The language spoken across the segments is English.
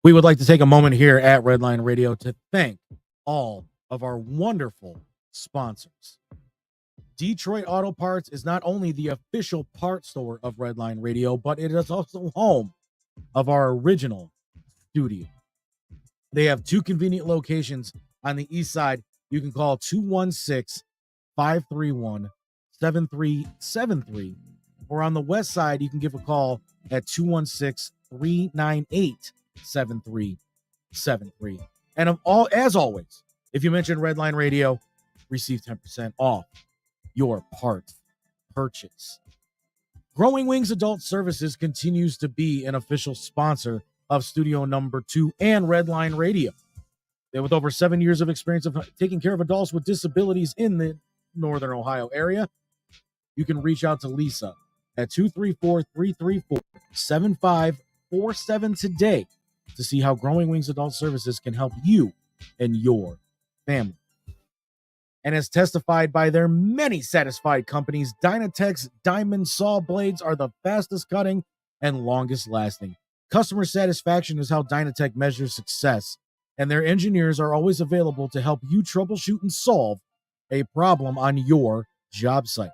We would like to take a moment here at Redline Radio to thank all of our wonderful sponsors. Detroit Auto Parts is not only the official part store of Redline Radio, but it is also home of our original studio. They have two convenient locations on the east side. You can call 216-531-7373. Or on the west side, you can give a call at 216-398-7373. And as always, if you mention Redline Radio, receive 10% off your part purchase. Growing Wings Adult Services continues to be an official sponsor of Studio Number 2 and Redline Radio. With over 7 years of experience of taking care of adults with disabilities in the Northern Ohio area, you can reach out to Lisa at 234-334-7547 today to see how Growing Wings Adult Services can help you and your family. And as testified by their many satisfied companies, Dynatech's diamond saw blades are the fastest cutting and longest lasting. Customer satisfaction is how Dynatech measures success, and their engineers are always available to help you troubleshoot and solve a problem on your job site.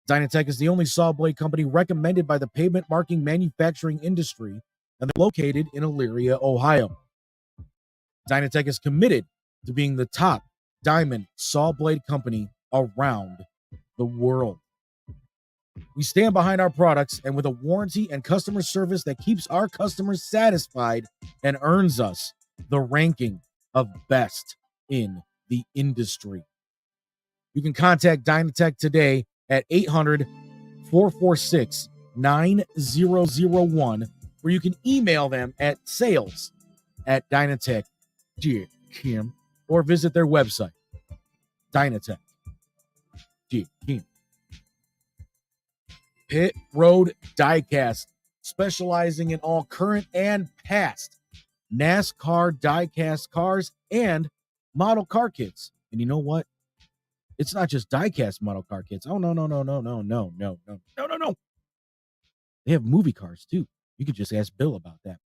Dynatech is the only saw blade company recommended by the pavement marking manufacturing industry, and they're located in Elyria, Ohio. Dynatech is committed to being the top diamond saw blade company around the world. We stand behind our products, and with a warranty and customer service that keeps our customers satisfied and earns us the ranking of best in the industry. You can contact Dynatech today at 800-446-9001, or you can email them at sales@dynatech.com or visit their website, Dynatech.com. Pit Road Diecast, specializing in all current and past NASCAR diecast cars and model car kits. And you know what? It's not just diecast model car kits. Oh, no. They have movie cars, too. You could just ask Bill about that.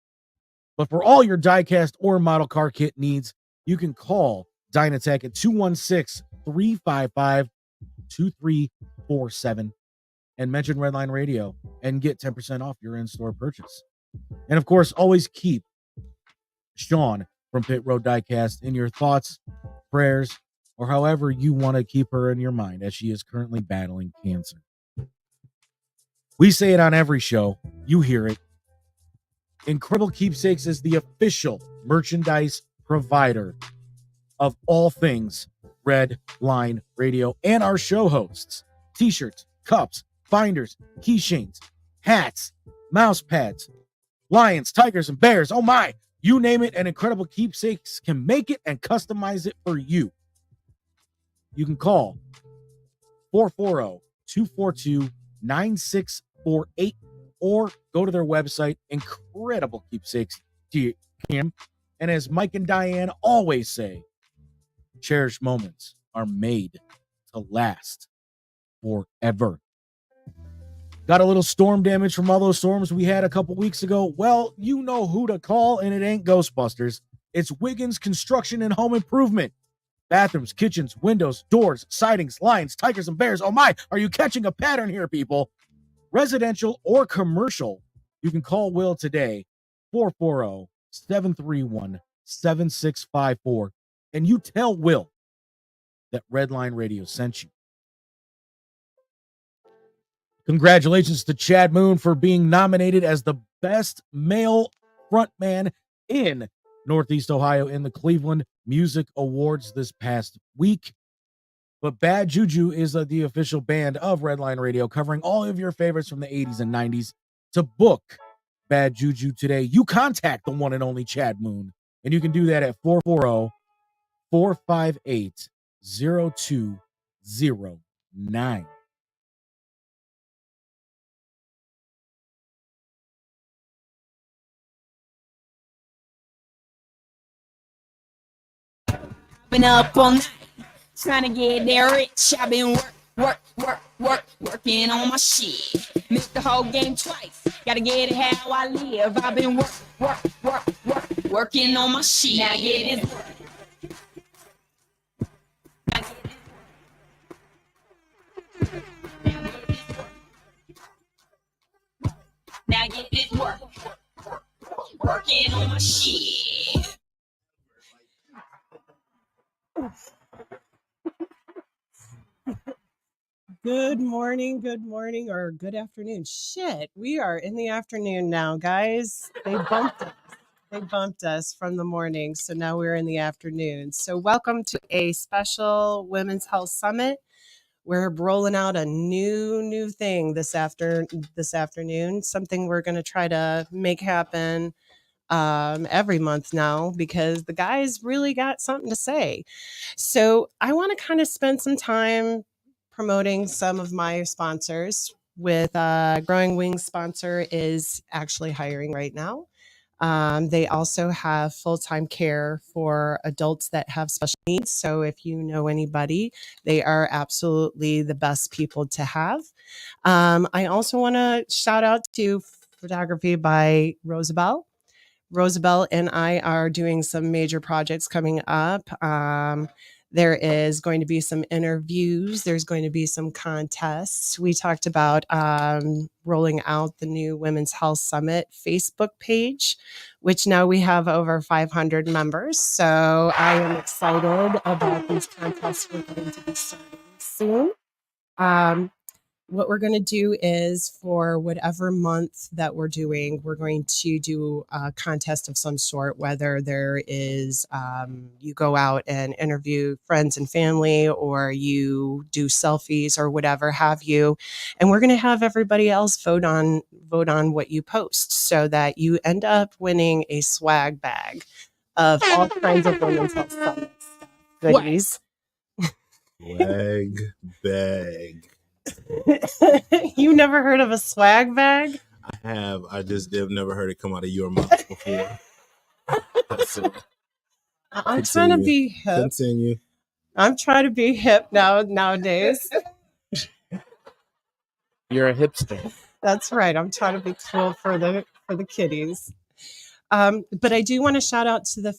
But for all your diecast or model car kit needs, you can call Dynatech at 216-355-2347 and mention Redline Radio and get 10% off your in-store purchase. And, of course, always keep Sean from Pit Road Diecast in your thoughts, prayers, or however you want to keep her in your mind as she is currently battling cancer. We say it on every show. You hear it. Incredible Keepsakes is the official merchandise provider of all things Red Line Radio and our show hosts. T-shirts, cups, binders, keychains, hats, mouse pads, lions, tigers, and bears. Oh my, you name it, and Incredible Keepsakes can make it and customize it for you. You can call 440-242-9648 or go to their website, IncredibleKeepsakes.com. And as Mike and Diane always say, cherished moments are made to last forever. Got a little storm damage from all those storms we had a couple weeks ago? Well, you know who to call, and it ain't Ghostbusters. It's Wiggins Construction and Home Improvement. Bathrooms, kitchens, windows, doors, sidings, lions, tigers, and bears. Oh my, are you catching a pattern here, people? Residential or commercial, you can call Will today, 440-731-7654, and you tell Will that Redline Radio sent you. Congratulations to Chad Moon for being nominated as the best male frontman in Northeast Ohio in the Cleveland Music Awards this past week. But Bad Juju is the official band of Redline Radio, covering all of your favorites from the 80s and 90s. To book Bad Juju today, you contact the one and only Chad Moon, and you can do that at 440-458-0209. Been up all night, trying to get there rich. I've been working on my shit. Missed the whole game twice, gotta get it how I live. I've been working Working on my shit. Now get this. Now get this work. Working on my shit. Good morning, or good afternoon. Shit, we are in the afternoon now, guys. They bumped us. They bumped us from the morning, so now we're in the afternoon. So welcome to a special Women's Health Summit. We're rolling out a new thing this afternoon. Something we're going to try to make happen every month now because the guys really got something to say. So I want to kind of spend some time promoting some of my sponsors. With Growing Wings sponsor is actually hiring right now. They also have full-time care for adults that have special needs. So if you know anybody, they are absolutely the best people to have. I also want to shout out to photography by Rosabelle. Rosabelle and I are doing some major projects coming up. There is going to be some interviews. There's going to be some contests. We talked about rolling out the new Women's Health Summit Facebook page, which now we have over 500 members. So I am excited about these contests we're going to be starting soon. What we're going to do is for whatever month that we're doing, we're going to do a contest of some sort, whether there is, you go out and interview friends and family, or you do selfies or whatever have you. And we're going to have everybody else vote on what you post so that you end up winning a swag bag of all kinds of Women's Health Summit stuff. Goodies. Swag bag. You never heard of a swag bag? I have. I just have never heard it come out of your mouth before. I'm trying to be hip. Continue. I'm trying to be hip nowadays. You're a hipster. That's right. I'm trying to be cool for the kiddies. But I do want to shout out to the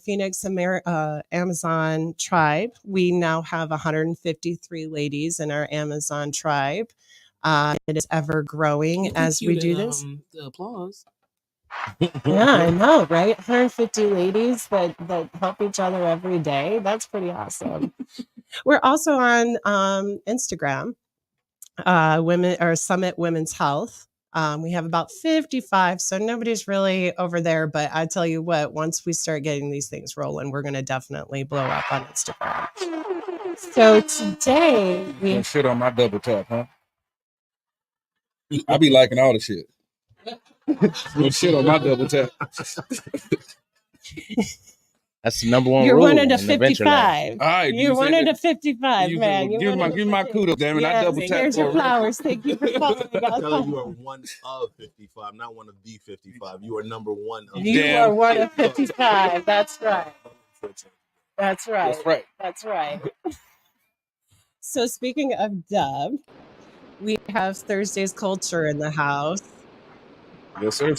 Phoenix Amazon tribe. We now have 153 ladies in our Amazon tribe. It is ever growing as we do this. The applause. Yeah, I know, right? 150 ladies that help each other every day. That's pretty awesome. We're also on Instagram, Summit Women's Health. We have about 55, so nobody's really over there. But I tell you what, once we start getting these things rolling, we're going to definitely blow up on Instagram. So today we Don't shit on my double tap, huh? I be liking all the shit. Don't shit on my double tap. That's the number one you're rule. one of the in the venture lab. 55. All right, You're one of the 55, You man. give my kudos, damn it. I Yes, double tap here's your for it. flowers. Thank you for following Tell us. you are one of 55, not one of the 55. You are number one of You Damn. are one of 55. That's right. That's right. That's right. That's right. So speaking of Dub, we have Thursday's culture in the house. Yes, sir.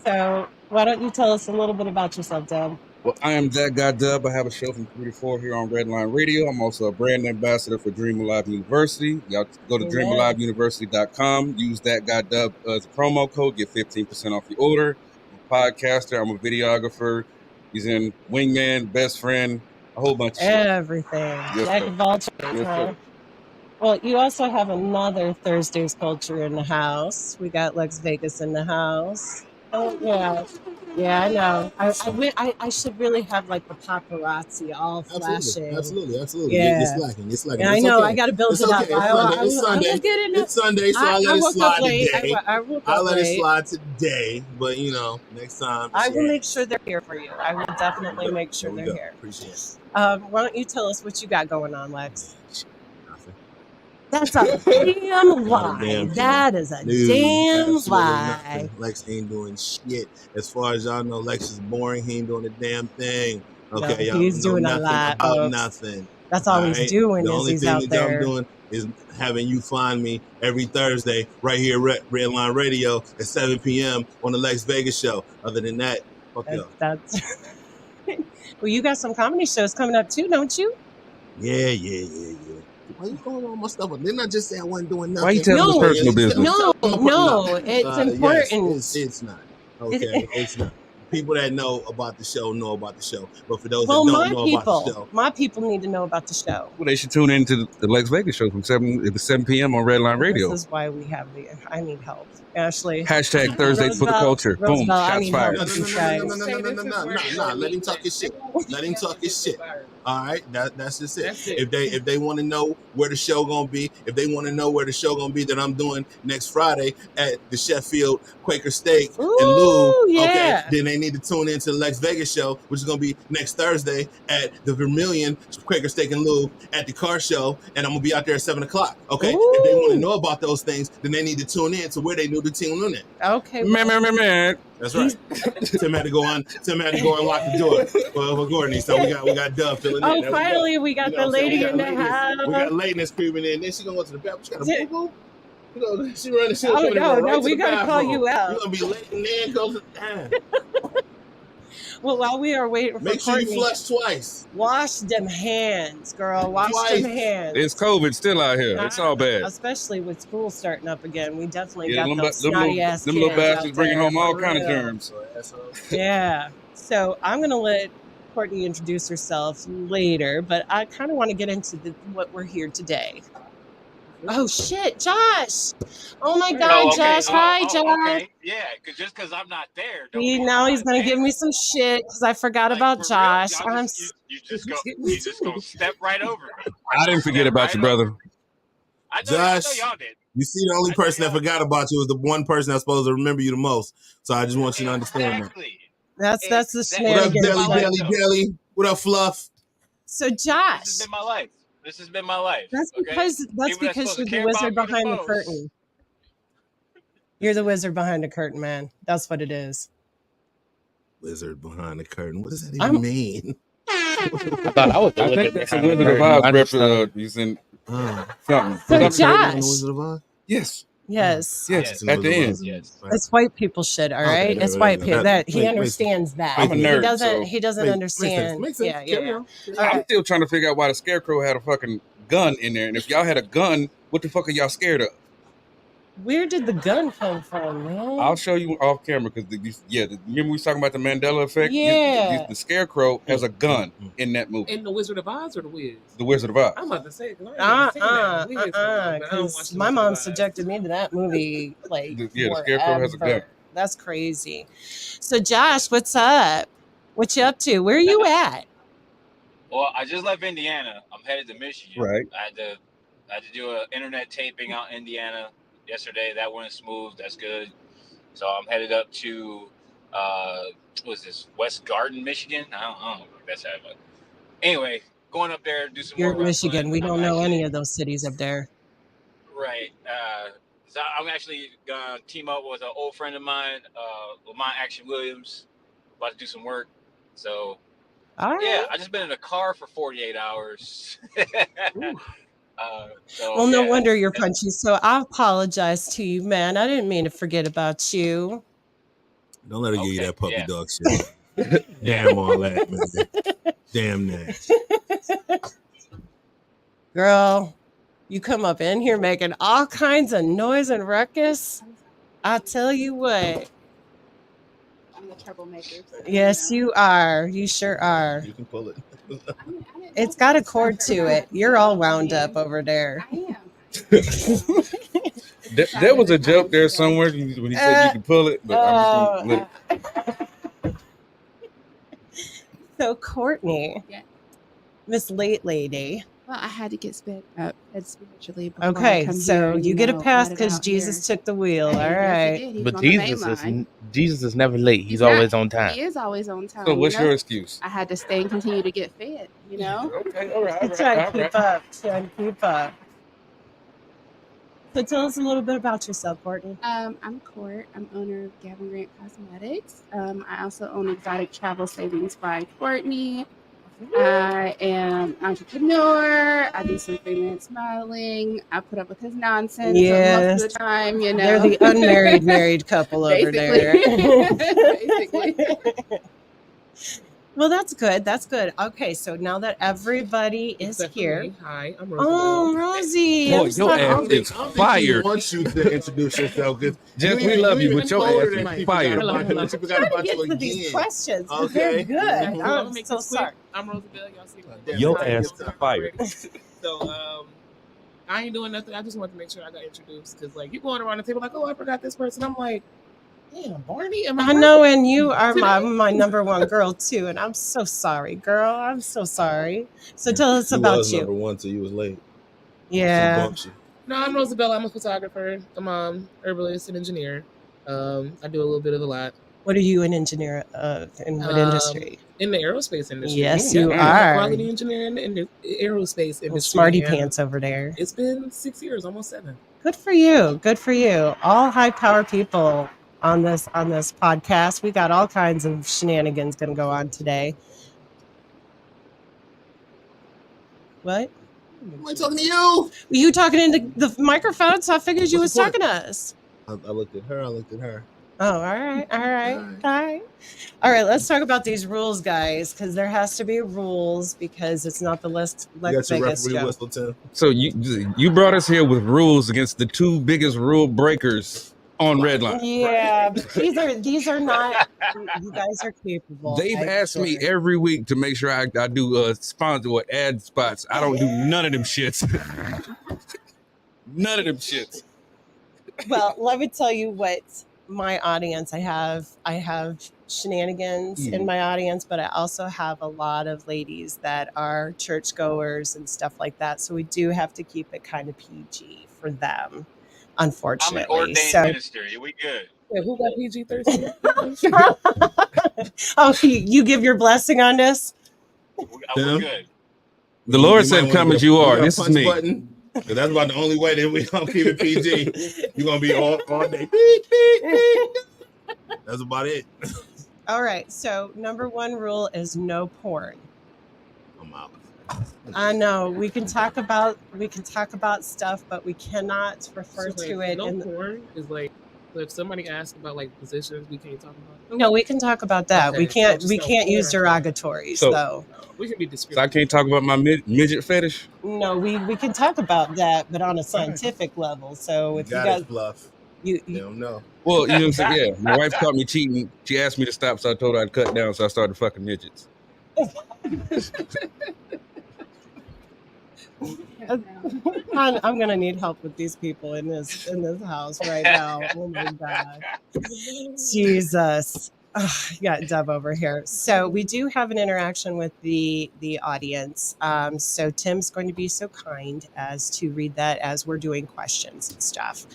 So why don't you tell us a little bit about yourself, Dub? Well, I am That Guy Dub. I have a show from 3 to 4 here on Redline Radio. I'm also a brand ambassador for Dream Alive University. Y'all go to Amen. dreamaliveuniversity.com. Use That Guy Dub as a promo code. Get 15% off your order. I'm a podcaster. I'm a videographer. He's in Wingman, Best Friend, a whole bunch of shit. Everything. Yes, Jack sir. of all trades, Yes, huh? sir. Well, you also have another Thursday's culture in the house. We got Lex Vegas in the house. Oh yeah. Yeah, I know. I should really have like the paparazzi all flashing. Absolutely. Yeah. You're slacking. Yeah, I It's know. okay. I got to build It's it up. okay. It's Sunday. I'm getting It's Sunday, so I'll let it woke slide up late. today. I woke I'll up let it late. slide today, but next time. I will yeah. make sure they're here for you. I will definitely make sure There we they're go. here. Appreciate it. Why don't you tell us what you got going on, Lex? Nothing. That's a damn Not a lie. damn thing. That is a Dude, damn absolutely lie. nothing. Lex ain't doing shit. As far as y'all know, Lex is boring. He ain't doing a damn thing. Okay, No, y'all he's don't know doing a nothing lot, about folks. nothing. That's all he's Alright? doing The is only he's thing out that there. I'm doing is having you find me every Thursday right here at Redline Radio at 7 p.m. on the Lex Vegas show. Other than that, Fuck y'all. That's well, you got some comedy shows coming up too, don't you? Yeah. Why you calling all my stuff? Didn't I just say I wasn't doing nothing? Why you telling No, us personal business? No, it's important. Yes, it's not. Okay, it's not. People that know about the show know about the show, but for those Well, that don't know about the show, my people need to know about the show. Well, they should tune into the Lex Vegas show from 7 p.m. on Redline Radio. This is why we have I need help, Ashley. Hashtag Thursday for the culture. Boom. Roosevelt, I Shots need fired. No. Let him talk his shit. Let him talk his shit. All right, that's just it. If they want to know where the show gonna be, if they want to know where the show gonna be that I'm doing next Friday at the Sheffield Quaker Steak and Lube, okay, then they need to tune into the Lex Vegas show, which is gonna be next Thursday at the Vermilion Quaker Steak and Lube at the car show, and I'm gonna be out there at 7:00. Okay, if they want to know about those things, then they need to tune in to where they need to tune in. Okay, Man. That's right. Tim had to go on lock the door for Courtney. So we got Dub filling in. Oh, There finally we got the lady in the house. We got lateness creeping in. Then she gonna go to the bathroom. She got a boo boo. She running. Oh no, we gotta call you out. You're gonna be late and then go to the time. Well, while we are waiting for Make sure Courtney, you flush twice. wash them hands, girl. Wash Twice. them hands. It's COVID still out here. It's all bad. Especially with school starting up again. We definitely Yeah, got them those snotty ass them kids little bastards out bringing there, home all for kind of real. germs. Yeah. So I'm gonna let Courtney introduce herself later, but I kind of want to get into what we're here today. Oh shit, Josh! Oh my God, Josh! Hi, Josh. Okay. Yeah, because I'm not there. Now he's gonna give me some shit because I forgot about Josh. You just gonna step right over me. I didn't forget about you, brother. I know Josh, y'all did. you see, the only person that forgot about you is the one person that's supposed to remember you the most. So I just want you to understand Exactly. That's the that. What up, shenanigans. Belly? What up, Fluff? So This Josh, has been my life. This has been my life. that's okay? because People that's you're supposed to the care wizard about me behind the most. curtain. You're the wizard behind the curtain, man. That's what it is. Wizard behind the curtain. What does that even mean? I thought I was the I think wizard that's a behind the Wizard of curtain. Oz I just, reference. Using something. So Was that Josh, Wizard of Oz? Yes. yes, Yes. Yes. At the end. Yes. it's white people shit. All Okay, right, yeah, it's yeah, white yeah. people. That He makes- understands that. I'm a nerd, so- He doesn't understand. Makes sense. Yeah. Carry on. All I'm right. still trying to figure out why the Scarecrow had a fucking gun in there. And if y'all had a gun, what the fuck are y'all scared of? Where did the gun come from, man? I'll show you off camera because remember we was talking about the Mandela effect? Yeah. The Scarecrow has a gun in that movie. In the Wizard of Oz or the Wiz? The Wizard of Oz. I'm about to say, 'cause I ain't seen that. The Wiz, but I don't watch Because the my Wizard mom of Oz. subjected me to that movie like The Scarecrow has a gun. forever. That's crazy. So Josh, what's up? What you up to? Where are you at? Well, I just left Indiana. I'm headed to Michigan. Right. I had to do an internet taping out in Indiana yesterday. That went smooth. That's good. So I'm headed up to what is this? West Garden, Michigan. I don't know what that's at, but anyway, going up there do some You're more in Michigan. wrestling. We don't I'm know actually- any of those cities up there. Right. So I'm actually gonna team up with an old friend of mine, Lamont Action Williams, about to do some work. So All right. yeah, I just been in a car for 48 hours. So, Well, no yeah. wonder you're punchy. So I apologize to you, man. I didn't mean to forget about you. Don't let her give you Okay, that puppy yeah. dog shit. Damn all that, man. Damn that. Girl, you come up in here making all kinds of noise and ruckus. I tell you what. I'm the troublemaker. So, Yes, you are. You sure are. You can pull it. It's got a cord to it. You're all wound up over there. I am. There was a joke there somewhere when he said you can pull it, but I'm just gonna let it. So Courtney, Yeah. Miss Late Lady. Well, I had to get fed spiritually. Before I Okay, come so here and, you get a know, pass let it because out Jesus here. took the wheel. All Yes, he right. did. He's But on the main Jesus line. is never late. He's not. always on time. He is always on time. So what's you know? your excuse? I had to stay and continue to get fed. You know. Okay, all right, Trying to keep up. Trying to keep up. So tell us a little bit about yourself, Courtney. I'm Court. I'm owner of Gavin Grant Cosmetics. I also own Exotic Travel Savings by Courtney. I am an entrepreneur. I do some freelance modeling. I put up with his nonsense Yes. most of the time, you know. They're the unmarried married couple over there. Basically. Basically. Well, that's good. That's good. Okay, so now that everybody is Except for here. me. Hi, I'm Oh, Roosevelt. Rosie. Boy, I'm your sorry. ass think- is I don't think fire. She wants you to introduce yourself. Jess, we love you, but your ass older than is people fire. Hello, hello. People Trying got to about get you to these again. questions. 'cause Okay. They're good. Mhm. I'll I'm make so this quick. sorry. I'm Roosevelt. Y'all see me. Your Hi, ass y'all is fire. already. So, I ain't doing nothing. I just wanted to make sure I got introduced because, like, you going around the table like, oh, I forgot this person. I'm like, damn, Barney. Am I know, and you are Today? my number one girl too, and I'm so sorry, girl. I'm so sorry. So tell us about you. one, so you was late. Yeah. No, I'm Roosevelt. I'm a photographer. I'm herbalist and engineer. I do a little bit of a lot What are you an engineer of? In what industry? in the aerospace industry. Yes, you I'm are. a quality engineer in the aerospace industry. Little smarty and pants over there. It's been 6 years, almost 7. Good for you. Good for you. All high power people on this podcast. We got all kinds of shenanigans going to go on today. What? Am I talking to you? You talking into the microphone? So I figured you was What's the point? talking to us. I looked at her. Oh, all right. Let's talk about these rules, guys, because there has to be rules because it's not the list. You got your referee whistle, Tim. So you brought us here with rules against the 2 biggest rule breakers on Redline. Yeah, but these are not. You guys are capable. They've I'm asked me sure. every week to make sure I do sponsor or ad spots. I don't do none of them shits. None of them shits. Well, let me tell you what my audience. I have shenanigans in my audience, but I also have a lot of ladies that are churchgoers and stuff like that. So we do have to keep it kind of PG for them, I'm unfortunately. an ordained minister. We good. Yeah, who got PG-13? Oh, you give your blessing on this? We're good. The Lord You said, might "Come wanna as you go- are." got a This is punch me. button, 'cause that's about the only way that we gonna keep it PG. You're gonna be all day. Beep, beep, beep. That's about it. All right. So number 1 rule is no porn. I'm out. I know we can talk about stuff, but we cannot refer So, to like, it. no porn is like, so if somebody asks about like positions, we can't talk about it. No, we can talk about that. Okay, We can't. so We just can't no use porn. derogatories, So- though. We can be So I descriptive. can't talk about my midget fetish. No, we can talk about that, but on a scientific level. So You if you got guys, it, Fluff. you You don't know. Well, you know what I'm saying? Yeah, my wife caught me cheating. She asked me to stop, so I told her I'd cut down. So I started fucking midgets. I'm gonna need help with these people in this house right now. Oh my god, Jesus! You got Dub over here. So we do have an interaction with the audience. So Tim's going to be so kind as to read that as we're doing questions and stuff.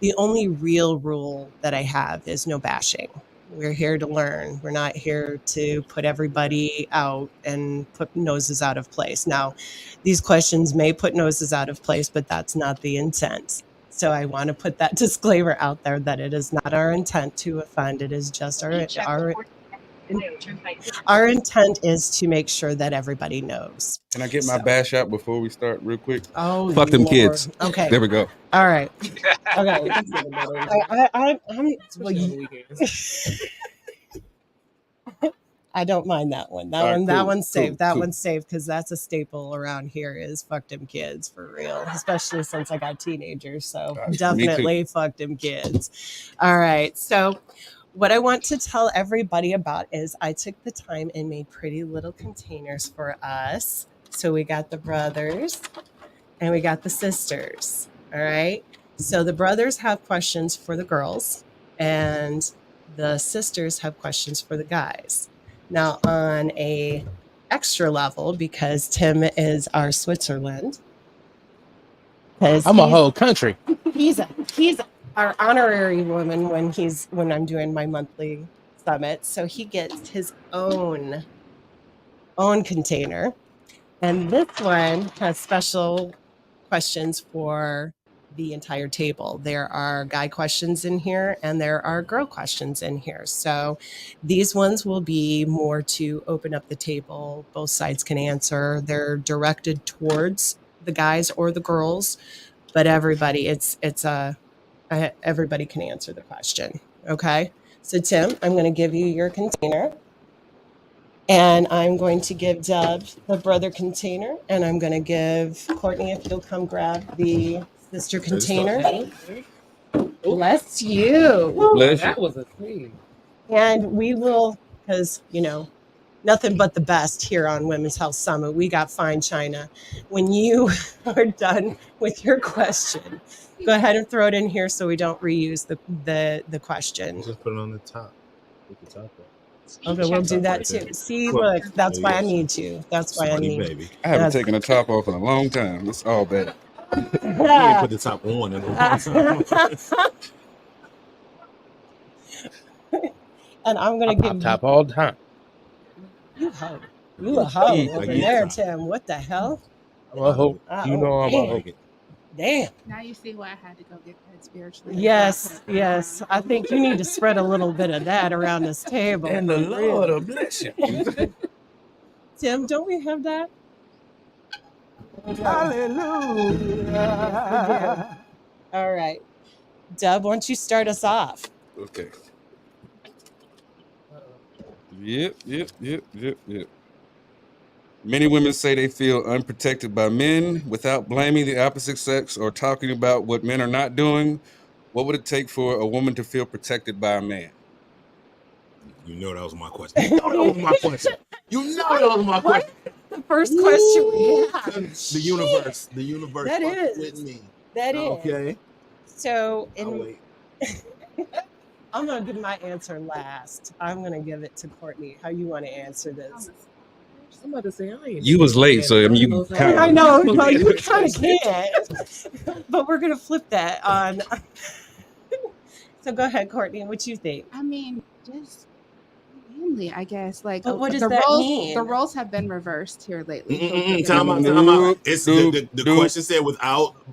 The only real rule that I have is no bashing. We're here to learn. We're not here to put everybody out and put noses out of place. Now, these questions may put noses out of place, but that's not the intent. So I want to put that disclaimer out there that it is not our intent to offend. It is just our intent is to make sure that everybody knows. Can I get my So- bash out before we start, real quick? Oh, Fuck them Lord. kids. Okay. There we go. All right. Okay. I'm well, Especially on the weekends. I don't mind that one. That All right, one, that cool, one's safe. cool, That cool. one's safe because that's a staple around here. Is fuck them kids for real, especially since I got teenagers. So Me too. definitely fuck them kids. All right. So what I want to tell everybody about is I took the time and made pretty little containers for us. So we got the brothers and we got the sisters. All right. So the brothers have questions for the girls and the sisters have questions for the guys. Now on a extra level, because Tim is our Switzerland. 'Cause I'm a he's- whole country. he's our honorary woman when I'm doing my monthly summit. So he gets his own container. And this one has special questions for the entire table. There are guy questions in here and there are girl questions in here. So these ones will be more to open up the table. Both sides can answer. They're directed towards the guys or the girls, but everybody, everybody can answer the question. Okay. So Tim, I'm going to give you your container. And I'm going to give Deb the brother container, and I'm going to give Courtney, if you'll come grab the sister container. Bless you. Bless That you. was a thing. And we will, because, nothing but the best here on Women's Health Summit. We got fine china. When you are done with your question, go ahead and throw it in here so we don't reuse the question. Just put it on the top. Put the top up. Okay, we'll do that too. See, look, that's why I need you. That's why I Smarty need you. baby. I haven't That's- taken the top off in a long time. It's all bad. You didn't put the top on in a long time. And I'm gonna give Top all the time. you hoe. You a hoe I over get there, it. Tim. What the hell? I'm a hope. You know I'm a damn. hope. Damn. Now you see why I had to go get fed spiritually. Yes, yes. I think you need to spread a little bit of that around this table. And the for real. Lord will bless you. Tim, don't we have that? Hallelujah. All right. Deb, why don't you start us off? Okay. Yep. Many women say they feel unprotected by men without blaming the opposite sex or talking about what men are not doing. What would it take for a woman to feel protected by a man? You know that was my question. You know that was my question. You know that was my question. The first question we have. The universe That fucking is. with me. That is. Okay. So I'll wait. I'm going to give my answer last. I'm going to give it to Courtney. How you want to answer this? I'm about to say I ain't. You was late, so I mean, you kinda- I know, so you kind of can't. But we're going to flip that on. So go ahead, Courtney. What you think? I mean, just family, I guess. Like, But what does the that roles, mean? The roles have been reversed here lately. Time out. It's the question said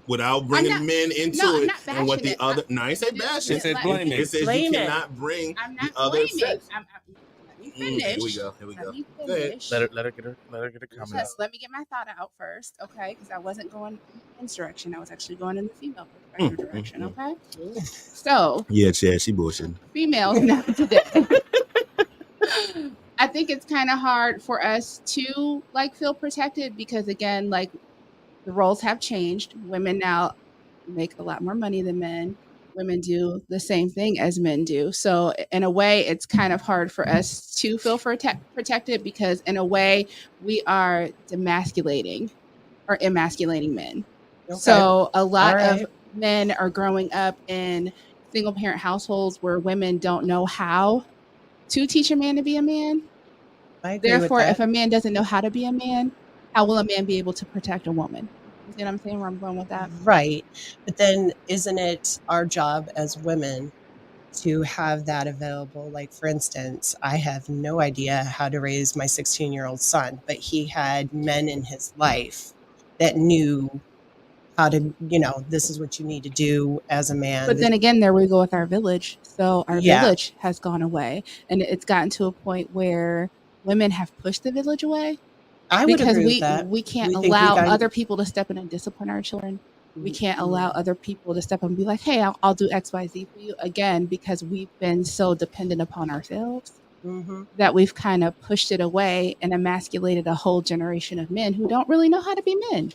without bringing not- men into no, I'm it, not and what the bashing it. other. No, I ain't say bashing. It said Let- blaming. It says Blame you it. cannot bring I'm the not other blaming. sex. Let me finish. Here we go. Let me Go ahead. finish. Let her get her comment out. Just let me get my thought out first, okay? Because I wasn't going in the men's direction. I was actually going in the female perspective direction, okay? So, Yeah, Chad, she bullshitting. females now today. I think it's kind of hard for us to feel protected because again, the roles have changed. Women now make a lot more money than men. Women do the same thing as men do. So in a way, it's kind of hard for us to feel protected because in a way, we are demasculating or emasculating men. Okay. So a lot All right. of men are growing up in single parent households where women don't know how to teach a man to be a man. I agree with Therefore, that. if a man doesn't know how to be a man, how will a man be able to protect a woman? You see what I'm saying? Where I'm going with that? Right. But then isn't it our job as women to have that available? Like, for instance, I have no idea how to raise my 16-year-old son, but he had men in his life that knew how to, this is what you need to do as a man. But then again, there we go with our village. So our Yeah. village has gone away, and it's gotten to a point where women have pushed the village away I would because agree with that. we can't We think we allow got- other people to step in and discipline our children. We can't allow other people to step in and be like, hey, I'll do X, Y, Z for you again, because we've been so dependent upon ourselves Mm-hmm. that we've kind of pushed it away and emasculated a whole generation of men who don't really know how to be men.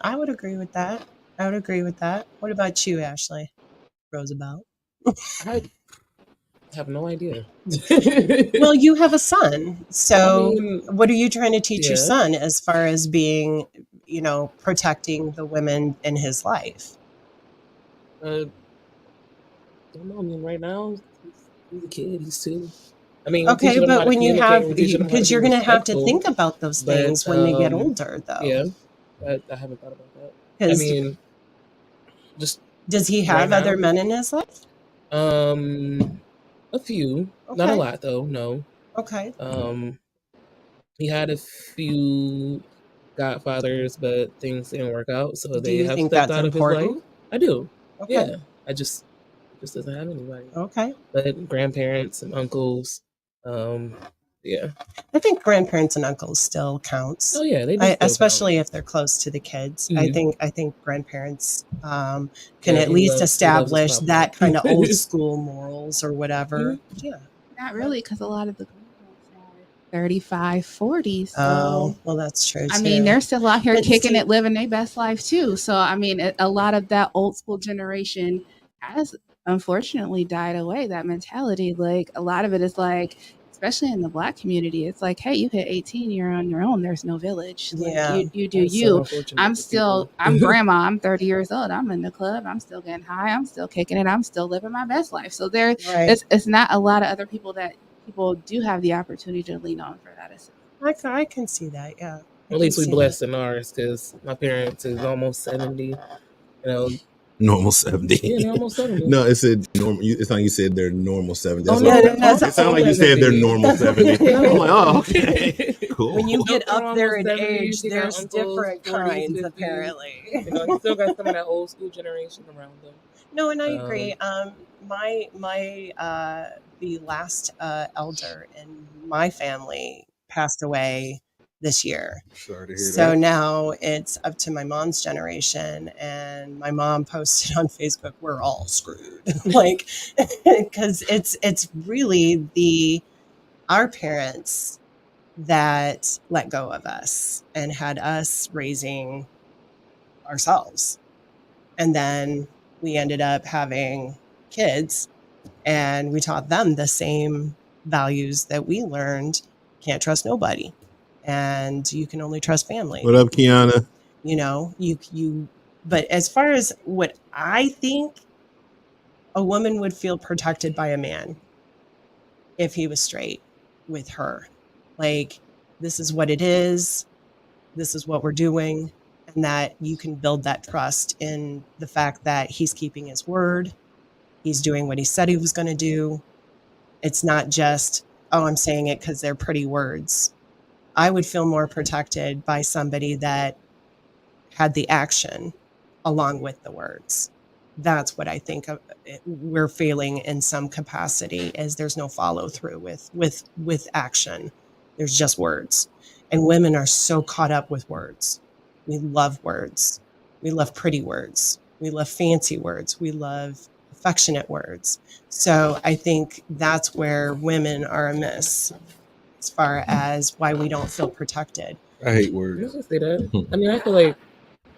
I would agree with that. What about you, Ashley Roosevelt? I have no idea. Well, you have a son. So I mean, what are you trying to teach your yeah. son as far as being, protecting the women in his life? don't know. I mean, right now he's a kid. He's 2. I mean, Okay, teaching him how but to when you communicate, have, we're teaching him how because be you're going to have to respectful. think about those But, things when they get older, though. Yeah, I haven't thought about that. I 'Cause mean, just does he have right other now? men in his life? a few, not a Okay. lot though. No. Okay. He had a few godfathers, but things didn't work out, so Do they you have think stepped that's out of his life. important? I do. Okay. Yeah, I just doesn't have anybody. Okay. But grandparents and uncles, yeah. I think grandparents and uncles still counts. Oh yeah, they do. Still Especially if they're close to the kids. I Mhm. think grandparents can Yeah, at he least loves his establish papa. that kind of old school morals or whatever. Mhm. Yeah. Not really, because a lot of the grandparents 35, 40. So Oh, well, that's true too. I mean, they're still out here But kicking see- it, living their best life too. So I mean, a lot of that old school generation has unfortunately died away. That mentality, like a lot of it is like, especially in the Black community, it's like, hey, you hit 18, you're on your own. There's no village. Like, Yeah, you do That's so you. unfortunate I'm for still, people. I'm grandma. I'm 30 years old. I'm in the club. I'm still getting high. I'm still kicking it. I'm still living my best life. So there, right. it's not a lot of other people that people do have the opportunity to lean on for that assistance. I can see that. Yeah. I At least can we see blessed in ours because my parents is almost 70. You know, Normal 70. yeah, they're almost 70. No, it said normal. It's like you said they're normal 70. That's Oh, what- no, that's it sounded like you old said they're 70. normal 70. I'm like, oh, okay. Cool. When you get They're up there in almost 70s, age, you got there's uncles, different 40s, kinds 50s. apparently. You know, you still got some of that old school generation around them. No, and I agree. My the last elder in my family passed away this year. Sorry to hear So that. now it's up to my mom's generation, and my mom posted on Facebook, "We're all screwed," like because it's really our parents that let go of us and had us raising ourselves, and then we ended up having kids, and we taught them the same values that we learned. Can't trust nobody, and you can only trust family. What up, Kiana? You know, you but as far as what I think, a woman would feel protected by a man if he was straight with her. Like, this is what it is, this is what we're doing, and that you can build that trust in the fact that he's keeping his word, he's doing what he said he was going to do. It's not just, oh, I'm saying it because they're pretty words. I would feel more protected by somebody that had the action along with the words. That's what I think we're feeling in some capacity, is there's no follow through with action. There's just words. And women are so caught up with words. We love words. We love pretty words. We love fancy words. We love affectionate words. So I think that's where women are amiss as far as why we don't feel protected. I hate I'm words. not gonna say that. I mean, I feel like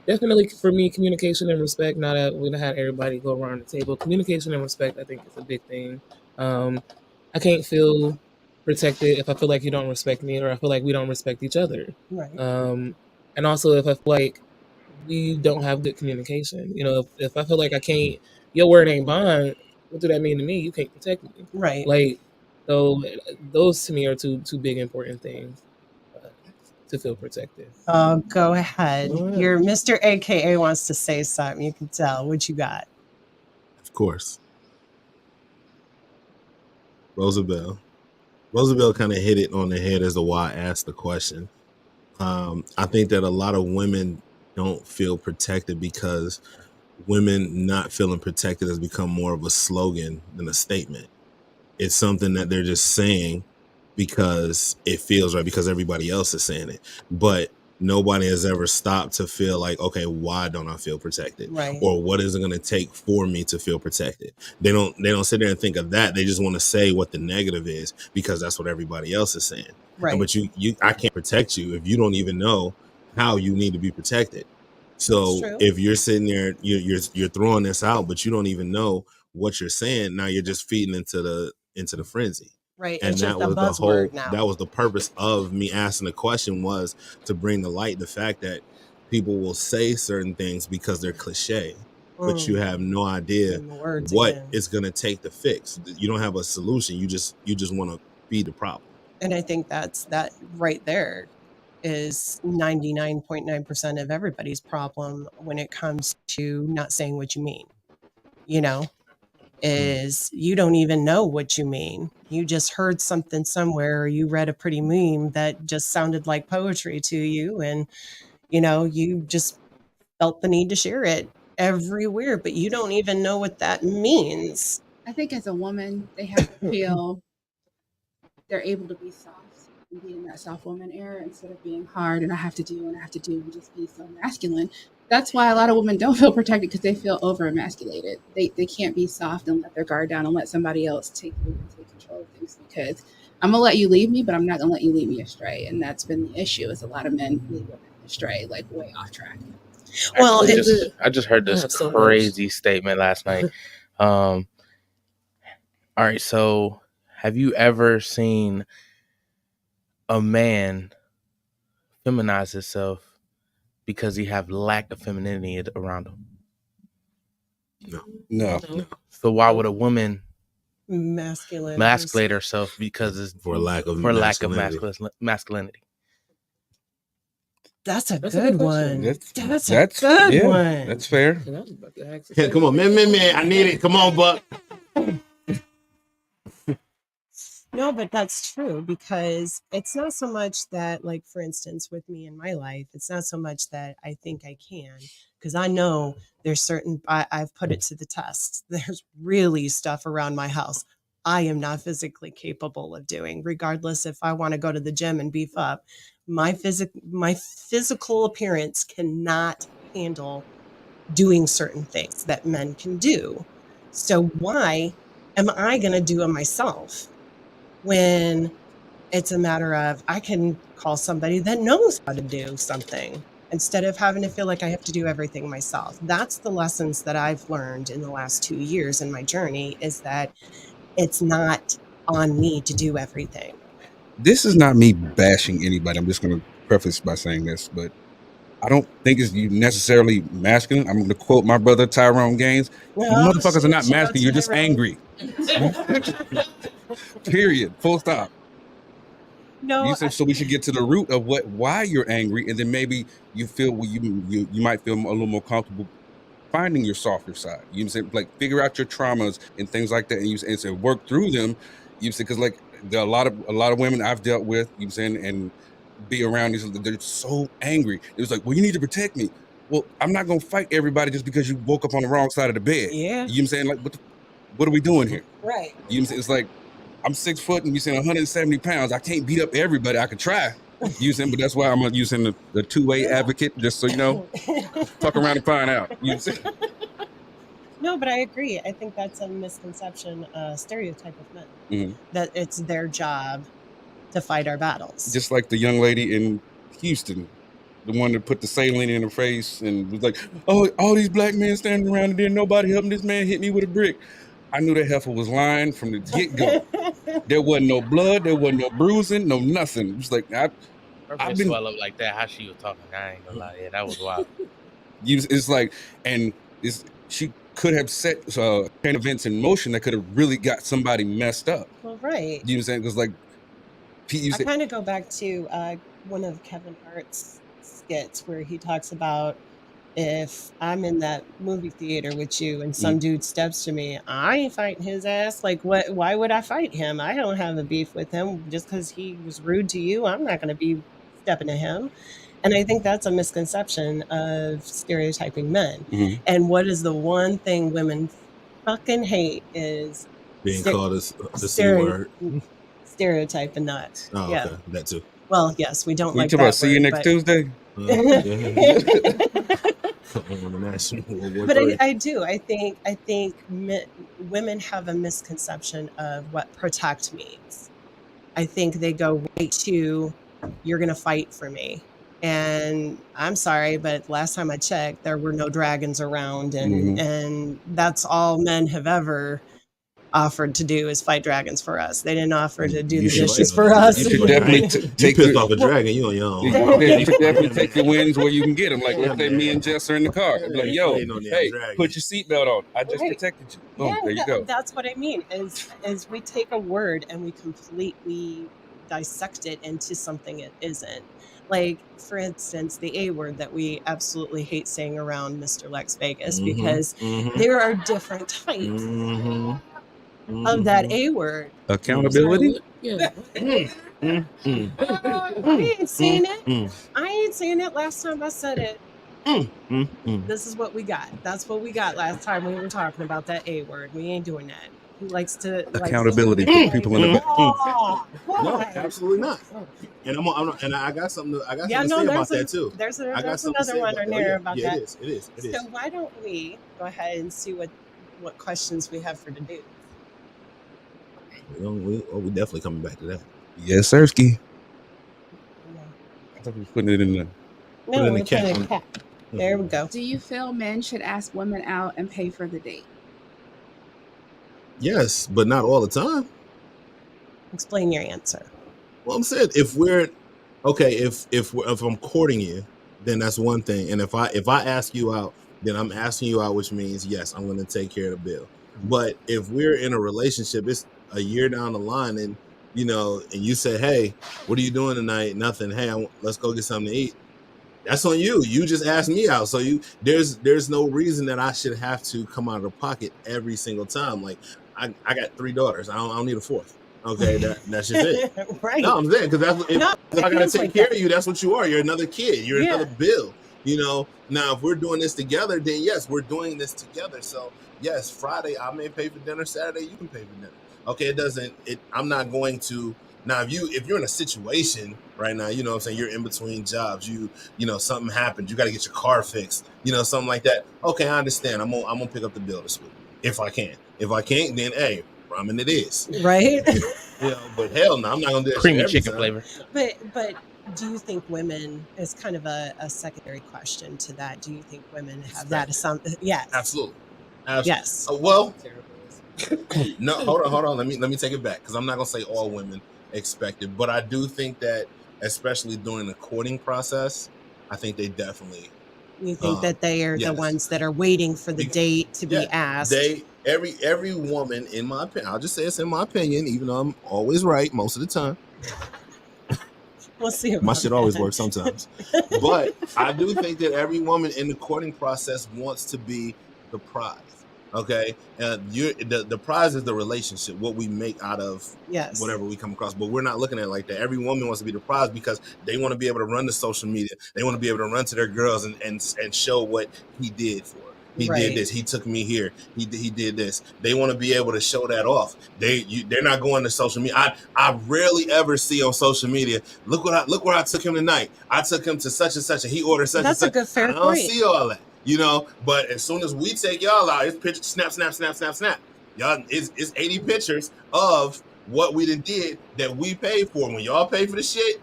definitely for me, communication and respect. Now that we had everybody go around the table, communication and respect, I think, is a big thing. I can't feel protected if I feel like you don't respect me, or I feel like we don't respect each other. Right. And also if I feel like we don't have good communication. You know, if I feel like I can't, your word ain't bond, what do that mean to me? You can't protect me. Right. Like, so those to me are two big important things to feel protected. Oh, go ahead. Go ahead. Your Mr. AKA wants to say something. You can tell. What you got? Of course. Rosabelle. Rosabelle kind of hit it on the head as to why I asked the question. I think that a lot of women don't feel protected because women not feeling protected has become more of a slogan than a statement. It's something that they're just saying because it feels right, because everybody else is saying it. But nobody has ever stopped to feel like, okay, why don't I feel protected? Right. Or what is it going to take for me to feel protected? They don't sit there and think of that. They just want to say what the negative is because that's what everybody else is saying. Right. But I can't protect you if you don't even know how you need to be protected. So That's true. if you're sitting there, you're throwing this out, but you don't even know what you're saying. Now you're just feeding into the frenzy. Right. And It's that just a was the whole. buzzword now. That was the purpose of me asking the question, was to bring to light the fact that people will say certain things because they're cliche, but you have no idea And the words what again. it's going to take to fix. You don't have a solution. You just want to be the problem. And I think that right there is 99.9% of everybody's problem when it comes to not saying what you mean. You know, is you don't even know what you mean. You just heard something somewhere, or you read a pretty meme that just sounded like poetry to you, and you just felt the need to share it everywhere, but you don't even know what that means. I think as a woman, they have to feel they're able to be soft and be in that soft woman era instead of being hard and I have to do and just be so masculine. That's why a lot of women don't feel protected because they feel over emasculated. They can't be soft and let their guard down and let somebody else take lead and take control of things because I'm gonna let you leave me, but I'm not gonna let you lead me astray. And that's been the issue is a lot of men lead women astray, like way off track. Well, I just heard this crazy statement last night. All right, so have you ever seen a man feminize himself because he have lack of femininity around him? No. So why would a woman masculate herself because it's for lack of masculinity? That's a good one. That's a good one. That's fair. Yeah, come on, man. I need it. Come on, Buck. No, but that's true because it's not so much that, like, for instance, with me in my life, it's not so much that I think I can, because I know there's certain, I've put it to the test. There's really stuff around my house I am not physically capable of doing, regardless if I want to go to the gym and beef up. My physical appearance cannot handle doing certain things that men can do. So why am I going to do it myself when it's a matter of I can call somebody that knows how to do something instead of having to feel like I have to do everything myself? That's the lessons that I've learned in the last 2 years in my journey, is that it's not on me to do everything. This is not me bashing anybody. I'm just going to preface by saying this, but I don't think it's necessarily masculine. I'm going to quote my brother Tyrone Gaines. You motherfuckers are not masculine. You're just angry. Period. Full stop. No. You said so we should get to the root of why you're angry, and then maybe you feel you might feel a little more comfortable finding your softer side. You know what I'm saying? Like figure out your traumas and things like that, and say work through them. You say because like there are a lot of women I've dealt with. You know what I'm saying, and be around these. They're so angry. It was like, well, you need to protect me. Well, I'm not gonna fight everybody just because you woke up on the wrong side of the bed. Yeah. You know what I'm saying? Like what are we doing here? Right. You know what I'm saying? It's like I'm 6 foot and you saying 170 pounds. I can't beat up everybody. I could try. Using, but that's why I'm using the two-way advocate, just so you know. Fuck around and find out. You know what I'm saying? No, but I agree. I think that's a misconception, stereotype of men, that it's their job to fight our battles. Just like the young lady in Houston, the one that put the saline in her face and was like, oh, all these black men standing around and then nobody helping this man hit me with a brick. I knew that heifer was lying from the get-go. There wasn't no blood, there wasn't no bruising, no nothing. It was like, I've been swell up like that. How she was talking, I ain't gonna lie. Yeah, that was wild. It's like, and she could have set chain events in motion that could have really got somebody messed up. Well, right. You know what I'm saying? Because like, I kind of go back to one of Kevin Hart's skits where he talks about, if I'm in that movie theater with you and some dude steps to me, I ain't fighting his ass. Like, what? Why would I fight him? I don't have a beef with him. Just because he was rude to you, I'm not going to be stepping to him. And I think that's a misconception of stereotyping men. And what is the one thing women fucking hate is being called the C word. Stereotype and not. Oh, yeah. okay. That too. Well, yes, we don't We like talk that about see you word, next Tuesday. But I do. I think women have a misconception of what protect means. I think they go right to, you're going to fight for me. And I'm sorry, but last time I checked, there were no dragons around. And that's all men have ever offered to do is fight dragons for us. They didn't offer to do the dishes for us. You should definitely take pissed off a dragon. You on your own. You should definitely take the wins where you can get them. Like let's say me and Jess are in the car. I'm like, yo, hey, put your seatbelt on. I just protected you. Boom, there you go. That's what I mean. Is we take a word and we completely dissect it into something it isn't. Like, for instance, the A word that we absolutely hate saying around Mr. Lex Vegas, because there are different types of that A word. Accountability? Yeah. I ain't seen it. I ain't seen it last time I said it. This is what we got. That's what we got last time we were talking about that A word. We ain't doing that. He likes to Accountability for people in the back. Oh, No, why? absolutely not. And and I got something to Yeah, say no, about that too. there's I got there's something to another say one about in that. there Yeah, about yeah, that. it is. So why don't we go ahead and see what questions we have for the dudes? We definitely coming back to that. Yes, Sirski. I thought we were putting it in the. No, it in we're the cat. putting a cat. There we go. Do you feel men should ask women out and pay for the date? Yes, but not all the time. Explain your answer. Well, I'm saying if we're okay, if I'm courting you, then that's one thing. And if I ask you out, then I'm asking you out, which means yes, I'm going to take care of the bill. But if we're in a relationship, it's a year down the line, and and you say, "Hey, what are you doing tonight?" Nothing. Hey, let's go get something to eat. That's on you. You just asked me out, so there's no reason that I should have to come out of the pocket every single time. Like I got 3 daughters. I don't need a 4th. Okay, that's just it. Right. No, I'm saying because if I gotta take like care that. of you, that's what you are. You're another kid. You're Yeah. another bill. Now if we're doing this together, then yes, we're doing this together. So yes, Friday I may pay for dinner. Saturday you can pay for dinner. Okay, I'm not going to. Now if you're in a situation right now, you know what I'm saying, you're in between jobs, something happened, you got to get your car fixed, something like that. Okay, I understand. I'm gonna pick up the bill this week if I can. If I can't, then hey, ramen it is. Right. But hell no, I'm not gonna do that Creamy shit every chicken time. flavor. But do you think women is kind of a secondary question to that? Do you think women have that as something? Yes. Absolutely. Yes. Well, no, hold on. Let me take it back because I'm not gonna say all women expect it, but I do think that, especially during the courting process, I think they definitely. You think that they are the yes. ones that are waiting for the date to be asked? Every woman, in my opinion, I'll just say it's in my opinion, even though I'm always right most of the time. We'll see. My shit always works sometimes, but I do think that every woman in the courting process wants to be the prize. Okay, the prize is the relationship, what we make out of whatever we come across. But we're not looking at it like that. Every woman wants to be the prize because they want to be able to run the social media. They want to be able to run to their girls and show what he did for her. He did this. He took me here. He did this. They want to be able to show that off. They're not going to social media. I rarely ever see on social media. Look where I took him tonight. I took him to such and such, and he ordered such and such. That's a good fair I don't point. see all that. But as soon as we take y'all out, it's picture snap. Y'all, it's 80 pictures of what we did that we paid for. When y'all pay for the shit.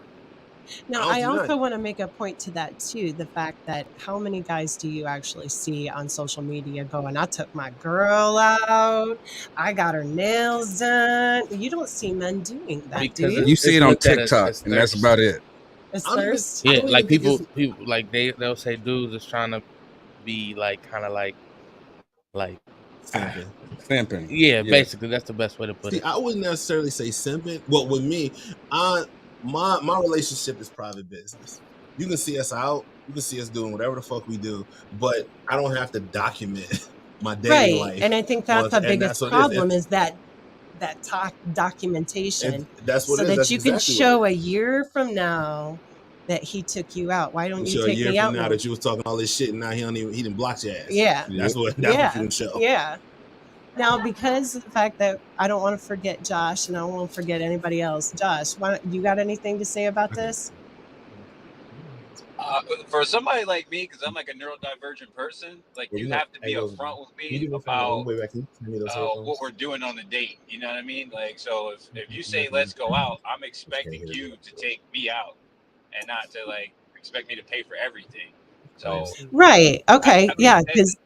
Now, I also want to make a point to that too. The fact that how many guys do you actually see on social media going, I took my girl out, I got her nails done. You don't see men doing that, do you? You see it on TikTok, and that's about it. It's thirst. Yeah, like people like they'll say dudes is trying to be like kind of like simping. Yeah, basically that's the best way to put it. I wouldn't necessarily say simping. Well, with me, my relationship is private business. You can see us out, you can see us doing whatever the fuck we do, but I don't have to document my dating life. And I think that's the biggest problem is that documentation. And that's what so it is. that That's you can exactly show a year from now that he took you out. Why don't you show take a year me out? from now that you was talking all this shit and now he didn't block your ass. Yeah. That's what you can show. Yeah. Now, because of the fact that I don't want to forget Josh and I don't want to forget anybody else, Josh, you got anything to say about this? For somebody like me, because I'm like a neurodivergent person, like you have to be upfront with me about what we're doing on the date. You know what I mean? Like, so if you say let's go out, I'm expecting you to take me out, and not to like expect me to pay for everything. So right, okay, yeah, because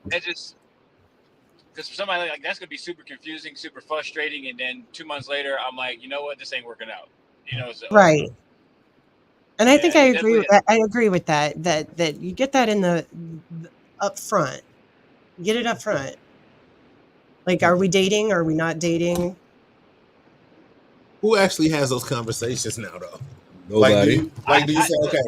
for somebody like that's gonna be super confusing, super frustrating, and then 2 months later, I'm like, you know what, this ain't working out. So, right. And I think I agree with that. That you get that in the up front. Get it up front. Like, are we dating? Are we not dating? Who actually has those conversations now, though? Nobody. Do you say, okay,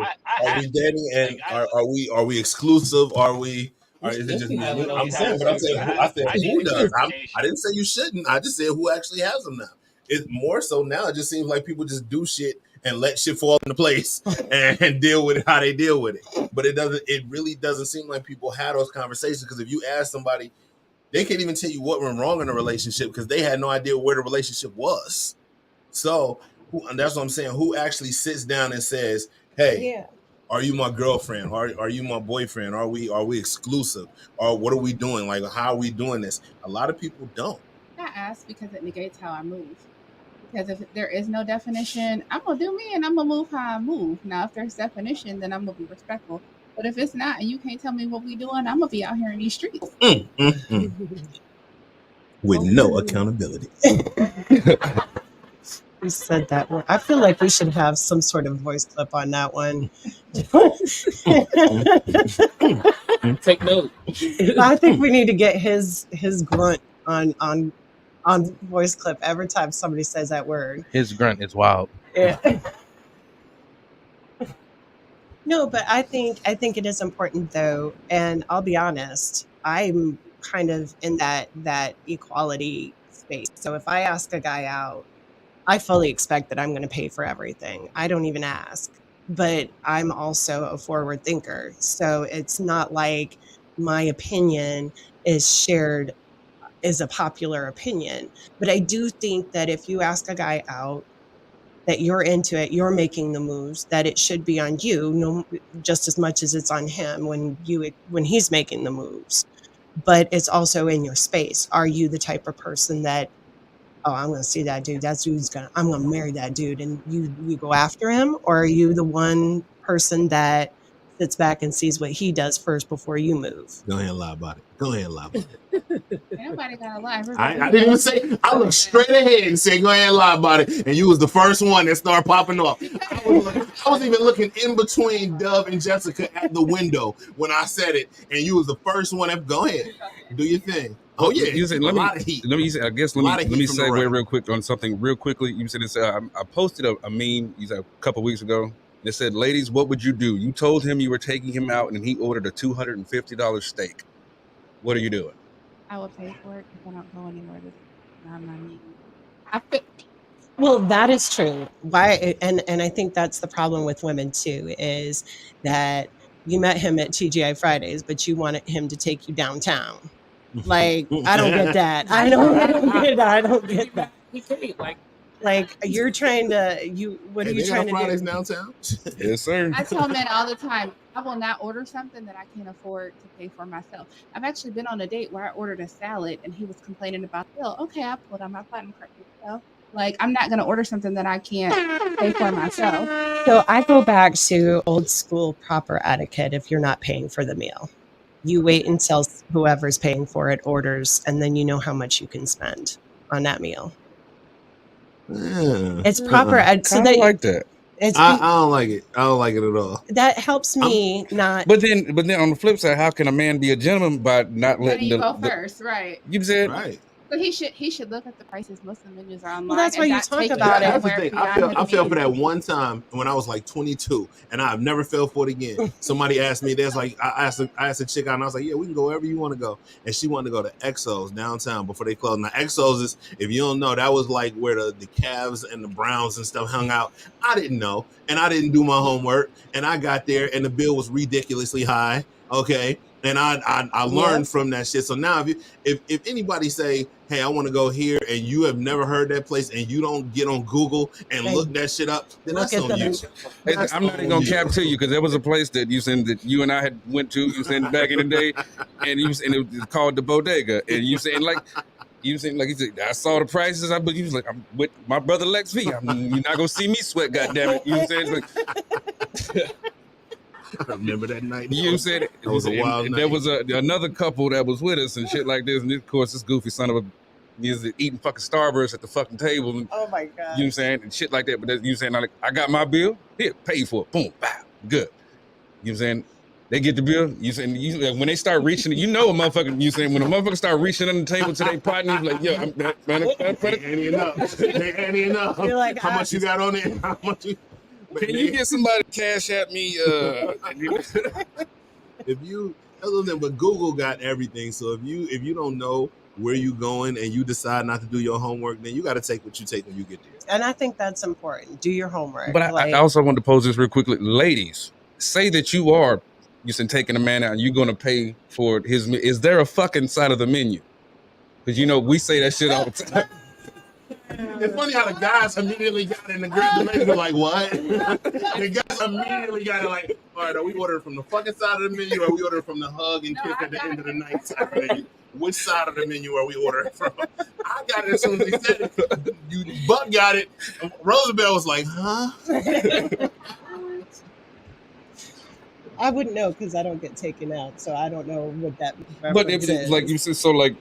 are we dating and are we exclusive? Is it just me? I'm saying who does? I didn't say you shouldn't. I just said who actually has them now. It's more so now. It just seems like people just do shit and let shit fall into place and deal with it how they deal with it. But it really doesn't seem like people have those conversations, because if you ask somebody, They can't even tell you what went wrong in the relationship because they had no idea where the relationship was. So and that's what I'm saying. Who actually sits down and says, "Hey, Yeah. are you my girlfriend? Are you my boyfriend? Are we exclusive? Or what are we doing? Like, how are we doing this?" A lot of people don't. I ask because it negates how I move. Because if there is no definition, I'm gonna do me and I'm gonna move how I move. Now, if there's definition, then I'm gonna be respectful. But if it's not, and you can't tell me what we doing, I'm gonna be out here in these streets. With no accountability. You said that word. I feel like we should have some sort of voice clip on that one. Take note. I think we need to get his grunt on voice clip every time somebody says that word. His grunt is wild. Yeah. No, but I think it is important though, and I'll be honest, I'm kind of in that equality space. So if I ask a guy out, I fully expect that I'm going to pay for everything. I don't even ask. But I'm also a forward thinker. So it's not like my opinion is shared as a popular opinion. But I do think that if you ask a guy out, that you're into it, you're making the moves, that it should be on you, just as much as it's on him when he's making the moves. But it's also in your space. Are you the type of person that, oh, I'm going to see that dude. I'm going to marry that dude. And you go after him? Or are you the one person that sits back and sees what he does first before you move? Go ahead and lie about it. Nobody gotta lie. I didn't even say. I looked straight ahead and said, "Go ahead and lie about it." And you was the first one that started popping off. I was even looking in between Dove and Jessica at the window when I said it, and you was the first one that go ahead, do your thing. Oh yeah, you said, let me segue real quick on something real quickly. You said this. I posted a meme a couple weeks ago. It said, "Ladies, what would you do? You told him you were taking him out, and he ordered a $250 steak. What are you doing?" I will pay for it because I don't go anywhere. Well, that is true. Why? And I think that's the problem with women too, is that you met him at TGI Fridays, but you wanted him to take you downtown. Like, I don't get that. I don't get that. He paid like you're trying to what are you trying to Fridays do? Downtown? Yes, sir. I tell men all the time, I will not order something that I can't afford to pay for myself. I've actually been on a date where I ordered a salad and he was complaining about the bill. Okay, I pulled out my platinum card myself. Like, I'm not going to order something that I can't pay for myself. So I go back to old school proper etiquette. If you're not paying for the meal, you wait until whoever's paying for it orders, and then you know how much you can spend on that meal. It's proper. So I like that. I don't like it. I don't like it at all. That helps me not. But then on the flip side, how can a man be a gentleman by not letting you go first, right? You said right. But he should look at the prices. Most of the menus are online. Well, that's why you talk about it. That's the thing. I fell for that one time when I was like 22, and I've never fell for it again. Somebody asked me, "There's like," I asked a chick out, and I was like, "Yeah, we can go wherever you want to go." And she wanted to go to Exos downtown before they closed. Now Exos is, if you don't know, that was like where the Cavs and the Browns and stuff hung out. I didn't know, and I didn't do my homework, and I got there, and the bill was ridiculously high. Okay. And I learned from that shit. So now if anybody say, "Hey, I want to go here," and you have never heard that place, and you don't get on Google and look that shit up, then that's on you. I'm not even gonna cap to you because there was a place that you and I had went to. You saying back in the day, and it was called the Bodega, and you saying like he said, "I saw the prices." But he was like, "I'm with my brother Lex V. You're not gonna see me sweat, goddammit." You know what I'm saying? It's like, I remember that night. You said it was a wild night. There was another couple that was with us and shit like this. And of course, this goofy son of a is eating fucking Starburst at the fucking table. And, oh my God. You know what I'm saying? And shit like that. But you know what I'm saying? Like, I got my bill. Here, pay for it. Boom. Bow. Good. You know what I'm saying? They get the bill. You saying when they start reaching, a motherfucker. You saying when a motherfucker start reaching under the table to their partner, you like, "Yo, ain't enough. You're like, how much you got on it? How much you? Can you get somebody to cash at me?" But Google got everything. So if you don't know where you going and you decide not to do your homework, then you got to take what you take when you get there. And I think that's important. Do your homework. But I also want to pose this real quickly. Ladies, say that you are taking a man out and you're going to pay for his. Is there a fucking side of the menu? Because you know we say that shit all the time. It's funny how the guys immediately got it and the ladies were like, what? The guys immediately got it like, all right, are we ordering from the fucking side of the menu or are we ordering from the hug and kiss at the end of the night side of the menu? Which side of the menu are we ordering from? I got it as soon as he said it. Buck got it. Roosevelt was like, huh? I wouldn't know because I don't get taken out, so I don't know what that. But if it's like you said, so like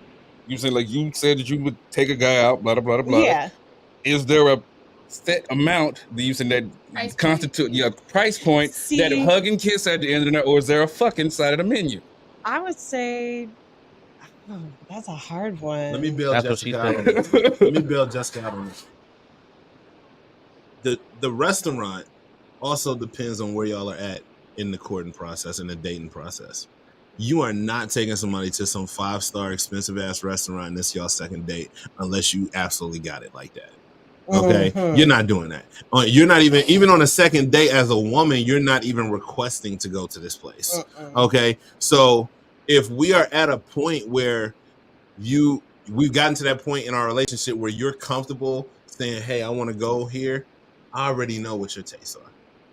you said, like you said that you would take a guy out, blah blah blah blah. Yeah. Is there a set amount that you said that constitute price point that hug and kiss at the end of the night, or is there a fucking side of the menu? I would say that's a hard one. Let me build Jessica out on this. Let me build Jessica out on this. The restaurant also depends on where y'all are at in the courting process and the dating process. You are not taking somebody to some 5-star expensive ass restaurant and this y'all second date unless you absolutely got it like that. Okay, you're not doing that. You're not even on a second date as a woman. You're not even requesting to go to this place. Okay, so if we are at a point where we've gotten to that point in our relationship where you're comfortable saying, "Hey, I want to go here," I already know what your tastes are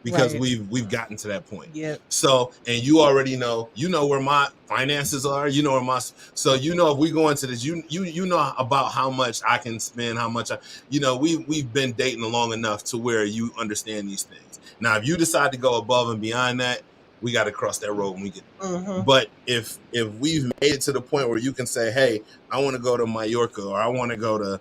because we've gotten to that point. Yeah. So, and you already know, where my finances are, so if we go into this, you know about how much I can spend, how much we've been dating long enough to where you understand these things. Now, if you decide to go above and beyond that, we got to cross that road when we get there. But if we've made it to the point where you can say, hey, I want to go to Mallorca, or I want to go to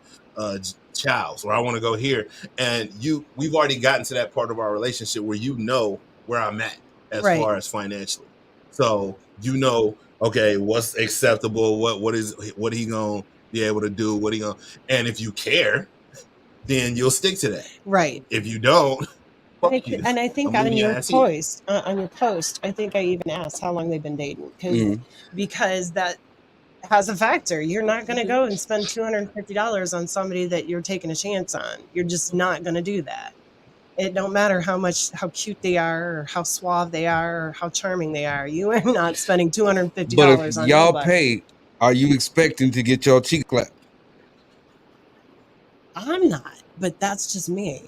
Chow's, or I want to go here, and we've already gotten to that part of our relationship where you know where I'm at as far as financially. So okay, what's acceptable, what he gonna be able to do, and if you care, then you'll stick to that. Right. If you don't, and I think on your post, I think I even asked how long they've been dating because that has a factor. You're not going to go and spend $250 on somebody that you're taking a chance on. You're just not going to do that. It don't matter how cute they are, or how suave they are, or how charming they are. You are not spending $250 but if on y'all nobody. pay, are you expecting to get your cheek clapped? I'm not, but that's just me.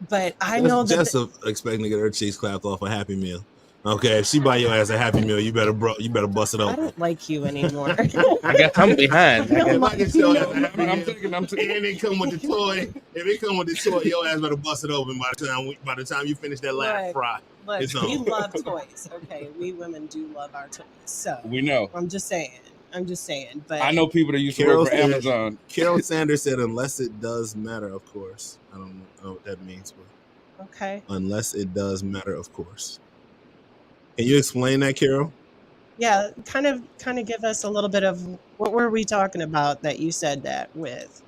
But I know that Jess expecting to get her cheeks clapped off a Happy Meal. Okay, if she buy your ass a Happy Meal, you better bust it I open. don't like you anymore. I guess I'm behind. I'm thinking, and it come with the toy. If it come with the toy, your ass better bust it open by the time you finish that last fry. Look, It's we on. love toys. Okay, we women do love our toys. So We know. I'm just saying. But I know people that used to work for Amazon. Carol Sanders said, unless it does matter, of course. I don't know what that means, but okay. unless it does matter, of course. Can you explain that, Carol? Yeah, kind of give us a little bit of what were we talking about that you said that with?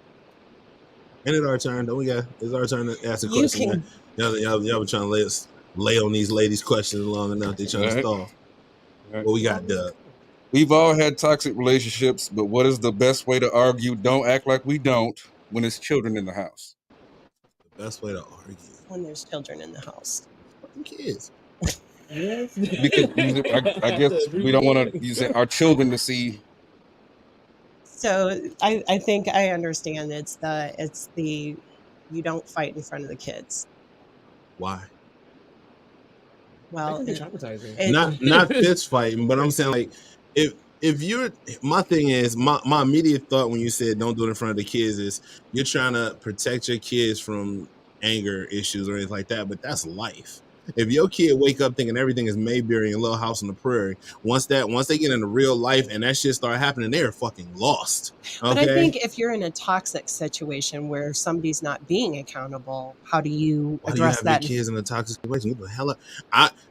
And it's our turn. It's our turn to ask a You question. can- Y'all been trying to lay on these ladies' questions long enough. They trying to stall. What we got, Doug? We've all had toxic relationships, but what is the best way to argue? Don't act like we don't when there's children in the house. The best way to argue. When there's children in the house. Fucking kids. Because I guess we don't want to use our children to see. So I think I understand it's the you don't fight in front of the kids. Why? Well, Not fist fighting, but I'm saying like if you're, my thing is my immediate thought when you said don't do it in front of the kids is you're trying to protect your kids from anger issues or anything like that, but that's life. If your kid wake up thinking everything is Mayberry and Little House on the Prairie, once they get into real life and that shit start happening, they're fucking lost. Okay? But I think if you're in a toxic situation where somebody's not being accountable, how do you Why address do you have that? your kids in a toxic situation? What the hell?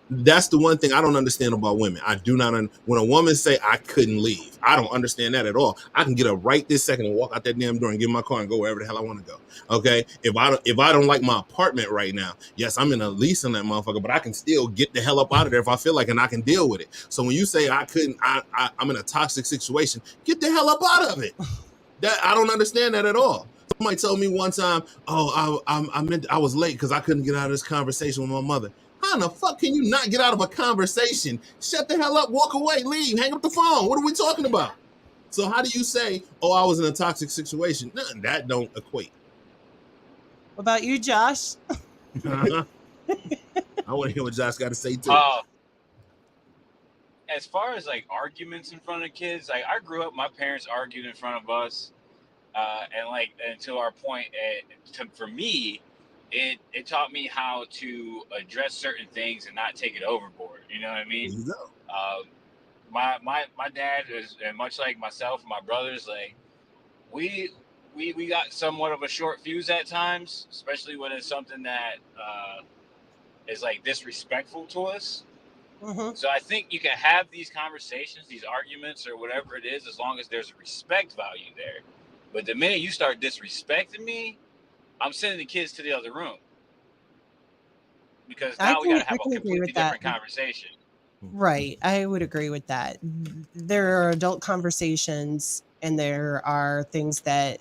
That's the one thing I don't understand about women. I do not. When a woman say I couldn't leave, I don't understand that at all. I can get up right this second and walk out that damn door and get in my car and go wherever the hell I want to go. Okay. If I don't like my apartment right now, yes, I'm in a lease on that motherfucker, but I can still get the hell up out of there if I feel like, and I can deal with it. So when you say I couldn't, I'm in a toxic situation, get the hell up out of it. That I don't understand that at all. Somebody told me one time, I was late because I couldn't get out of this conversation with my mother. How in the fuck can you not get out of a conversation? Shut the hell up, walk away, leave, hang up the phone. What are we talking about? So how do you say, "Oh, I was in a toxic situation"? Nothing. That don't equate. What about you, Josh? I want to hear what Josh got to say too. As far as like arguments in front of kids, like I grew up, my parents argued in front of us, and to our point, for me, it taught me how to address certain things and not take it overboard. You know what I mean? There you go. My dad is, and much like myself and my brothers, like we got somewhat of a short fuse at times, especially when it's something that is like disrespectful to us. Mm-hmm. So I think you can have these conversations, these arguments, or whatever it is, as long as there's a respect value there. But the minute you start disrespecting me, I'm sending the kids to the other room, because now we got to have a completely different conversation. Right. I would agree with that. There are adult conversations and there are things that,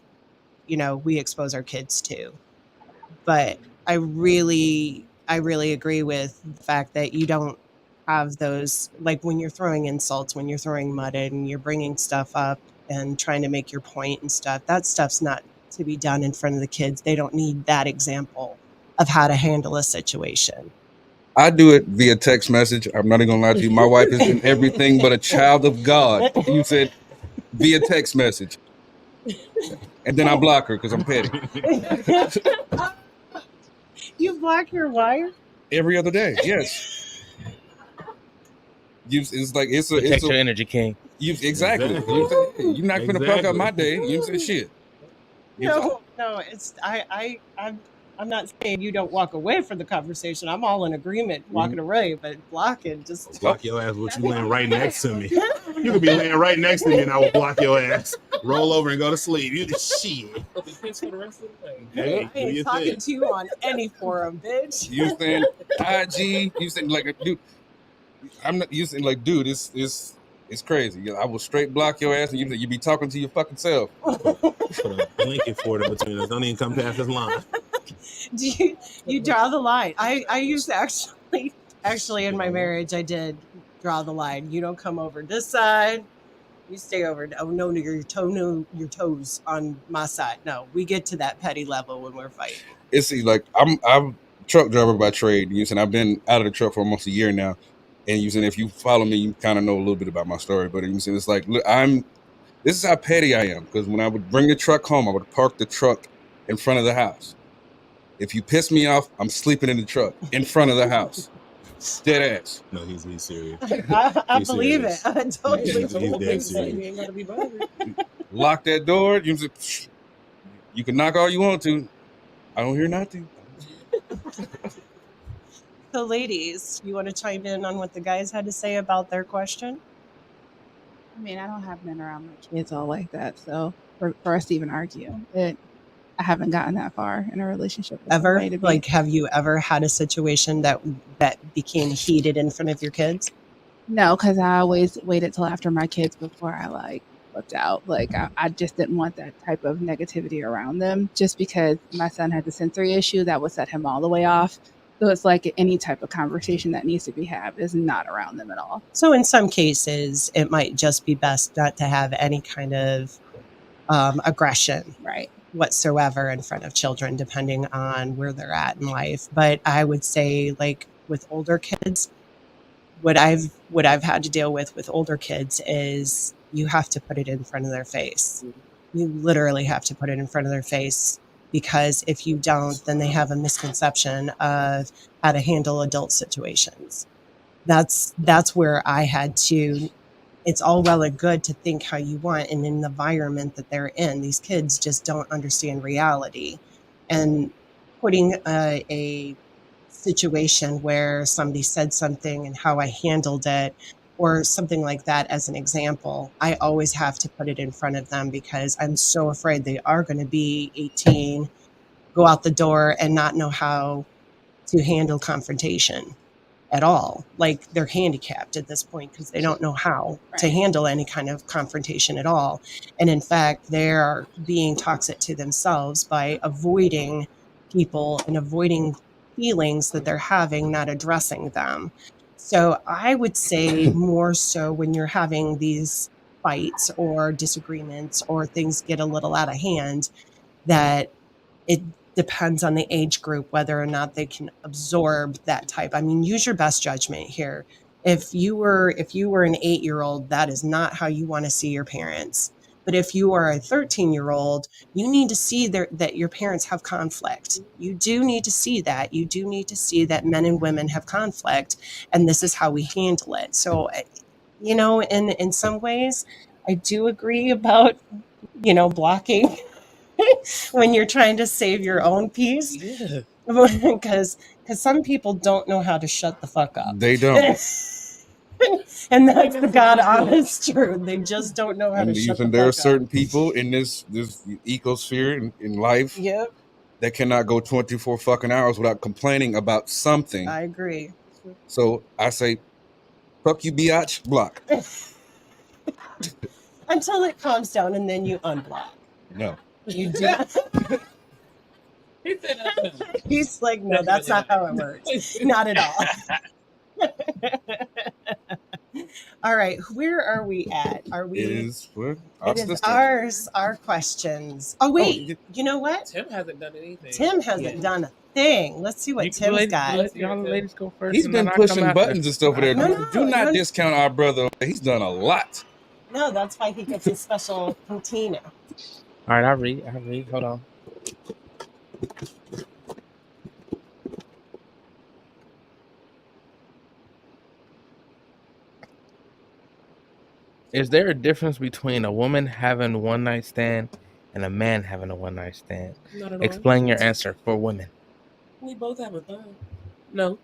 we expose our kids to. But I really agree with the fact that you don't have those, like when you're throwing insults, when you're throwing mud and you're bringing stuff up and trying to make your point and stuff, that stuff's not to be done in front of the kids. They don't need that example of how to handle a situation. I do it via text message. I'm not even gonna lie to you. My wife is in everything but a child of God. You said via text message. And then I block her because I'm petty. You block your wife? Every other day, yes. It's like it's Protect a your energy, King. Exactly. You're not gonna fuck up my day. You say shit. No, it's I'm not saying you don't walk away from the conversation. I'm all in agreement walking away, but blocking just block your ass. What you laying right next to me? You could be laying right next to me, and I will block your ass. Roll over and go to sleep. You the shit. Hey, I ain't talking to you on any forum, bitch. You saying IG? You saying like, dude? I'm not. You saying like, dude? It's crazy. I will straight block your ass, and you be talking to your fucking self. Put a blanket for it between us. Don't even come past this line. Do you draw the line? I used to actually in my marriage I did draw the line. You don't come over this side. You stay over. Oh no, your toes on my side. No, we get to that petty level when we're fighting. It's like I'm a truck driver by trade. You said I've been out of the truck for almost a year now, and you said if you follow me, you kind of know a little bit about my story. But you said it's like, look, this is how petty I am, because when I would bring the truck home, I would park the truck in front of the house. If you piss me off, I'm sleeping in the truck in front of the house. Dead ass. No, he's serious. I believe it. I totally he's dead serious. Lock that door. You can knock all you want to. I don't hear nothing. So, ladies, you want to chime in on what the guys had to say about their question? I mean, I don't have men around my kids all like that, so for us to even argue, I haven't gotten that far in a relationship. Ever? Like, have you ever had a situation that became heated in front of your kids? No, because I always waited till after my kids before I flipped out. I just didn't want that type of negativity around them, just because my son has a sensory issue that would set him all the way off. So it's like any type of conversation that needs to be had is not around them at all. So in some cases, it might just be best not to have any kind of aggression, right, whatsoever in front of children, depending on where they're at in life. But I would say, like with older kids, what I've had to deal with older kids is you have to put it in front of their face. You literally have to put it in front of their face, because if you don't, then they have a misconception of how to handle adult situations. That's where I had to. It's all well and good to think how you want, and in the environment that they're in, these kids just don't understand reality. And putting a situation where somebody said something and how I handled it, or something like that as an example, I always have to put it in front of them, because I'm so afraid they are going to be 18, go out the door and not know how to handle confrontation at all. Like, they're handicapped at this point because they don't know how to handle any kind of confrontation at all. And in fact, they're being toxic to themselves by avoiding people and avoiding feelings that they're having, not addressing them. So I would say more so when you're having these fights or disagreements or things get a little out of hand, that it depends on the age group whether or not they can absorb that type. I mean, use your best judgment here. If you were an 8-year-old, that is not how you want to see your parents. But if you are a 13-year-old, you need to see that your parents have conflict. You do need to see that. You do need to see that men and women have conflict, and this is how we handle it. So, you know, in some ways, I do agree about, you know, blocking when you're trying to save your own peace. Yeah. Because some people don't know how to shut the fuck up. They don't. And that's the God honest truth. They just don't know how to shut the fuck up. There are certain people in this ecosphere in life Yep, that cannot go 24 fucking hours without complaining about something. I agree. So I say, fuck you, biatch, block. Until it calms down, and then you unblock. No. You do. He's like, no, that's not how it works. Not at all. All right, where are we at? Are we? It is what? It is ours. Our questions. Oh wait, you know what? Tim hasn't done anything. Tim hasn't done a thing. Let's see what Tim's got. Y'all ladies go first. He's and been then I come pushing after. buttons and stuff over there. No, Do not no. discount our brother. He's done a lot. No, that's why he gets his special patina. All right, I read. Hold on. Is there a difference between a woman having a one-night stand and a man having a one-night stand? Not at all. Explain your answer for women. We both have a thumb. No.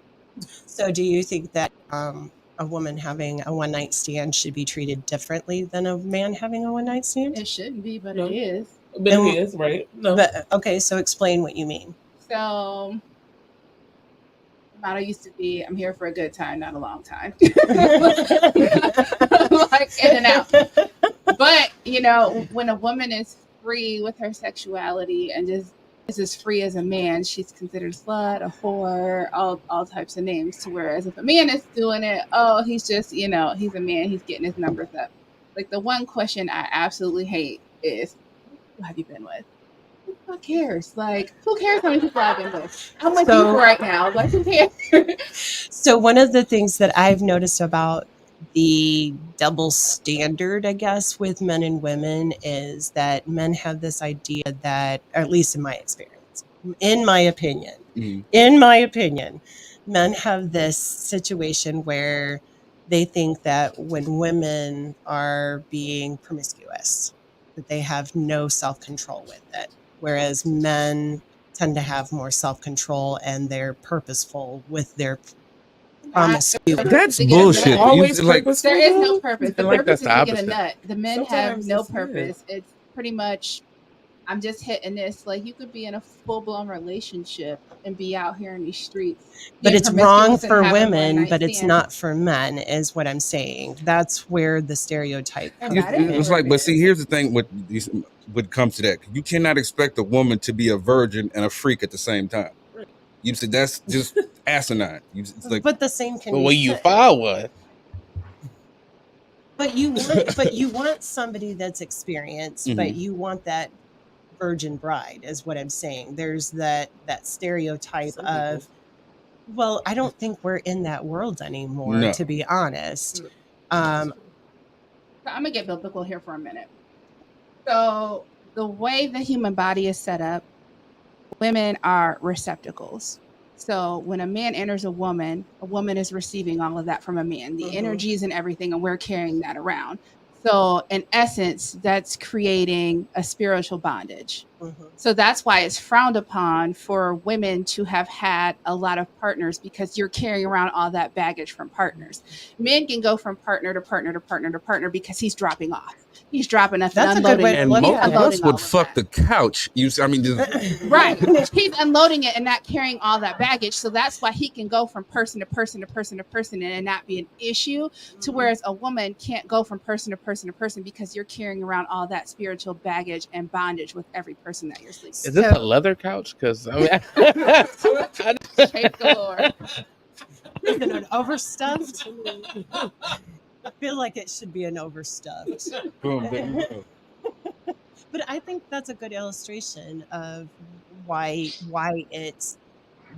So, do you think that a woman having a one night stand should be treated differently than a man having a one night stand? It shouldn't be, but No. it is. But And- it is, right? No. But okay, so explain what you mean. So, motto used to be, "I'm here for a good time, not a long time." Like in and out. But you know, when a woman is free with her sexuality and just is as free as a man, she's considered slut, a whore, all types of names. To whereas if a man is doing it, oh, he's just, you know, he's a man, he's getting his numbers up. Like the one question I absolutely hate is, who have you been with? Who cares? Like, who cares how many people I've been with? I'm with So- you right now. Like, who cares? So, one of the things that I've noticed about the double standard, I guess, with men and women is that men have this idea that, or at least in my experience, in my opinion, men have this situation where they think that when women are being promiscuous, that they have no self-control with it, whereas men tend to have more self-control and they're purposeful with their promiscuity. That's To get a bullshit. nut. Always Like, purposeful. There is no purpose. The I like purpose is that's to the get a opposite. nut. The men have Sometimes no it's purpose. It's pretty much, I'm just hitting this. Like, you could be in a full-blown relationship and be out here in these streets. But being it's wrong promiscuous and for having women, one-night but it's stands. not for men, is what I'm saying. That's where the stereotype And comes that is in. it's like, but see, here's the thing with these, when it comes to that, you cannot expect a woman to be a virgin and a freak at the same time. You said that's just asinine. It's like, But the same can But be when you said. file one, But you want somebody that's experienced, but you want that virgin bride, is what I'm saying. There's that stereotype Some of, well, I don't think we're in that world anymore, No. to be honest. So I'm gonna get biblical here for a minute. So the way the human body is set up, women are receptacles. So when a man enters a woman is receiving all of that from a man, the energies and everything, and we're carrying that around. So in essence, that's creating a spiritual bondage. So that's why it's frowned upon for women to have had a lot of partners, because you're carrying around all that baggage from partners. Men can go from partner to partner to partner to partner because he's dropping off. He's dropping off That's a and good unloading way it. to and look most at of it. us Unloading all would of fuck that. the couch. I mean, just, Right. He's unloading it and not carrying all that baggage. So that's why he can go from person to person to person to person and it not be an issue. To whereas a woman can't go from person to person to person because you're carrying around all that spiritual baggage and bondage with every person that you're sleeping is this a leather couch? Because I mean, with. Praise the Lord. Is it an overstuffed? I feel like it should be an overstuffed. Boom, there you go. But I think that's a good illustration of why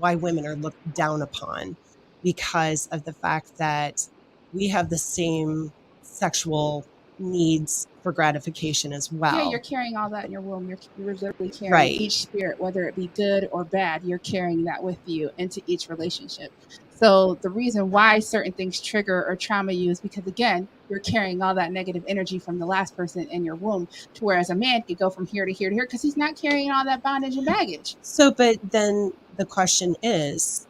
women are looked down upon, because of the fact that we have the same sexual needs for gratification as well. Yeah, you're carrying all that in your womb. You're literally carrying Right. each spirit, whether it be good or bad. You're carrying that with you into each relationship. So the reason why certain things trigger or trauma you is because, again, you're carrying all that negative energy from the last person in your womb, to whereas a man could go from here to here to here because he's not carrying all that bondage and baggage. So, but then the question is,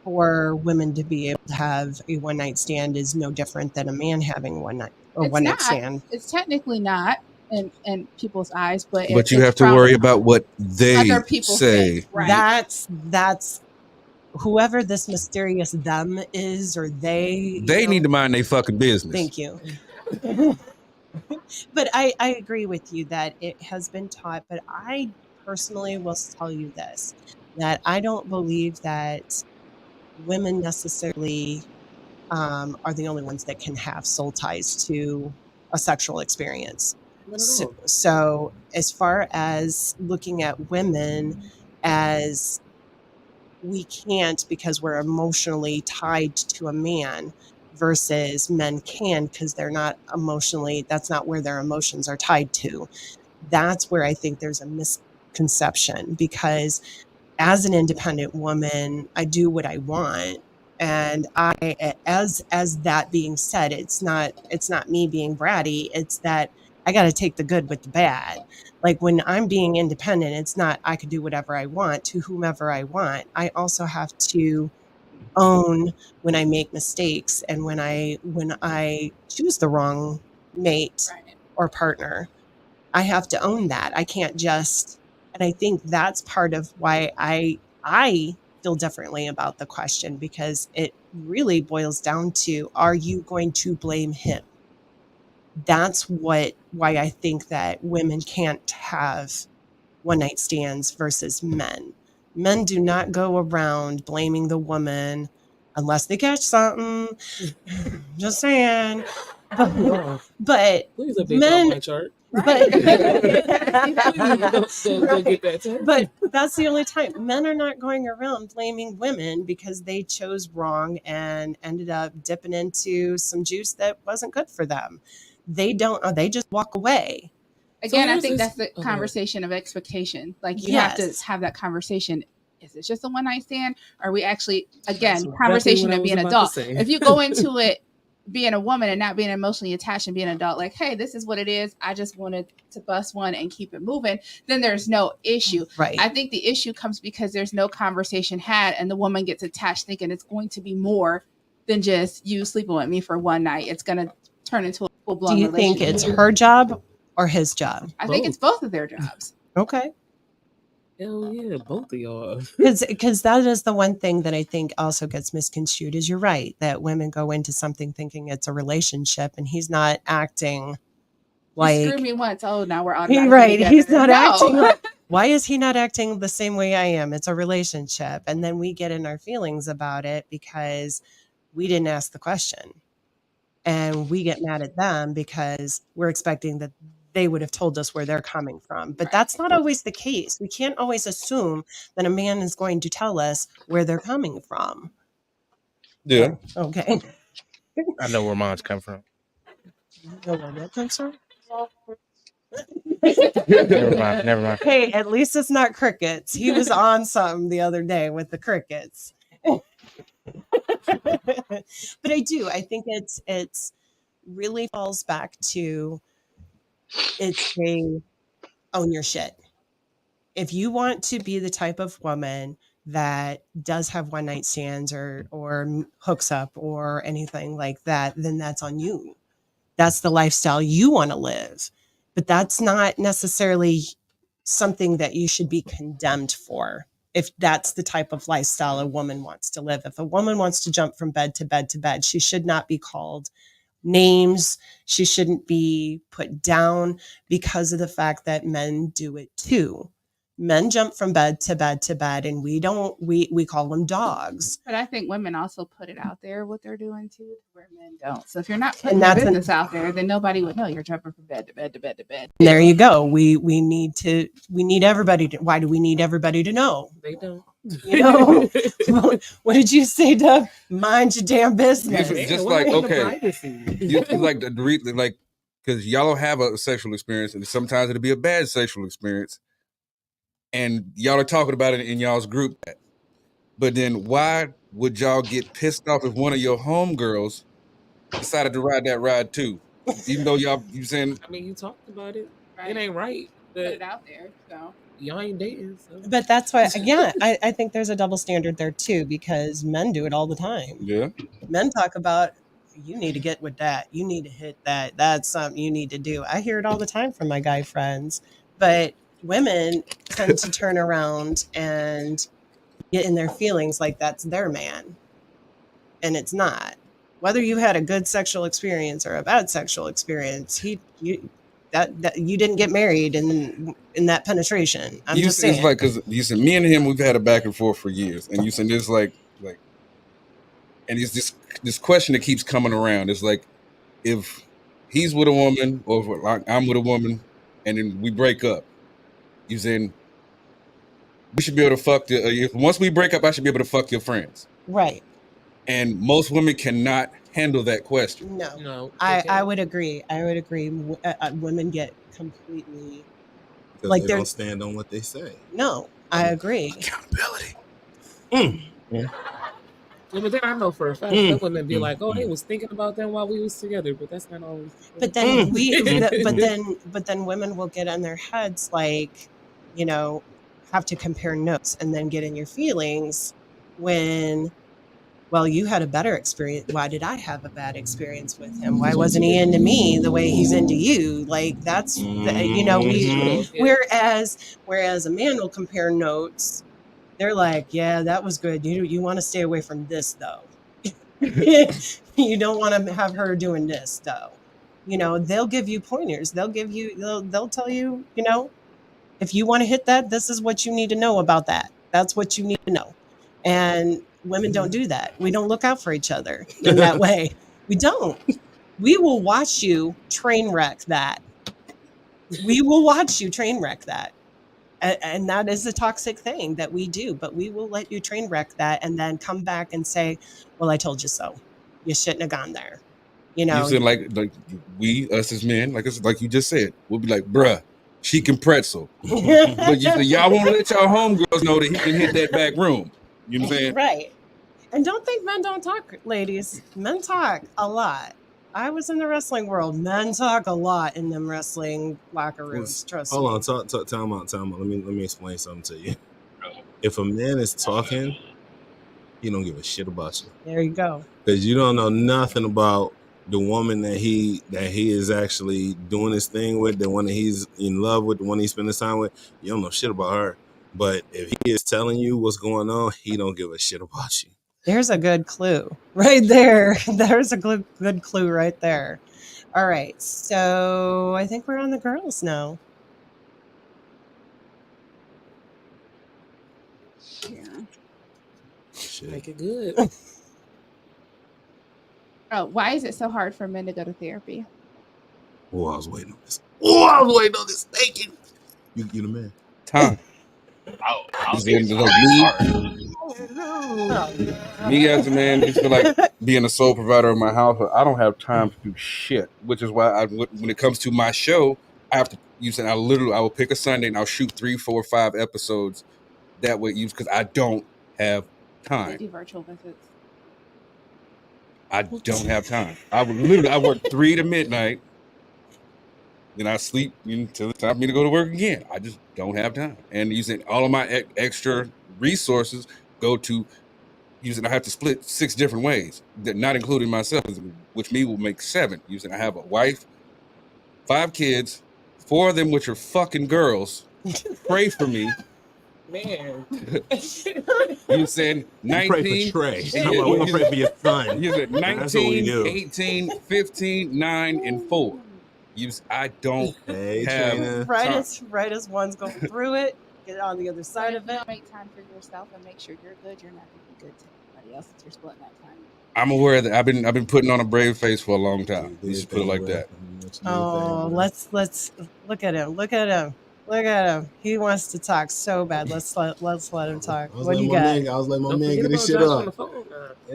for women to be able to have a one night stand is no different than a man having one night stand. It's technically not in people's eyes, but But you have to worry about what they other people say. think, right? That's whoever this mysterious them is, or they Need to mind their fucking business. Thank you. But I agree with you that it has been taught, but I personally will tell you this, that I don't believe that women necessarily are the only ones that can have soul ties to a sexual experience. So as far as looking at women as we can't because we're emotionally tied to a man, versus men can because they're not emotionally, that's not where their emotions are tied to. That's where I think there's a misconception, because as an independent woman, I do what I want. And as that being said, it's not me being bratty. It's that I got to take the good with the bad. Like when I'm being independent, it's not I could do whatever I want to whomever I want. I also have to own when I make mistakes and when I choose the wrong mate or partner. I have to own that. I can't just, and I think that's part of why I feel differently about the question, because it really boils down to, are you going to blame him? That's why I think that women can't have one night stands versus men. Men do not go around blaming the woman unless they catch something. Just saying. But please update men, my chart. But, go get that. But that's the only time. Men are not going around blaming women because they chose wrong and ended up dipping into some juice that wasn't good for them. They don't, or they just walk away. Again, I think that's the conversation of expectation. Like you have to have that conversation. Is it just a one night stand? Are we actually, again, conversation of being an adult? If you go into it being a woman and not being emotionally attached and being an adult, like, hey, this is what it is. I just wanted to bust one and keep it moving. Then there's no issue. Right. I think the issue comes because there's no conversation had and the woman gets attached thinking it's going to be more than just you sleeping with me for one night. It's going to turn into a full-blown relationship. Do you think it's her job or his job? I think it's both of their jobs. Okay. Hell yeah, both of y'all. Because that is the one thing that I think also gets misconstrued, is you're right, that women go into something thinking it's a relationship and he's not acting like... You screwed me once. Oh, now we're on. Right. He's not acting like... Why is he not acting the same way I am? It's a relationship. And then we get in our feelings about it because we didn't ask the question. And we get mad at them because we're expecting that they would have told us where they're coming from. But that's not always the case. We can't always assume that a man is going to tell us where they're coming from. Yeah. Okay. I know where mine's come from. You know where that comes from? Never mind. Hey, at least it's not crickets. He was on something the other day with the crickets. But I think it's really falls back to, it's a own your shit. If you want to be the type of woman that does have one night stands or hooks up or anything like that, then that's on you. That's the lifestyle you want to live. But that's not necessarily something that you should be condemned for. If that's the type of lifestyle a woman wants to live. If a woman wants to jump from bed to bed to bed, she should not be called names. She shouldn't be put down because of the fact that men do it too. Men jump from bed to bed to bed, and we call them dogs. But I think women also put it out there what they're doing too, where men don't. So if you're not putting And your that's business out there, then nobody would know you're jumping from bed to bed to bed to bed. There you go. We need everybody to. Why do we need everybody to know? They don't. You know, what did you say, Doug? Mind your damn business. It's just What like, happened to okay, privacy? it's like like because y'all don't have a sexual experience, and sometimes it'll be a bad sexual experience, and y'all are talking about it in y'all's group. But then why would y'all get pissed off if one of your homegirls decided to ride that ride too? Even though you saying, I mean, you talked about it. Right? It ain't right, Put but it out there. So y'all ain't dating. So. But that's why, yeah, I think there's a double standard there too, because men do it all the time. yeah, Men talk about, you need to get with that. You need to hit that. That's something you need to do. I hear it all the time from my guy friends. But women tend to turn around and get in their feelings like that's their man. And it's not. Whether you had a good sexual experience or a bad sexual experience, that you didn't get married in that penetration. I'm just saying. It's like, because you said me and him, we've had a back and forth for years, and you said this like, and it's this question that keeps coming around. It's like, if he's with a woman or if I'm with a woman, and then we break up, you saying we should be able to fuck once we break up, I should be able to fuck your friends, Right. and most women cannot handle that question. No. I would agree. Women get completely Because like they they're don't stand on what they say. no. I agree. Accountability. Yeah, but then I know for a fact that women be like, "Oh, they was thinking about them while we was together," but that's not always. But then but then women will get in their heads like, you know, have to compare notes and then get in your feelings when, well, you had a better experience. Why did I have a bad experience with him? Why wasn't he into me the way he's into you? Like that's you know, whereas a man will compare notes. They're like, yeah, that was good. You want to stay away from this though. You don't want to have her doing this though. You know, they'll give you pointers. They'll tell you, you know, if you want to hit that, this is what you need to know about that. That's what you need to know. And women don't do that. We don't look out for each other in that way. We don't. We will watch you train wreck that. We will watch you train wreck that. And that is a toxic thing that we do, but we will let you train wreck that and then come back and say, well, I told you so. You shouldn't have gone there. You know, You said like us as men, like you just said, we'll be like, bruh, she can pretzel. But y'all won't let y'all homegirls know that he can hit that back room. You know what I'm saying? Right. And don't think men don't talk, ladies. Men talk a lot. I was in the wrestling world. Men talk a lot in them wrestling locker rooms. Trust me. Hold on, time out. Let me explain something to you. If a man is talking, he don't give a shit about you. There you go. Because you don't know nothing about the woman that he is actually doing his thing with, the one that he's in love with, the one he's spending time with. You don't know shit about her. But if he is telling you what's going on, he don't give a shit about you. There's a good clue right there. There's a good clue right there. All right. So I think we're on the girls now. yeah. Shit. Make it good. Oh, why is it so hard for men to go to therapy? Oh, I was waiting on this. Thank you. You the man. Time. I'll Me as a man, just feel like being a sole provider of my household, I don't have time to do shit. Which is why when it comes to my show, I have to use it. I will pick a Sunday and I'll shoot 3, 4, 5 episodes that way, because I don't have They time. do virtual visits. I don't have time. I work 3 to midnight, then I sleep until it's time for me to go to work again. I just don't have time. And using all of my extra resources go to using. I have to split 6 different ways, not including myself, which will make 7. Using, I have a wife, 5 kids, 4 of them which are fucking girls. Pray for me. Man. You said 19. Pray for Trey. We're gonna pray for your son. You said That's what we 19, do. 18, 15, 9, and 4. I don't Hey, have Trina. Right as one's going through it, get on the other side of You it. don't make time for yourself and make sure you're good. You're not going to be good to anybody else if you're splitting that time. I'm aware that I've been putting on a brave face for a long time. You should put it like that. Oh, let's look at him. Look at him. Look at him. He wants to talk so bad. Let's let him talk. What do you got? I was letting my Don't man forget get his about shit Josh on up. the phone.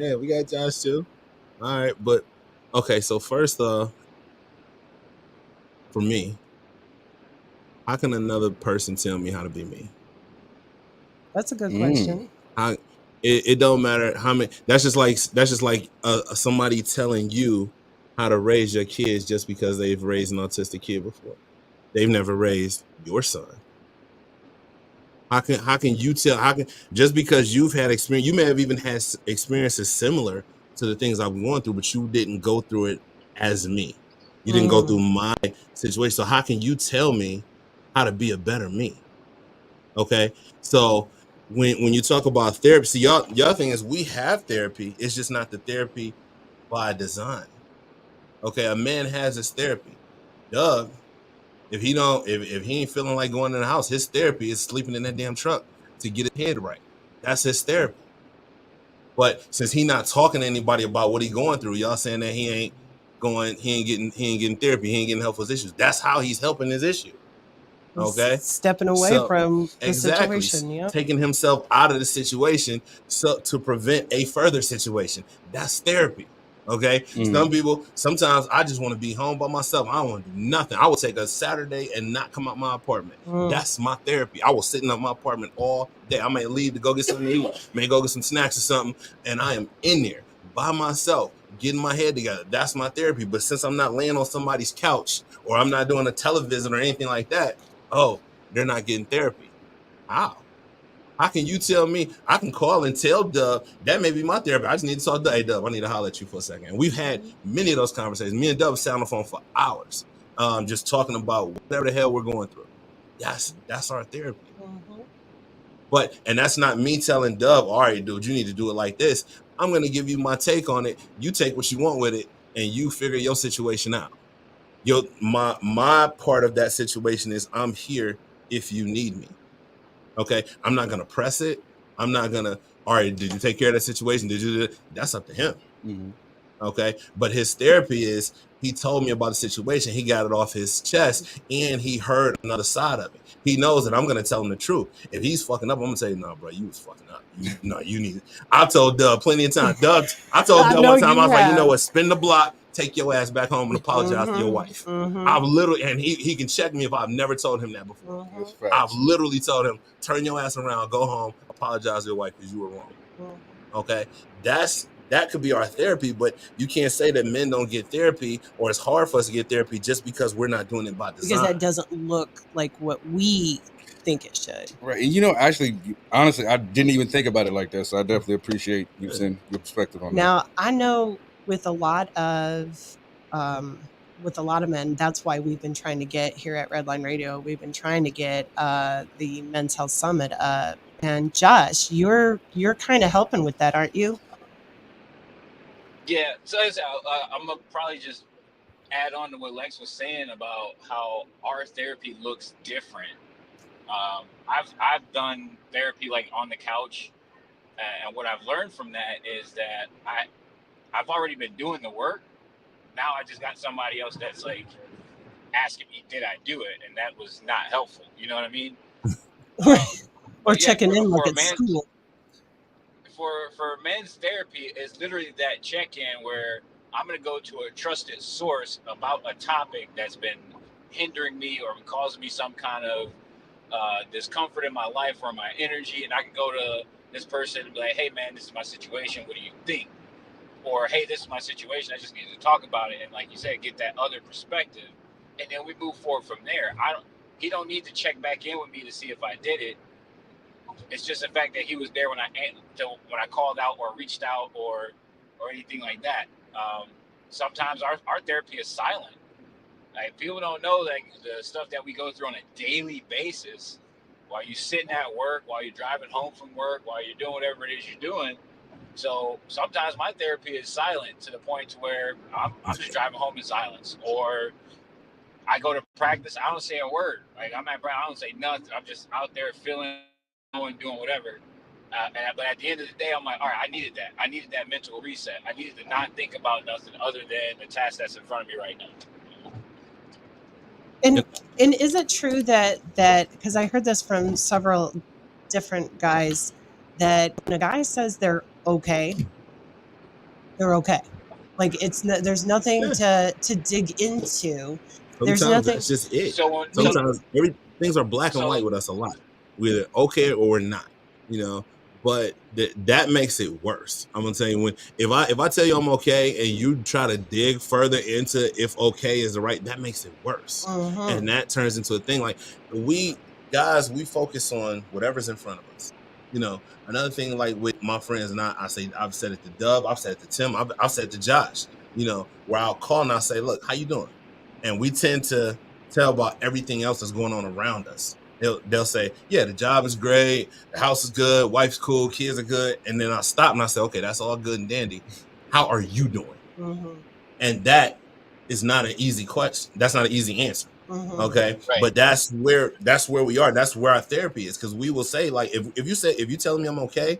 Yeah, we got Josh too. All right, but okay. So first, for me, how can another person tell me how to be me? That's a good question. It don't matter how many. That's just like somebody telling you how to raise your kids just because they've raised an autistic kid before. They've never raised your son. How can you tell? Just because you've had experience, you may have even had experiences similar to the things I'm going through, but you didn't go through it as me. You didn't go through my situation. So how can you tell me how to be a better me? Okay, so when you talk about therapy, see, y'all thing is we have therapy. It's just not the therapy by design. Okay, a man has his therapy. Doug, if he ain't feeling like going in the house, his therapy is sleeping in that damn truck to get his head right. That's his therapy. But since he not talking to anybody about what he going through, y'all saying that he ain't getting therapy, he ain't getting help with his issues. That's how he's helping his issue. Okay, stepping away from the situation, yeah, taking himself out of the situation so to prevent a further situation. That's therapy. Okay, some people, sometimes I just want to be home by myself. I don't want to do nothing. I will take a Saturday and not come out my apartment. That's my therapy. I will sit in my apartment all day. I may leave to go get something to eat, may go get some snacks or something, and I am in there by myself, getting my head together. That's my therapy. But since I'm not laying on somebody's couch or I'm not doing a television or anything like that, oh, they're not getting therapy. How? How can you tell me? I can call and tell Dub that may be my therapy. I just need to talk to Dub. Hey, Dub, I need to holler at you for a second. And we've had many of those conversations. Me and Dub sat on the phone for hours, just talking about whatever the hell we're going through. That's our therapy. But, and that's not me telling Dub, all right, dude, you need to do it like this. I'm going to give you my take on it. You take what you want with it, and you figure your situation out. My part of that situation is I'm here if you need me. Okay, I'm not gonna press it. I'm not gonna. All right, did you take care of that situation? Did you? That's up to him. Okay, but his therapy is he told me about the situation. He got it off his chest, and he heard another side of it. He knows that I'm gonna tell him the truth. If he's fucking up, I'm gonna say, "No, bro, you was fucking up. You need it." I told Doug plenty of times. I told Doug one time, I was like, you know what? Spin the block. Take your ass back home and apologize to your wife. I've literally, and he can check me if I've never told him that before. I've literally told him, turn your ass around, go home, apologize to your wife because you were wrong. Okay, that could be our therapy, but you can't say that men don't get therapy or it's hard for us to get therapy just because we're not doing it by design. Because that doesn't look like what we think it should. Right, and actually, honestly, I didn't even think about it like that, so I definitely appreciate you saying your perspective on that. Now, I know with a lot of men, that's why we've been trying to get here at Redline Radio. We've been trying to get the Men's Health Summit up. And Josh, you're kind of helping with that, aren't you? Yeah, so I'm gonna probably just add on to what Lex was saying about how our therapy looks different. I've done therapy like on the couch, and what I've learned from that is that I've already been doing the work. Now I just got somebody else that's like asking me, did I do it? And that was not helpful. You know what I mean? Or checking in like it's school. For men's therapy, it's literally that check-in where I'm going to go to a trusted source about a topic that's been hindering me or causing me some kind of discomfort in my life or my energy. And I can go to this person and be like, hey, man, this is my situation. What do you think? Or, hey, this is my situation. I just need to talk about it. And like you said, get that other perspective. And then we move forward from there. He don't need to check back in with me to see if I did it. It's just the fact that he was there when I called out or reached out or anything like that. Sometimes our therapy is silent. Like, people don't know like the stuff that we go through on a daily basis while you're sitting at work, while you're driving home from work, while you're doing whatever it is you're doing. So sometimes my therapy is silent to the point to where I'm just driving home in silence, or I go to practice. I don't say a word. Like I'm at practice, I don't say nothing. I'm just out there feeling and doing whatever. But at the end of the day, I'm like, all right, I needed that. I needed that mental reset. I needed to not think about nothing other than the task that's in front of me right now. And is it true that because I heard this from several different guys, that when a guy says they're okay, like there's nothing to dig into. There's Sometimes nothing. that's just it. So Sometimes things are black and white with us a lot. We're either okay or we're not, but that makes it worse. I'm gonna tell you, if I tell you I'm okay and you try to dig further into if okay is the right, that makes it worse. And that turns into a thing. Like we focus on whatever's in front of us. Another thing, like with my friends, and I've said it to Dub, I've said it to Tim, I've said it to Josh, where I'll call and I'll say, look, how you doing? And we tend to tell about everything else that's going on around us. They'll say, yeah, the job is great, the house is good, wife's cool, kids are good. And then I stop and I say, okay, that's all good and dandy. How are you doing? And that is not an easy question. That's not an easy answer. Okay. Right. But that's where we are. That's where our therapy is. Cause we will say, like, if you tell me I'm okay,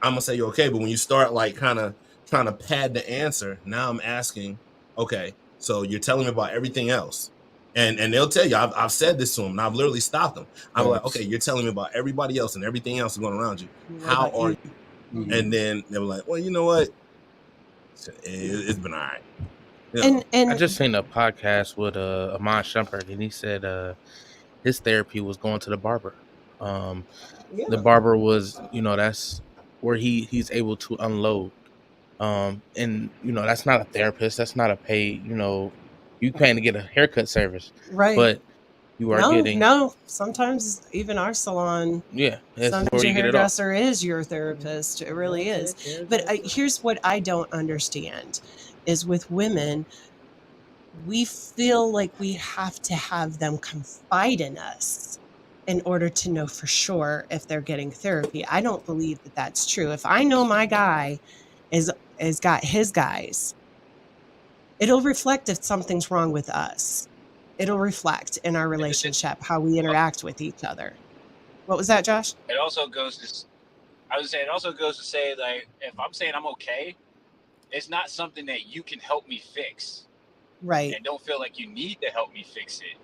I'm gonna say you're okay. But when you start like kind of trying to pad the answer, now I'm asking, okay, so you're telling me about everything else. And they'll tell you, I've said this to them and I've literally stopped them. I'm like, okay, you're telling me about everybody else and everything else going around you. How are you? And then they were like, well, you know what? It's been all right. And I just seen a podcast with Amon Shumpert, and he said his therapy was going to the barber. The barber was, that's where he's able to unload. And that's not a therapist. That's not a paid, you paying to get a haircut service, right? But you are getting sometimes even our salon. Yeah, sometimes your hairdresser is your therapist. It really is. But here's what I don't understand: is with women, we feel like we have to have them confide in us in order to know for sure if they're getting therapy. I don't believe that that's true. If I know my guy is got his guys, it'll reflect if something's wrong with us. It'll reflect in our relationship, how we interact with each other. What was that, Josh? It also goes to say, like, if I'm saying I'm okay, it's not something that you can help me fix. Right. And don't feel like you need to help me fix it.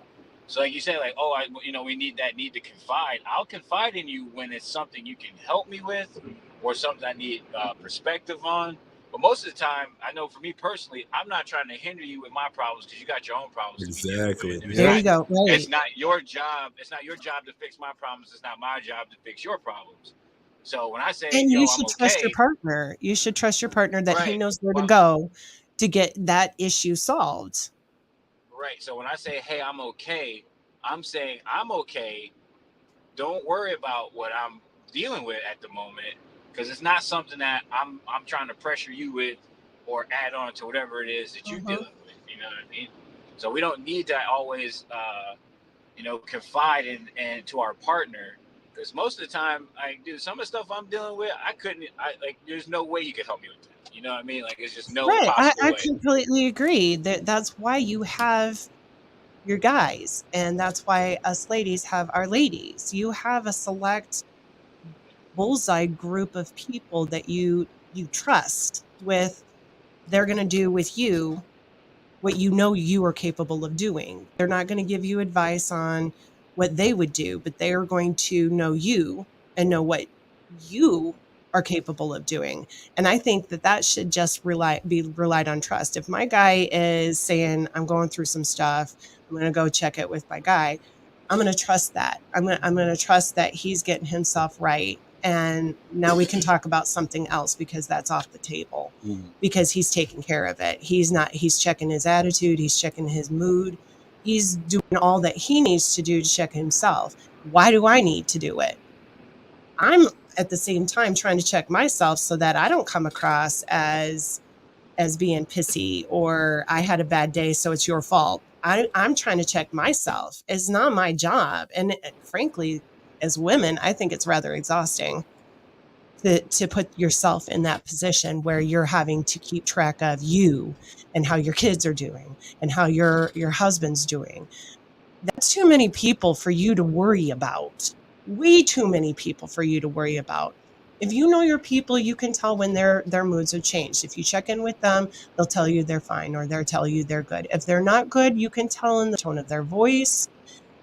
So like you say, like, oh, we need to confide. I'll confide in you when it's something you can help me with or something I need perspective on. But most of the time, I know for me personally, I'm not trying to hinder you with my problems because you got your own problems. Exactly. There you go. Right. It's not your job. It's not your job to fix my problems. It's not my job to fix your problems. So when I say, and you should trust your partner. You should trust your partner that he knows where to go to get that issue solved. Right. So when I say, hey, I'm okay, I'm saying I'm okay. Don't worry about what I'm dealing with at the moment, because it's not something that I'm trying to pressure you with or add on to whatever it is that you're dealing with. You know what I mean? So we don't need to always, confide in to our partner, because most of the time, some of the stuff I'm dealing with, there's no way you could help me with that. You know what I mean? Like, it's just no possible way. I completely agree. That's why you have your guys, and that's why us ladies have our ladies. You have a select bullseye group of people that you trust with. They're going to do with you what you are capable of doing. They're not going to give you advice on what they would do, but they are going to know you and know what you are capable of doing. And I think that should just be relied on trust. If my guy is saying, I'm going through some stuff, I'm going to go check it with my guy, I'm going to trust that. I'm going to trust that he's getting himself right. And now we can talk about something else, because that's off the table, because he's taking care of it. He's checking his attitude. He's checking his mood. He's doing all that he needs to do to check himself. Why do I need to do it? I'm at the same time trying to check myself so that I don't come across as being pissy or I had a bad day, so it's your fault. I'm trying to check myself. It's not my job. And frankly, as women, I think it's rather exhausting to put yourself in that position where you're having to keep track of you and how your kids are doing and how your husband's doing. That's too many people for you to worry about. Way too many people for you to worry about. If you know your people, you can tell when their moods have changed. If you check in with them, they'll tell you they're fine, or they'll tell you they're good. If they're not good, you can tell in the tone of their voice,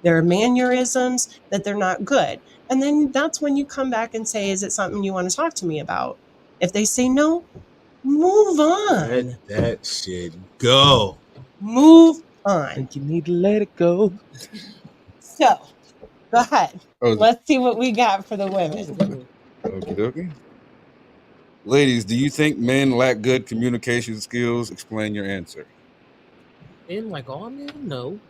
their mannerisms, that they're not good. And then that's when you come back and say, is it something you want to talk to me about? If they say no, move on. Let that shit go. Move on. You need to let it go. So, go ahead. Oh, Let's see what we got for the women. okay. Ladies, do you think men lack good communication skills? Explain your answer. Men, like all men, no.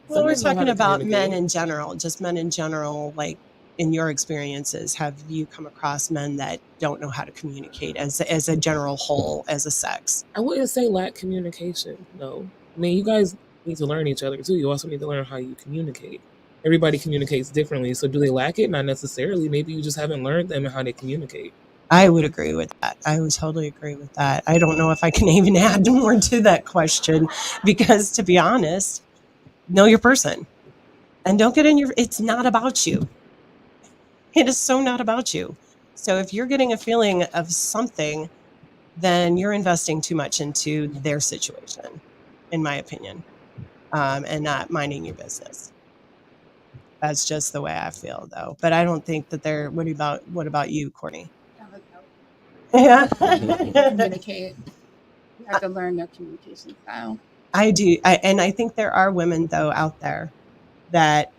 Well, Some we're men know how talking to about men communicate. in general, just men in general. Like, in your experiences, have you come across men that don't know how to communicate as a general whole, as a sex? I wouldn't say lack communication. No. I mean, you guys need to learn each other too. You also need to learn how you communicate. Everybody communicates differently. So do they lack it? Not necessarily. Maybe you just haven't learned them and how they communicate. I would agree with that. I would totally agree with that. I don't know if I can even add more to that question, because to be honest, know your person and don't get in your, it's not about you. It is so not about you. So if you're getting a feeling of something, then you're investing too much into their situation, in my opinion, and not minding your business. That's just the way I feel, though. But I don't think that they're. What about you, Courtney? Yeah. Communicate. You have to learn their communication style. I do. And I think there are women, though, out there that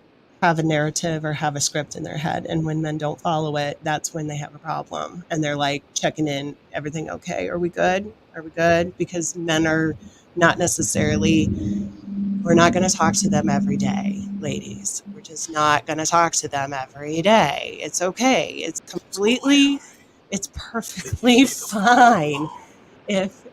have a narrative or have a script in their head. And when men don't follow it, that's when they have a problem. And they're like checking in, everything okay? Are we good? Are we good? Because men are not necessarily, we're not going to talk to them every day, ladies. We're just not going to talk to them every day. It's okay. It's perfectly fine if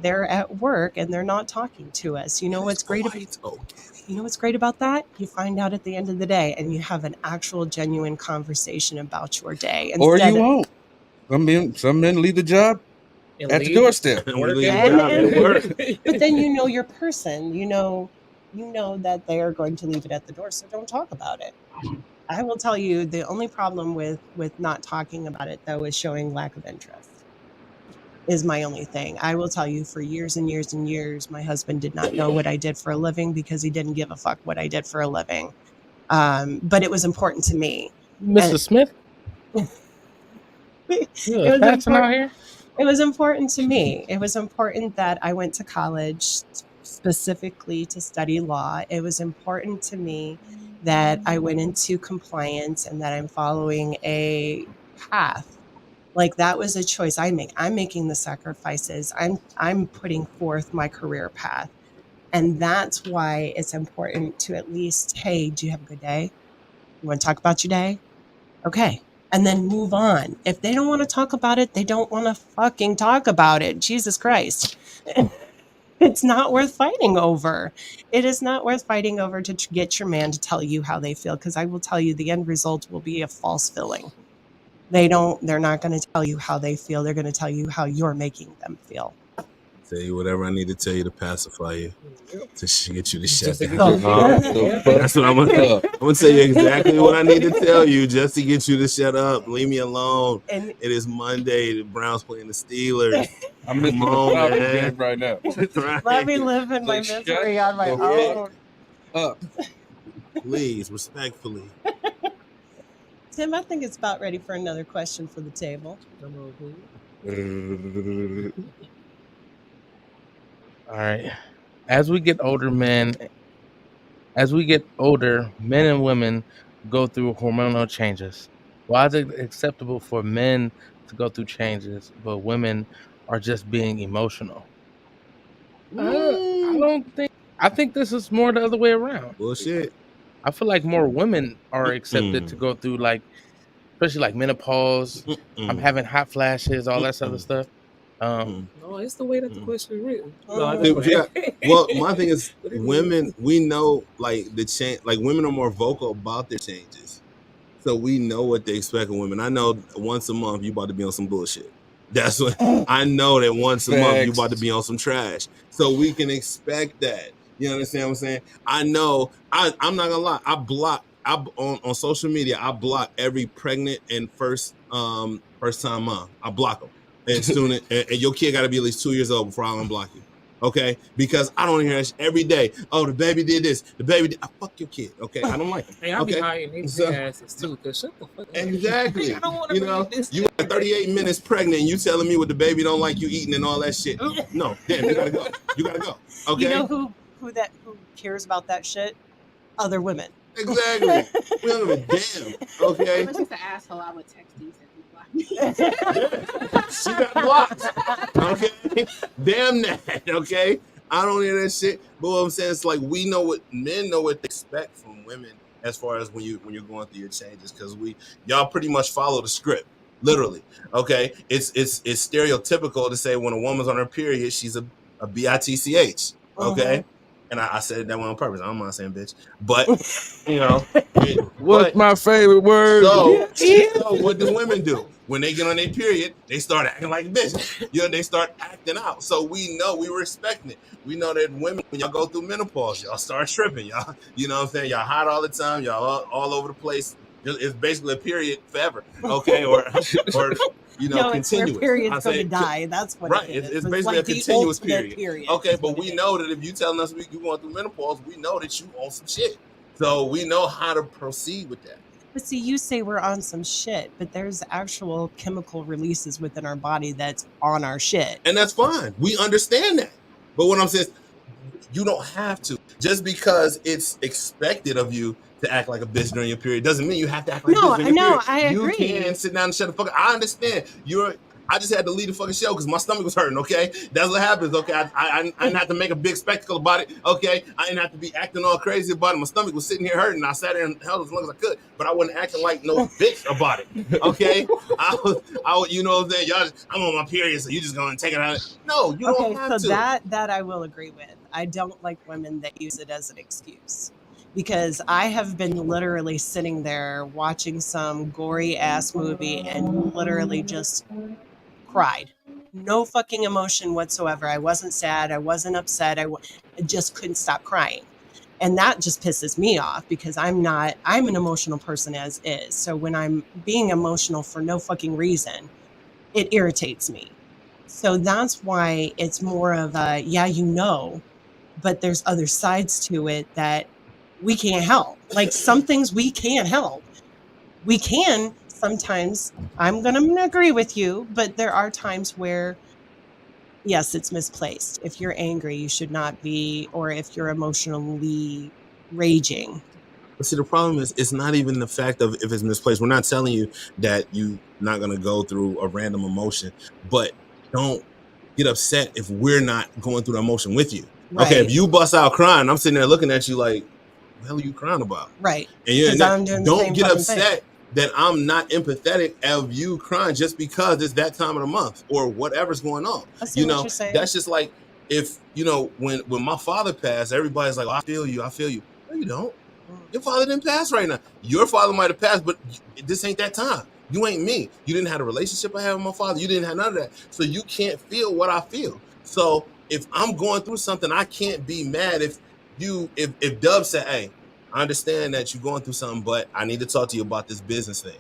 they're at work and they're not talking to us. You know what's great about that? You find out at the end of the day and you have an actual genuine conversation about your day. Or you won't. Some men leave the job at the doorstep. But then you know your person. You know that they are going to leave it at the door, so don't talk about it. I will tell you, the only problem with not talking about it, though, is showing lack of interest. Is my only thing. I will tell you, for years and years and years, my husband did not know what I did for a living because he didn't give a fuck what I did for a living. But it was important to me. Mr. Smith? It was important to me. It was important that I went to college specifically to study law. It was important to me that I went into compliance and that I'm following a path. Like, that was a choice I make. I'm making the sacrifices. I'm putting forth my career path. And that's why it's important to at least, hey, do you have a good day? You want to talk about your day? Okay. And then move on. If they don't want to talk about it, they don't want to fucking talk about it. Jesus Christ. It's not worth fighting over. It is not worth fighting over to get your man to tell you how they feel, because I will tell you the end result will be a false feeling. They're not going to tell you how they feel. They're going to tell you how you're making them feel. Tell you whatever I need to tell you to pacify you, to get you to shut down. That's what I'm going to tell. I'm going to tell you exactly what I need to tell you just to get you to shut up. Leave me alone. It is Monday. The Browns playing the Steelers. I'm missing the Browns right now. Let me live in my misery on my own. Up. Please, respectfully. Tim, I think it's about ready for another question for the table. All right. As we get older, men and women go through hormonal changes. Why is it acceptable for men to go through changes, but women are just being emotional? I think this is more the other way around. Bullshit. I feel like more women are accepted to go through, like, especially like menopause. I'm having hot flashes, all that sort of stuff. No, it's the way that the question is written. Well, my thing is, women, we know, like, the change, like, women are more vocal about their changes. So we know what they expect of women. I know once a month you about to be on some bullshit. That's what I know, that once a month you about to be on some trash. So we can expect that. You understand what I'm saying? I know. I'm not gonna lie. I block. On social media. I block every pregnant and first time mom. I block them. And student, and your kid got to be at least 2 years old before I unblock you. Okay, because I don't hear that every day. Oh, the baby did this. The baby did. I fuck your kid. Okay, I don't like them. Hey, I'll be hiding these asses too. Cause shut the fuck up. Exactly. I don't want to read this. You got 38 minutes pregnant, and you telling me what the baby don't like you eating and all that shit. No, damn, you gotta go. You gotta go. Okay. You know who cares about that shit? Other women. Exactly. We don't give a damn. Okay. If I was just an asshole, I would text you and say, She got blocked. Okay. Damn that. Okay. I don't hear that shit. But what I'm saying is, like, men know what they expect from women as far as when you're going through your changes, because y'all pretty much follow the script. Literally. Okay. It's stereotypical to say when a woman's on her period, she's a bitch. Okay. And I said that one on purpose. I don't mind saying bitch. But what's my favorite word? So what do women do? When they get on their period, they start acting like bitches. They start acting out. So we know, we were expecting it. We know that women, when y'all go through menopause, y'all start tripping. Y'all, you know what I'm saying? Y'all hot all the time. Y'all all over the place. It's basically a period forever. Okay. Or continuous. Your period's going to die. That's what right. it is. It's basically like a continuous period. Okay, but we know that if you telling us you going through menopause, we know that you on some shit. So we know how to proceed with that. But see, you say we're on some shit, but there's actual chemical releases within our body that's on our shit. And that's fine. We understand that. But what I'm saying is, you don't have to. Just because it's expected of you to act like a bitch during your period doesn't mean you have to act like a bitch during your period. I agree. You can sit down and shut the fuck up. I understand. I just had to leave the fucking show because my stomach was hurting, okay? That's what happens, okay? I didn't have to make a big spectacle about it, okay? I didn't have to be acting all crazy about it. My stomach was sitting here hurting. I sat there and held as long as I could, but I wasn't acting like no bitch about it, okay? I was, you know what I'm saying? Y'all I'm on my period, so you just gonna take it out. No, you don't have to. So that I will agree with. I don't like women that use it as an excuse. Because I have been literally sitting there watching some gory ass movie and literally just cried. No fucking emotion whatsoever. I wasn't sad. I wasn't upset. I just couldn't stop crying. And that just pisses me off because I'm an emotional person as is. So when I'm being emotional for no fucking reason, it irritates me. So that's why it's more of a, but there's other sides to it that we can't help. Like some things we can't help. We can sometimes, I'm going to agree with you, but there are times where, yes, it's misplaced. If you're angry, you should not be, or if you're emotionally raging. But see, the problem is, it's not even the fact of if it's misplaced. We're not telling you that you're not going to go through a random emotion, but don't get upset if we're not going through the emotion with you. Right. Okay, if you bust out crying, I'm sitting there looking at you like, what the hell are you crying about? Right. And don't get upset that I'm not empathetic of you crying just because it's that time of the month or whatever's going on. I see what you're saying. That's just like if, when my father passed, everybody's like, I feel you. No, you don't. Your father didn't pass right now. Your father might have passed, but this ain't that time. You ain't me. You didn't have a relationship I have with my father. You didn't have none of that. So you can't feel what I feel. So if I'm going through something, I can't be mad if Dub said, hey, I understand that you're going through something, but I need to talk to you about this business thing.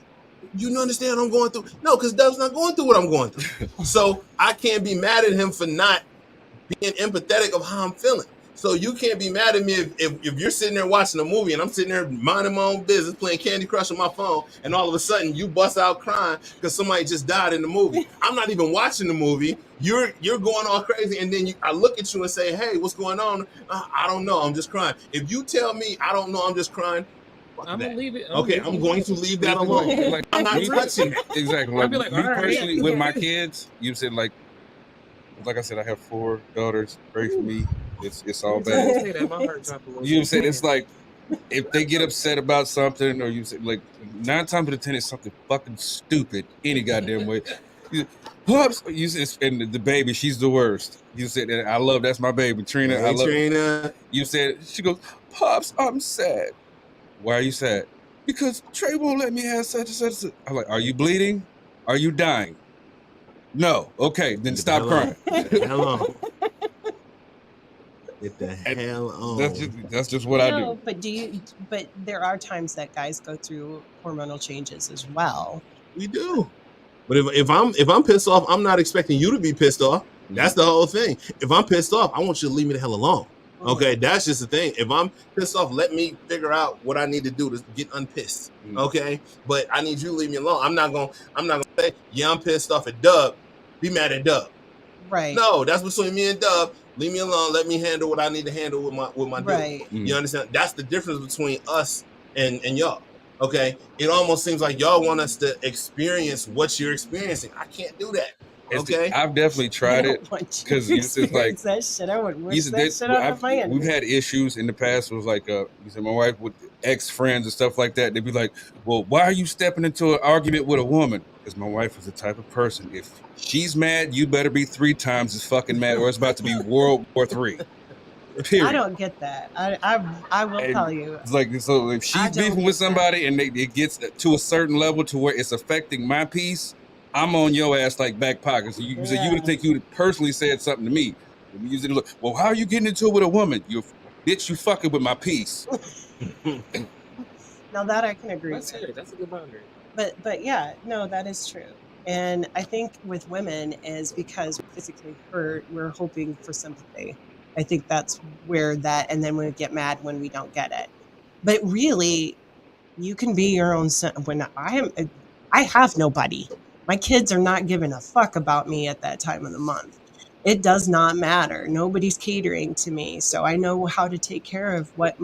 You understand what I'm going through? No, because Dub's not going through what I'm going through. So I can't be mad at him for not being empathetic of how I'm feeling. So you can't be mad at me if you're sitting there watching a movie and I'm sitting there minding my own business, playing Candy Crush on my phone, and all of a sudden you bust out crying because somebody just died in the movie. I'm not even watching the movie. You're going all crazy, and then I look at you and say, hey, what's going on? I don't know. I'm just crying. If you tell me I don't know, I'm just crying, I'm gonna leave it. I'm going to leave that alone. Like, I'm not touching it. Exactly. Like, me personally, with my kids, you said like I said, I have 4 daughters. Pray for me. It's all bad. You said it's like if they get upset about something, or you said like 9 times out of 10 it's something fucking stupid any goddamn way. Pops, you said, and the baby, she's the worst. You said, and I love that's my baby, Trina. Hey, I love Trina. You said, she goes, Pops, I'm sad. Why are you sad? because Trey won't let me have such and such. I'm like, are you bleeding? Are you dying? No. Okay, then stop crying. Get the hell on. Get the hell on. That's just what I do. But there are times that guys go through hormonal changes as well. We do. But if I'm pissed off, I'm not expecting you to be pissed off. That's the whole thing. If I'm pissed off, I want you to leave me the hell alone. Okay, that's just the thing. If I'm pissed off, let me figure out what I need to do to get unpissed. Okay, but I need you to leave me alone. I'm not gonna say, yeah, I'm pissed off at Dub. Be mad at Dub. Right. No, that's between me and Dub. Leave me alone. Let me handle what I need to handle with my right. dude. You understand? That's the difference between us and y'all. Okay, it almost seems like y'all want us to experience what you're experiencing. I can't do that. Okay, I've definitely tried it because it's like that shit. I would wish that shit out of my end. We've had issues in the past. It was like you said, my wife with ex friends and stuff like that. They'd be like, "Well, why are you stepping into an argument with a woman?" Because my wife is the type of person. If she's mad, you better be 3 times as fucking mad, or it's about to be World War III. Period. I don't get that. I will tell you. It's like, so if she's beefing with somebody and it gets to a certain level to where it's affecting my peace, I'm on your ass like back pocket. So you would think you would personally said something to me. And you look, well, how are you getting into it with a woman? You bitch, you fucking with my peace. Now that I can agree That's with. it. That's a good boundary. But yeah, no, that is true. And I think with women is because we're physically hurt, we're hoping for sympathy. I think that's where that, and then we get mad when we don't get it. But really, you can be your own. When I have nobody. My kids are not giving a fuck about me at that time of the month. It does not matter. Nobody's catering to me, so I know how to take care of what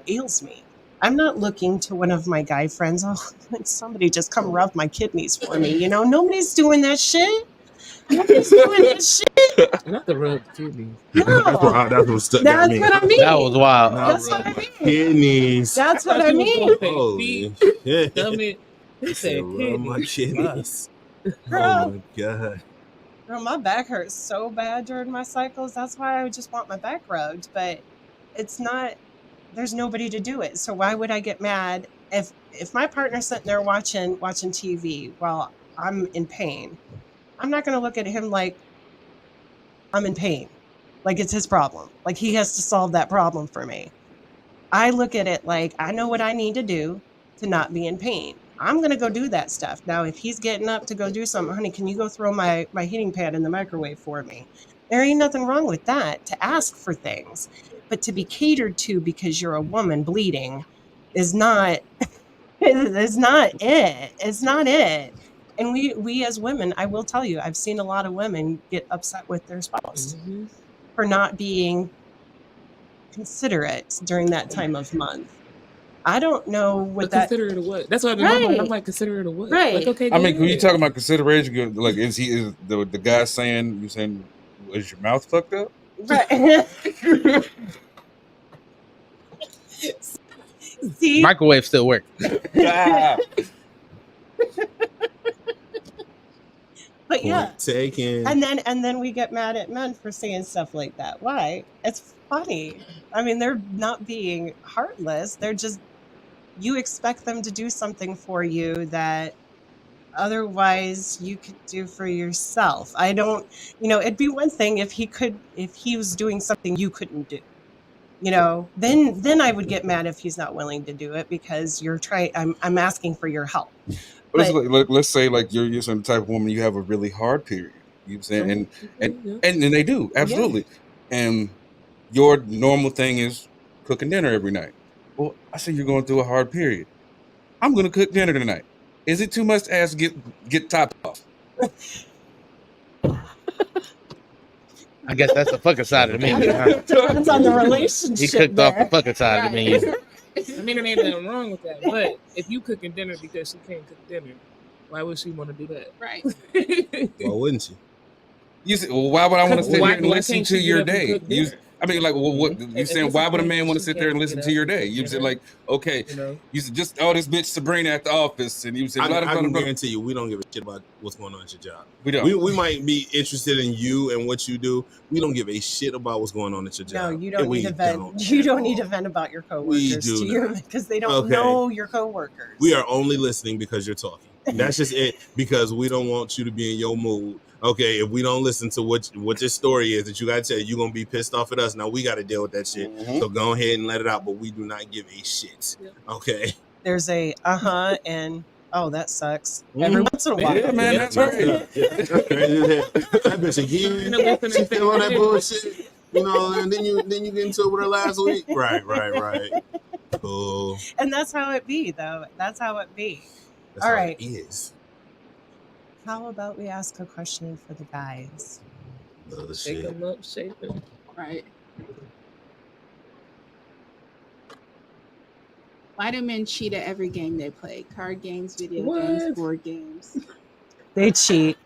ails me. I'm not looking to one of my guy friends. Oh, somebody just come rub my kidneys for me. You know, nobody's doing that shit. Nobody's doing that shit. Not the rub kidneys. No. That's what stuck at me. That's what I mean. That was wild. That's what I mean. Kidneys. That's what I mean. Holy shit. He said, rub my kidneys. Girl. Oh my god. Girl, my back hurts so bad during my cycles. That's why I just want my back rubbed. But it's not. There's nobody to do it. So why would I get mad if my partner's sitting there watching TV while I'm in pain? I'm not going to look at him like I'm in pain, like it's his problem, like he has to solve that problem for me. I look at it like I know what I need to do to not be in pain. I'm going to go do that stuff. Now, if he's getting up to go do something, honey, can you go throw my heating pad in the microwave for me? There ain't nothing wrong with that, to ask for things. But to be catered to because you're a woman bleeding is not it's not it. It's not it. And we as women, I will tell you, I've seen a lot of women get upset with their spouse for not being considerate during that time of month. I don't know what that. Considerate of what? That's what I'm like. Considerate of what? Right. Like, okay. I mean, when you talking about consideration, like, is the guy saying, you saying, is your mouth fucked up? Right. See, Microwave still works. but yeah, taken. and then we get mad at men for saying stuff like that. Why? It's funny. I mean, they're not being heartless. They're just, you expect them to do something for you that otherwise you could do for yourself. I don't, it'd be one thing if he was doing something you couldn't do. Then I would get mad if he's not willing to do it because you're trying. I'm asking for your help. But let's say like you're some type of woman, you have a really hard period. You know what I'm saying? And they do, absolutely. Yeah. And your normal thing is cooking dinner every night. Well, I say you're going through a hard period. I'm gonna cook dinner tonight. Is it too much to ask to get top off? I guess that's the fucking side of the menu. Depends on the relationship. He cooked off the fucking side of the menu. I mean, there ain't nothing wrong with that. But if you cooking dinner because she can't cook dinner, why would she want to do that? Right. Why wouldn't she? You say, well, why would I want to sit here and listen to your day? I mean, like, well, what you saying? Why would a man want to sit there and listen to your day? You said, like, okay, you said just this bitch Sabrina at the office, and you said, I can guarantee you, we don't give a shit about what's going on at your job. We don't. We might be interested in you and what you do. We don't give a shit about what's going on at your job. No, you don't need to vent. You don't need to vent about your coworkers because they don't know your coworkers. We are only listening because you're talking. That's just it. Because we don't want you to be in your mood. Okay, if we don't listen to what your story is that you gotta tell, you're gonna be pissed off at us. Now we gotta deal with that shit. So go ahead and let it out. But we do not give a shit. Okay. There's a and that sucks. Every once in a while. Yeah, man, that's right. That bitch again. She feel all that bullshit. And then you get into it with her last week. Right. Cool. And that's how it be, though. That's how it be. That's all how right. It is. How about we ask a question for the guys? Shake them up, shake them. Right. Why do men cheat at every game they play? Card games, video games, board games. They cheat.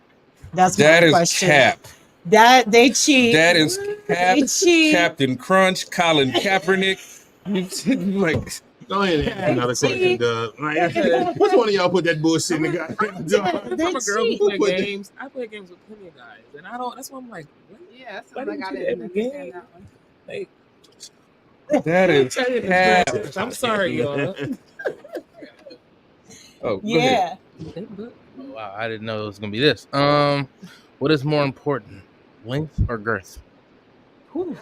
That's that my is question. cap. That they cheat. That is cap. They cheat. Captain Crunch, Colin Kaepernick. Like, go ahead and ask another question, Doug. Which one of y'all put that bullshit in the guy? I'm a girl who play games. I play games with plenty of guys, and I don't. That's why I'm like, what? Yeah, that's what I got every game. That one. Like, that is cap. I'm sorry, y'all. Oh, yeah. Wow, I didn't know it was gonna be this. What is more important, length or girth? Whew.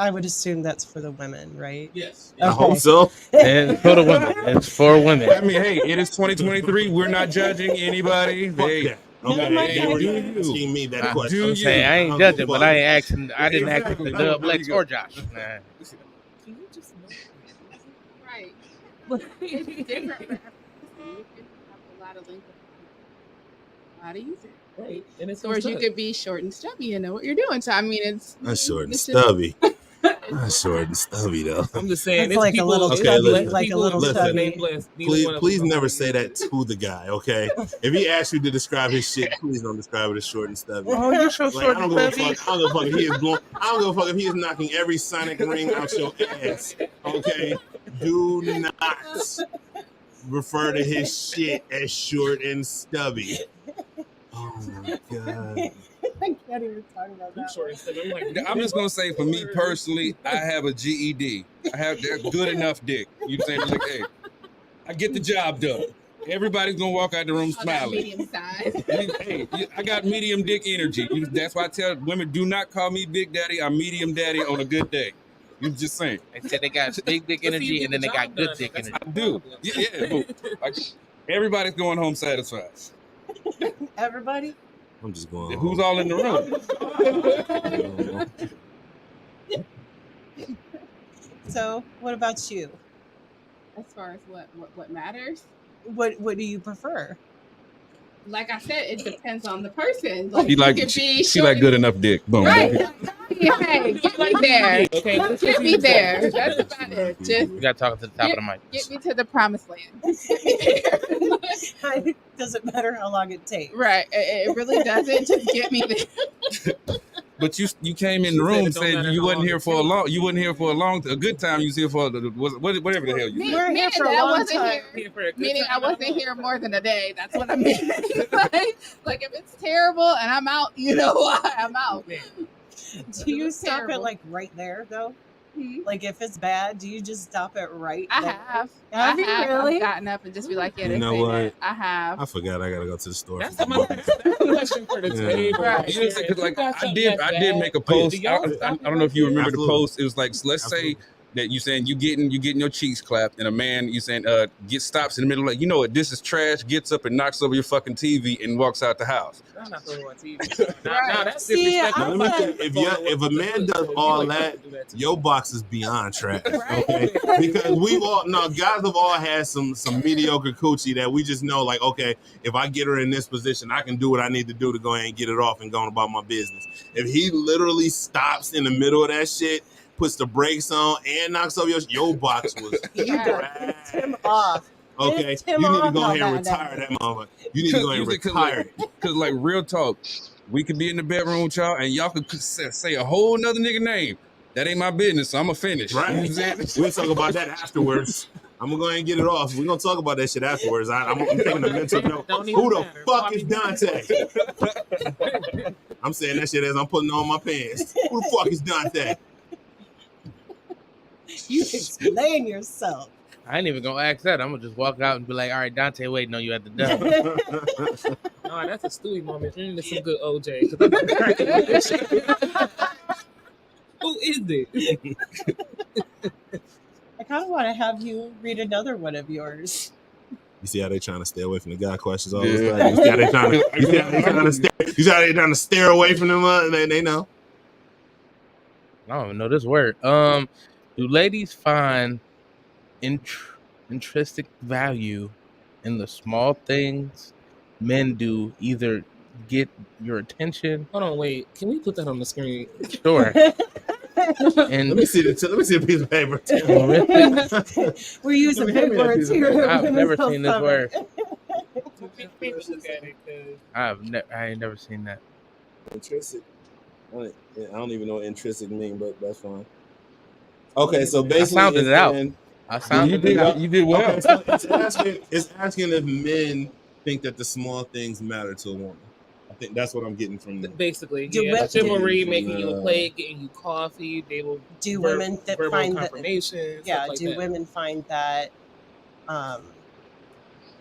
I would assume that's for the women, right? Yes. I hope so. It's for the women. It's for women. I mean, hey, it is 2023. We're not judging anybody. Okay. You're asking me that question. I'm saying I ain't judging, but I ain't asking. I didn't ask the Dub, Lex, or Josh. Nah. Can you just Right. It's different for everyone. You can have a lot of length. A lot of use it. right? And it's Or you could be short and stubby. You know what you're doing. So I mean, it's That's short and stubby. Not short and stubby though. I'm just saying, It's like a little stubby, like a little stubby. Please never say that to the guy, okay? If he asks you to describe his shit, please don't describe it as short and stubby. Oh, you're so Like, short I and don't give a stubby. fuck. I don't give a fuck if he is blowing. I don't give a fuck if he is knocking every Sonic ring out your ass. Okay? Do not refer to his shit as short and stubby. Oh my god. I can't even talk about that. I'm just gonna say, for me personally, I have a GED. I have that good enough dick. You saying, like, hey, I get the job done. Everybody's gonna walk out the room smiling. medium size. Hey, I got medium dick energy. That's why I tell women, do not call me Big Daddy. I'm medium daddy on a good day. You just saying. They said they got big dick energy and then they got good dick energy. I do. Yeah. Like, everybody's going home satisfied. Everybody? I'm just going. Who's all in the room? So, what about you? As far as what matters, What do you prefer? like I said, it depends on the person. Like, She like you could be she like good enough dick. Boom. Right. Hey, get me there. Okay, Get me there. That's about it. Just You got to talk to the top of the mic. get me to the promised land. Doesn't matter how long it takes. Right. It really doesn't. Just get me there. But you came in the room and said you wasn't here for a long. You wasn't here for a good time. You was here for whatever the hell you. Me- We're here meaning for a that I long wasn't time. here. Meaning I wasn't here more than a day. That's what I mean. like if it's terrible and I'm out, you know why I'm out. Do you It's stop it terrible. like right there though? Hmm? Like if it's bad, do you just stop it right I there? have. Have you really? I've gotten up and just be like, yeah, You they know say what? that. I have. I forgot I gotta go to the store. That's the question for the Yeah. table. Right. You know, 'cause, like, You got I something did that's make bad. a post. Do y'all I stop don't know if you remember the Absolutely. post. It was like, let's say that you saying you getting your cheeks clapped, and a man you saying stops in the middle, like, you know what, this is trash, gets up and knocks over your fucking TV and walks out the house. I'm not throwing on TV. Nah, that's See, disrespectful. I'm Now, let me tell you, if a man does all that, your box is beyond trash. Okay, because guys have all had some mediocre coochie that we just know, like, okay, if I get her in this position, I can do what I need to do to go ahead and get it off and go on about my business. If he literally stops in the middle of that shit, puts the brakes on, and knocks over your box was You trash. got him off. Okay, Piss him you need to off go on ahead and that retire that motherfucker. You need to go ahead and retire it. Because, like, real talk, We could be in the bedroom with y'all, and y'all could say a whole nother nigga name. That ain't my business, so I'm gonna finish. Right. You know what I'm saying? We'll talk about that afterwards. I'm gonna go ahead and get it off. We're gonna talk about that shit afterwards. I'm taking a mental note. Who the fuck is Dante? I'm saying that shit as I'm putting on my pants. Who the fuck is Dante? You explain yourself. I ain't even gonna ask that. I'm gonna just walk out and be like, "All right, Dante, waiting on you at the door." No, that's a Stewie moment. You're into some good OJ. 'Cause I'm not cracking up this shit. Who is it? I kind of want to have you read another one of yours. You see how they trying to stay away from the guy questions all this time? You see how they trying to stare away from them? They know. I don't even know this word. Do ladies find intrinsic value in the small things men do, either get your attention? Hold on, wait. Can we put that on the screen? Sure. And let me see the piece of paper. We're using big words here. I've never seen this word. I ain't never seen that. Intrinsic. I don't even know what intrinsic means, but that's fine. Okay, so basically, I sounded it out. I sounded it out. You did well. Okay, so it's asking if men think that the small things matter to a woman. I think that's what I'm getting from them. Basically, chivalry, making you a plate, getting you coffee. They will do women that find that confirmation. Women find that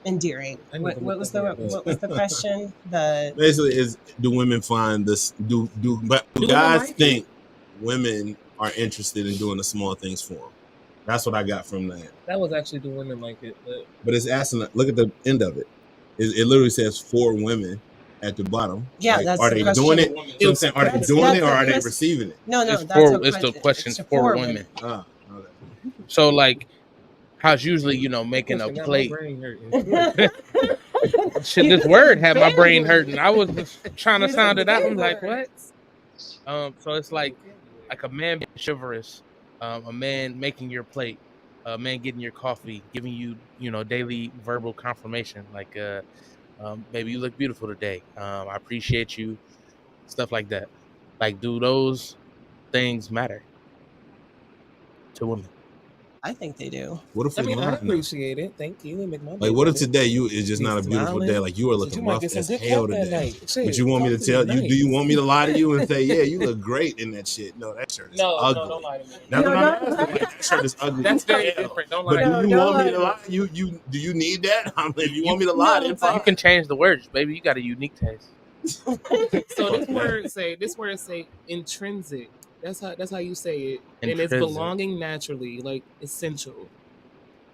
endearing? What was the question? Basically is, do women find this? Do guys think women are interested in doing the small things for them? That's what I got from that. That was actually do women like it, but it's asking. Look at the end of it. It literally says for women at the bottom. Yeah, like, that's are the they question. doing it? So I'm saying, are they doing it or are they receiving it? No, it's the question for women. Okay. So like, how's usually making a plate? Shit, this word had my brain hurting. I was just trying to sound it out. I'm like, what? So it's like a man being chivalrous, a man making your plate, a man getting your coffee, giving you daily verbal confirmation, like baby, you look beautiful today. I appreciate you, stuff like that. Like, do those things matter to women? I think they do. What if I appreciate it. Thank you. They make my like, what if today is just not a beautiful day? Like, you are looking rough as hell today. But you want me to tell you? Do you want me to lie to you and say, yeah, you look great in that shit? No, that shirt is ugly. No, don't lie to me. That shirt is ugly. That's very different. Don't lie. But do you want me to lie? Do you need that? If you want me to lie, then fine. You can change the words, baby. You got a unique taste. So this word say intrinsic. That's how you say it, and it's belonging naturally, like essential.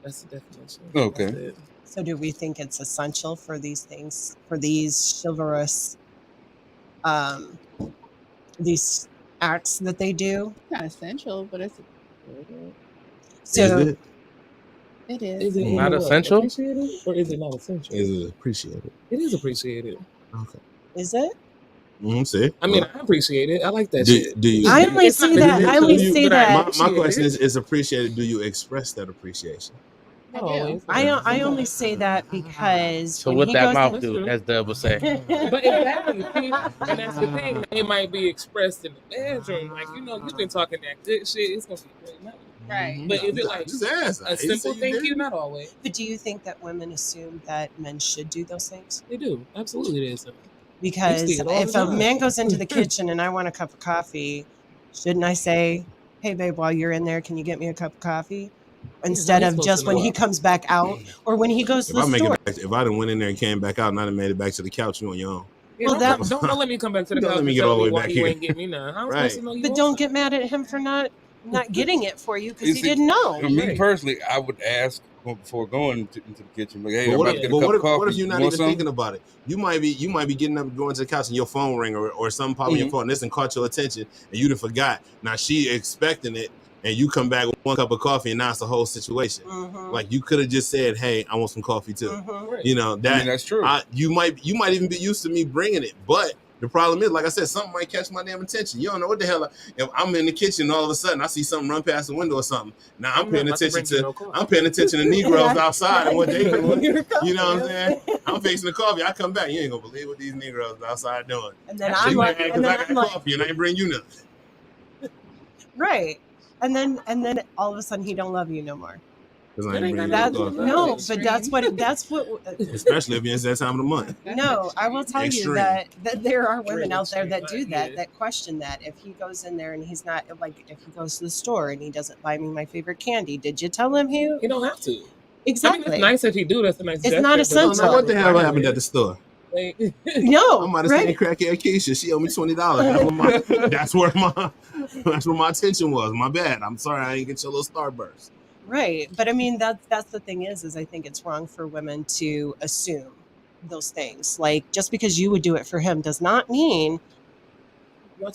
That's the definition. Okay. So, do we think it's essential for these things, for these chivalrous, these acts that they do? Not essential, but it's. So it is. Is it not essential, or is it not essential? Is it appreciated? It is appreciated. Okay. Is it? See? I mean, I appreciate it. I like that shit. Do you? I only say that. I only say that. My question is appreciated. Do you express that appreciation? I only say that because. So what that mouth do, as Dub would say. But exactly, and that's the thing. It might be expressed in the bedroom, like you've been talking that good shit. It's gonna be great. Right. But is it like a simple thank you? Not always. But do you think that women assume that men should do those things? They do. Absolutely, they do. Because if a man goes into the kitchen and I want a cup of coffee, shouldn't I say, "Hey, babe, while you're in there, can you get me a cup of coffee?" Instead of just when he comes back out or when he goes to the store. If I done went in there and came back out and I done made it back to the couch, you on your own. Yeah, well, don't let me come back to the couch. Let me get all the way back here. You ain't get me none. I was supposed to know you. But don't get mad at him for not getting it for you because he didn't know. Me personally, I would ask before going into the kitchen, like, hey, I'm about to get a cup of coffee. What if you're not even thinking about it? You might be getting up and going to the couch and your phone ring or something pop on your phone. This and caught your attention and you done forgot. Now she expecting it and you come back with one cup of coffee and now it's the whole situation. Like you could have just said, "Hey, I want some coffee too." That's true. You might even be used to me bringing it, but The problem is, like I said, something might catch my damn attention. You don't know what the hell. If I'm in the kitchen, all of a sudden I see something run past the window or something. Now I'm paying attention to Negroes outside and what they doing. You know what I'm saying? I'm fixing the coffee. I come back. You ain't gonna believe what these Negroes outside doing. And then I'm like, I got coffee and I ain't bring you nothing. Right. And then all of a sudden he don't love you no more. No, but that's what especially if it's that time of the month. No, I will tell Extreme. you that there are women out there that do that question that. If he goes in there and he's not, like, if he goes to the store and he doesn't buy me my favorite candy, did you tell him he don't have to? Exactly. I mean, it's nice if he do. That's a nice. It's not essential. What the hell happened at the store? No, I might have seen crackhead Keisha. She owed me $20. That's where my attention was. My bad. I'm sorry I didn't get your little starburst. Right. But I mean, that's the thing is I think it's wrong for women to assume those things. Like, just because you would do it for him does not mean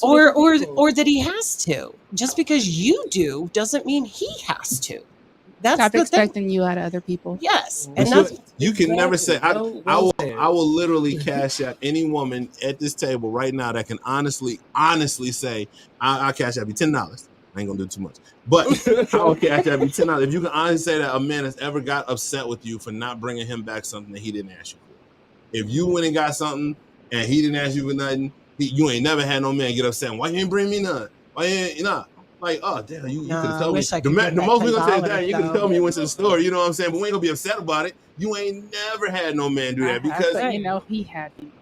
or that he has to. Just because you do doesn't mean he has to. That's Stop the expecting thing. you out of other people. Yes. And you can never say I will literally cash out any woman at this table right now that can honestly say I'll cash out you $10. I ain't gonna do too much, but I will cash out you $10 if you can honestly say that a man has ever got upset with you for not bringing him back something that he didn't ask you for. If you went and got something and he didn't ask you for nothing, you ain't never had no man get upset. Why you ain't bring me nothing? Why you ain't, like, oh damn, you could have told me. The most we gonna say is that you could have told me you went to the store. You know what I'm saying? But we ain't gonna be upset about it. You ain't never had no man do that because he had female.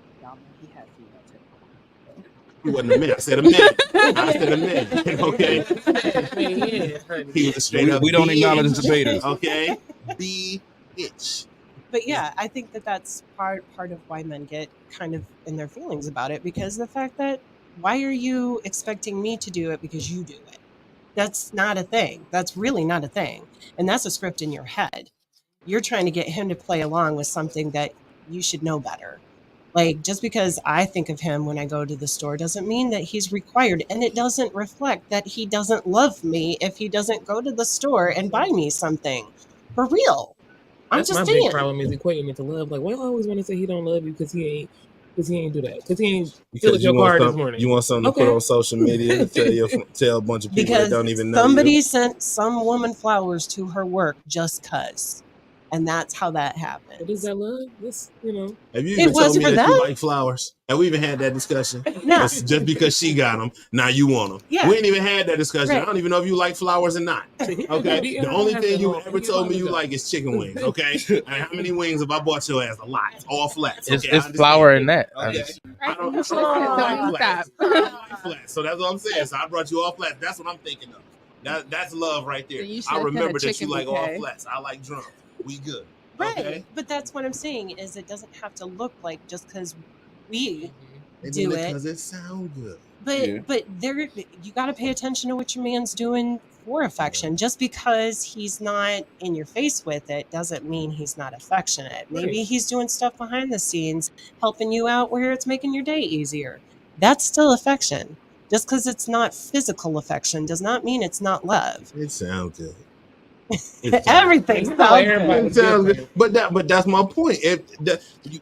He wasn't a man. I said a man. I said a man. Okay. He was a straight up. We don't acknowledge debaters. Okay. The bitch. But yeah, I think that's part of why men get kind of in their feelings about it, because the fact that why are you expecting me to do it because you do it? That's not a thing. That's really not a thing. And that's a script in your head. You're trying to get him to play along with something that you should know better. Like, just because I think of him when I go to the store doesn't mean that he's required. And it doesn't reflect that he doesn't love me if he doesn't go to the store and buy me something. For real. That's my big problem is equating it to love. Like, why I always want to say he don't love you because he ain't do that. Because he ain't filled your car this morning. You want something to put on social media to tell a bunch of people that don't even know somebody sent some woman flowers to her work just cause. And that's how that happened. But is that love? This, Have you even told me that you like flowers? Have we even had that discussion? No. Just because she got them, now you want them. Yeah. We ain't even had that discussion. Right. I don't even know if you like flowers or not. Okay. The only thing you ever told me you like is chicken wings. Okay. And how many wings have I bought your ass? A lot. All flats. Okay? It's flour in that. Okay. I don't like flats. I don't like flats. So that's what I'm saying. So I brought you all flats. That's what I'm thinking of. That's love right there. I remember that you like all flats. I like drums. We good. Right. Okay? But that's what I'm saying is it doesn't have to look like just because we Maybe do it. because it sounds good. But you got to pay attention to what your man's doing for affection. Just because he's not in your face with it doesn't mean he's not affectionate. Maybe he's doing stuff behind the scenes, helping you out where it's making your day easier. That's still affection. Just because it's not physical affection does not mean it's not love. It sounds good. Everything sounds good. But that's my point.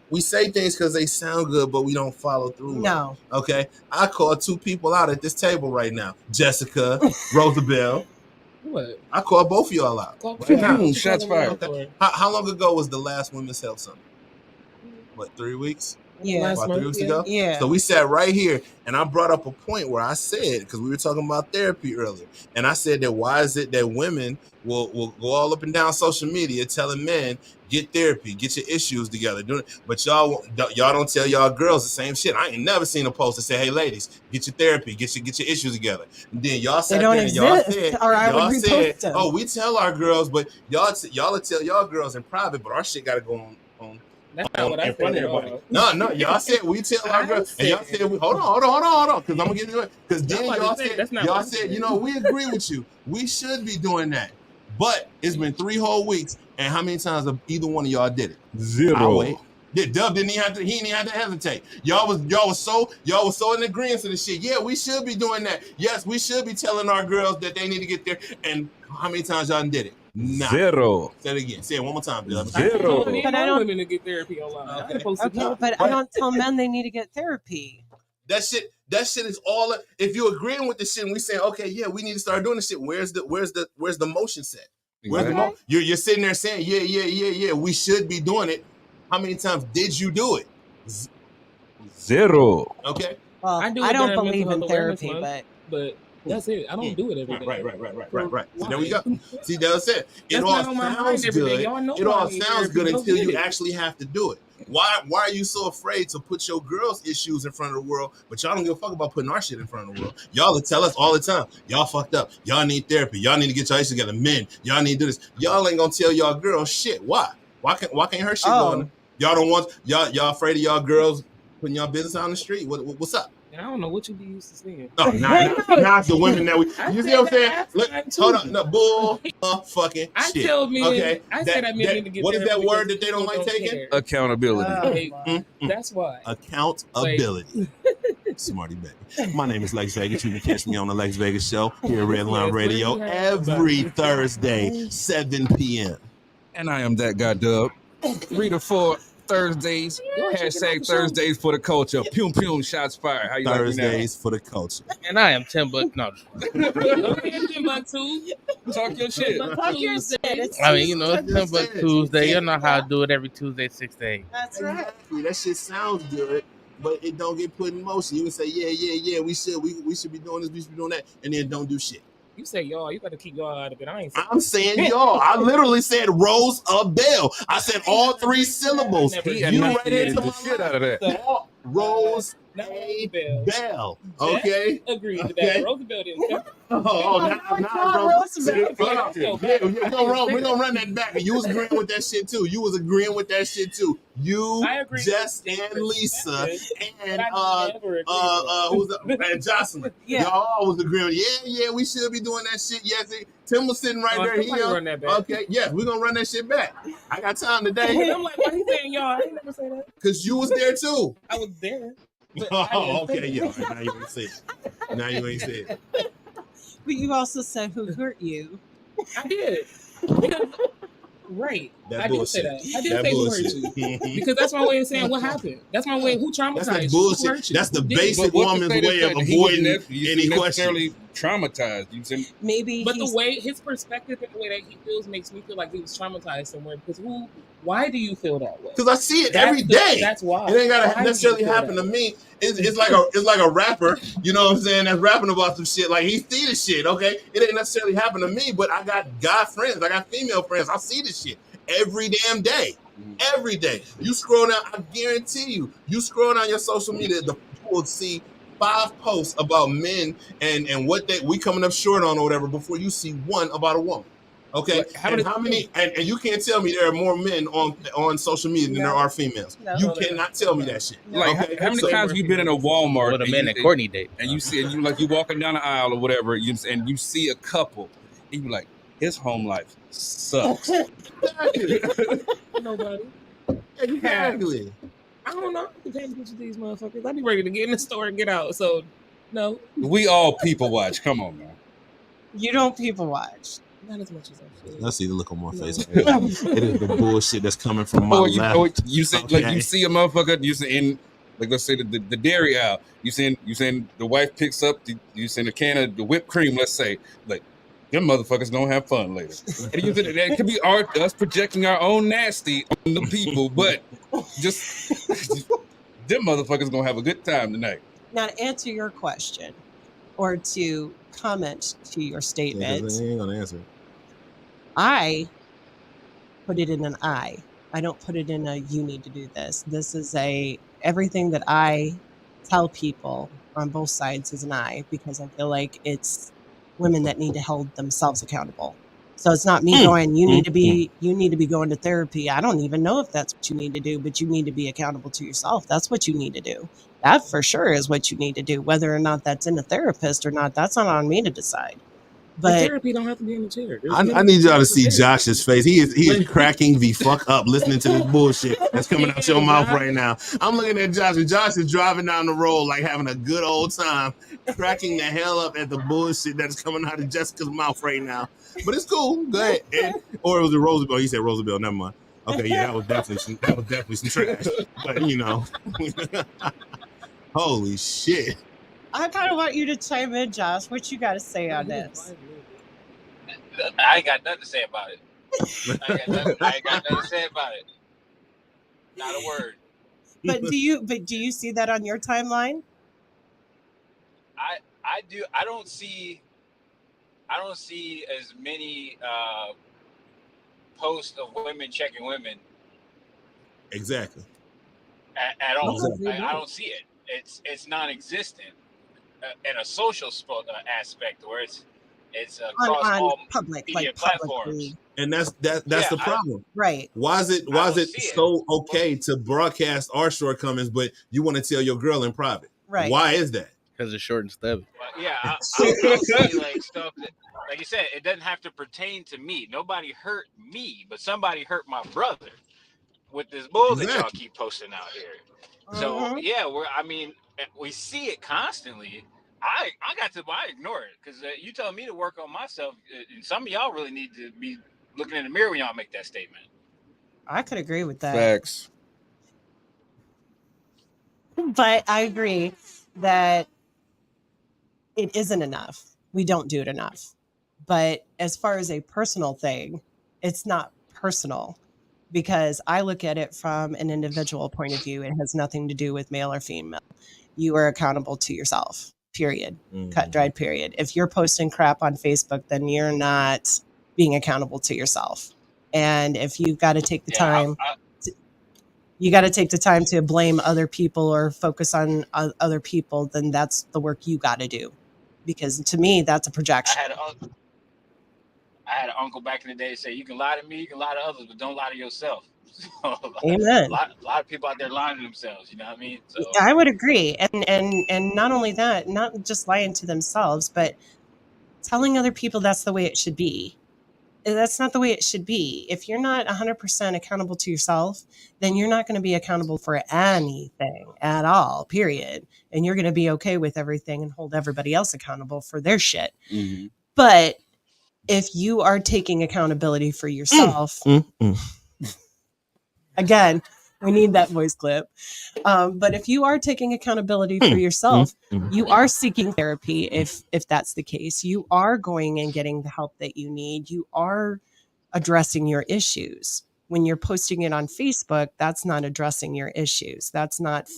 We say things because they sound good, but we don't follow through. No. Okay. I called 2 people out at this table right now. Jessica, Rosabelle. What? I called both of y'all out. Right now. Shots fired. Okay. How long ago was the last Women's Health Summit? What, 3 weeks? Yeah. About 3 weeks ago? Yeah. So we sat right here and I brought up a point where I said, because we were talking about therapy earlier, and I said that why is it that women will go all up and down social media telling men, get therapy, get your issues together. But y'all don't tell y'all girls the same shit. I ain't never seen a post that say, hey ladies, get your therapy, get your issues together. And then y'all sat there and y'all said, oh, we tell our girls, but y'all will tell y'all girls in private, but our shit gotta go on. That's not what I said. No, y'all said we tell our girls, and y'all said hold on, because I'm gonna get into it. Because then y'all said, we agree with you. We should be doing that. But it's been 3 whole weeks, and how many times have either one of y'all did it? 0. Dub didn't even have to hesitate. Y'all was so in agreement to the shit. Yeah, we should be doing that. Yes, we should be telling our girls that they need to get there. And how many times y'all did it? Nah. 0. Say it again. Say it one more time, Dub. 0. But I don't women to get therapy online. Okay, but I don't tell men they need to get therapy. That shit is all. If you're agreeing with the shit and we saying, okay, yeah, we need to start doing this shit. Where's the motion set? Where's the you're sitting there saying, yeah, we should be doing it. How many times did you do it? Zero. Okay. Well, I don't believe in therapy, but that's it. I don't do it every day. Right. So there we go. See, that's it. It all sounds good. It all sounds good until you actually have to do it. Why are you so afraid to put your girls' issues in front of the world, but y'all don't give a fuck about putting our shit in front of the world? Y'all tell us all the time, y'all fucked up. Y'all need therapy. Y'all need to get your issues together. Men, y'all need to do this. Y'all ain't gonna tell y'all girls shit. Why? Why can't her shit go on? Y'all don't want y'all afraid of y'all girls putting y'all business out on the street? What's up? I don't know what you be used to seeing. Oh, not the women that we. You see what I'm saying? Look, hold on, no bull, fucking shit. Okay, I said that men need to get. What is that word that they don't like taking? Accountability. That's why. Accountability. Smarty baby. My name is Lex Vegas. You can catch me on the Lex Vegas Show here at Redline Radio every Thursday, 7 p.m. And I am that guy, Dub. 3 to 4 Thursdays. Hashtag Thursdays for the culture. Pew pew, shots fired. How you Thursdays for the culture. And I am Timbuktu. No. Talk your shit. Talk your shit. I mean, it's Timbuktu Tuesday. You know how I do it every Tuesday, 6 to 8. That's right. Exactly. That shit sounds good, but it don't get put in motion. You can say, yeah, we should be doing this, we should be doing that, and then don't do shit. You say y'all, you got to keep y'all out of it. I'm saying y'all. I literally said Rose Bell. I said all 3 syllables. You read into the shit out of that. Rose Bell. Okay. Agreed to that. Roosevelt didn't. We're gonna run that back. You was agreeing with that shit too. You, Jess, and Lisa, and and Jocelyn. Y'all was agreeing. Yeah, we should be doing that shit. Yes, Tim was sitting right there. Okay, yeah, we're gonna run that shit back. I got time today. I'm like, why you saying y'all? I ain't never say that. Cause you was there too. I was there. Oh, okay, yeah. Now you ain't say it. But you also said who hurt you. I did. Right. I did say that. I did say who hurt you. Because that's my way of saying what happened. That's my way. Who traumatized That's bullshit. That's the basic woman's way of avoiding any question. Traumatized. Maybe, but the way his perspective and the way that he feels makes me feel like he was traumatized somewhere. Because why do you feel that way? Because I see it every day. That's why. It ain't gotta necessarily happen to me. It's like a rapper, you know what I'm saying, that's rapping about some shit. Like, he see the shit, okay? It ain't necessarily happen to me, but I got guy friends, I got female friends. I see this shit every damn day. Every day. You scroll down, I guarantee you scroll down your social media, the people will see 5 posts about men and what we coming up short on or whatever before you see one about a woman. Okay, how many? And you can't tell me there are more men on social media than there are females. You cannot tell me that shit. Like, okay? How many times have you been in a Walmart with a man that Courtney date, and you see, and you walking down the aisle or whatever, and you see a couple, and you like, his home life sucks. Nobody. Exactly. I don't know. I'm paying attention to these motherfuckers. I be ready to get in the store and get out. So, no. We all people watch. Come on, man. You don't people watch. Not as much as I should. Let's see the look on my face. It is the bullshit that's coming from my left. You see, like, you see a motherfucker. You see in, like, let's say the dairy aisle. You saying the wife picks up you send a can of the whipped cream. Let's say, like, them motherfuckers gonna have fun later. And that could be us projecting our own nasty on the people, but just them motherfuckers gonna have a good time tonight. Now, to answer your question, or to comment to your statement, I ain't gonna answer. I put it in an I. I don't put it in a you need to do this. This is everything that I tell people on both sides is an I, because I feel like it's women that need to hold themselves accountable. So it's not me going, you need to be going to therapy. I don't even know if that's what you need to do, but you need to be accountable to yourself. That's what you need to do. That for sure is what you need to do. Whether or not that's in a therapist or not, that's not on me to decide. But therapy don't have to be in the chair. I need y'all to see Josh's face. He is cracking the fuck up listening to this bullshit that's coming out your mouth right now. I'm looking at Josh, and Josh is driving down the road like having a good old time, cracking the hell up at the bullshit that's coming out of Jessica's mouth right now. But it's cool. Go ahead. Or it was a Roosevelt. He said Roosevelt. Never mind. Okay, yeah, that was definitely some trash. But you know. Holy shit. I kind of want you to chime in, Josh. What you got to say on this? I ain't got nothing to say about it. I ain't got nothing to say about it. Not a word. But do you see that on your timeline? I do. I don't see as many posts of women checking women Exactly. at all. Exactly. I don't see it. It's non-existent in a social aspect where it's across on all public, media like platforms. publicly. And that's Yeah, the problem. Right. Why is it don't see it. so okay to broadcast our shortcomings, but you want to tell your girl in private? Right. Why is that? Because it's short and stubby. But yeah, I'll see like stuff that, like you said, it doesn't have to pertain to me. Nobody hurt me, but somebody hurt my brother with this bull that y'all keep posting out here. So yeah, we see it constantly. I ignore it because you telling me to work on myself. And some of y'all really need to be looking in the mirror when y'all make that statement. I could agree with that. Facts. But I agree that it isn't enough. We don't do it enough. But as far as a personal thing, it's not personal because I look at it from an individual point of view. It has nothing to do with male or female. You are accountable to yourself, period. Cut, dried, period. If you're posting crap on Facebook, then you're not being accountable to yourself. And if you've got to take the time... you got to take the time to blame other people or focus on other people, then that's the work you got to do. Because to me, that's a projection. I had an uncle back in the day say, you can lie to me, you can lie to others, but don't lie to yourself. So, Amen. A lot of people out there lying to themselves, you know what I mean? So I would agree. And not only that, not just lying to themselves, but telling other people that's the way it should be. That's not the way it should be. If you're not 100% accountable to yourself, then you're not going to be accountable for anything at all, period. And you're going to be okay with everything and hold everybody else accountable for their shit. Mm-hmm. But if you are taking accountability for yourself, again, we need that voice clip. But if you are taking accountability for yourself, you are seeking therapy. If that's the case, you are going and getting the help that you need. You are addressing your issues. When you're posting it on Facebook, that's not addressing your issues. That's not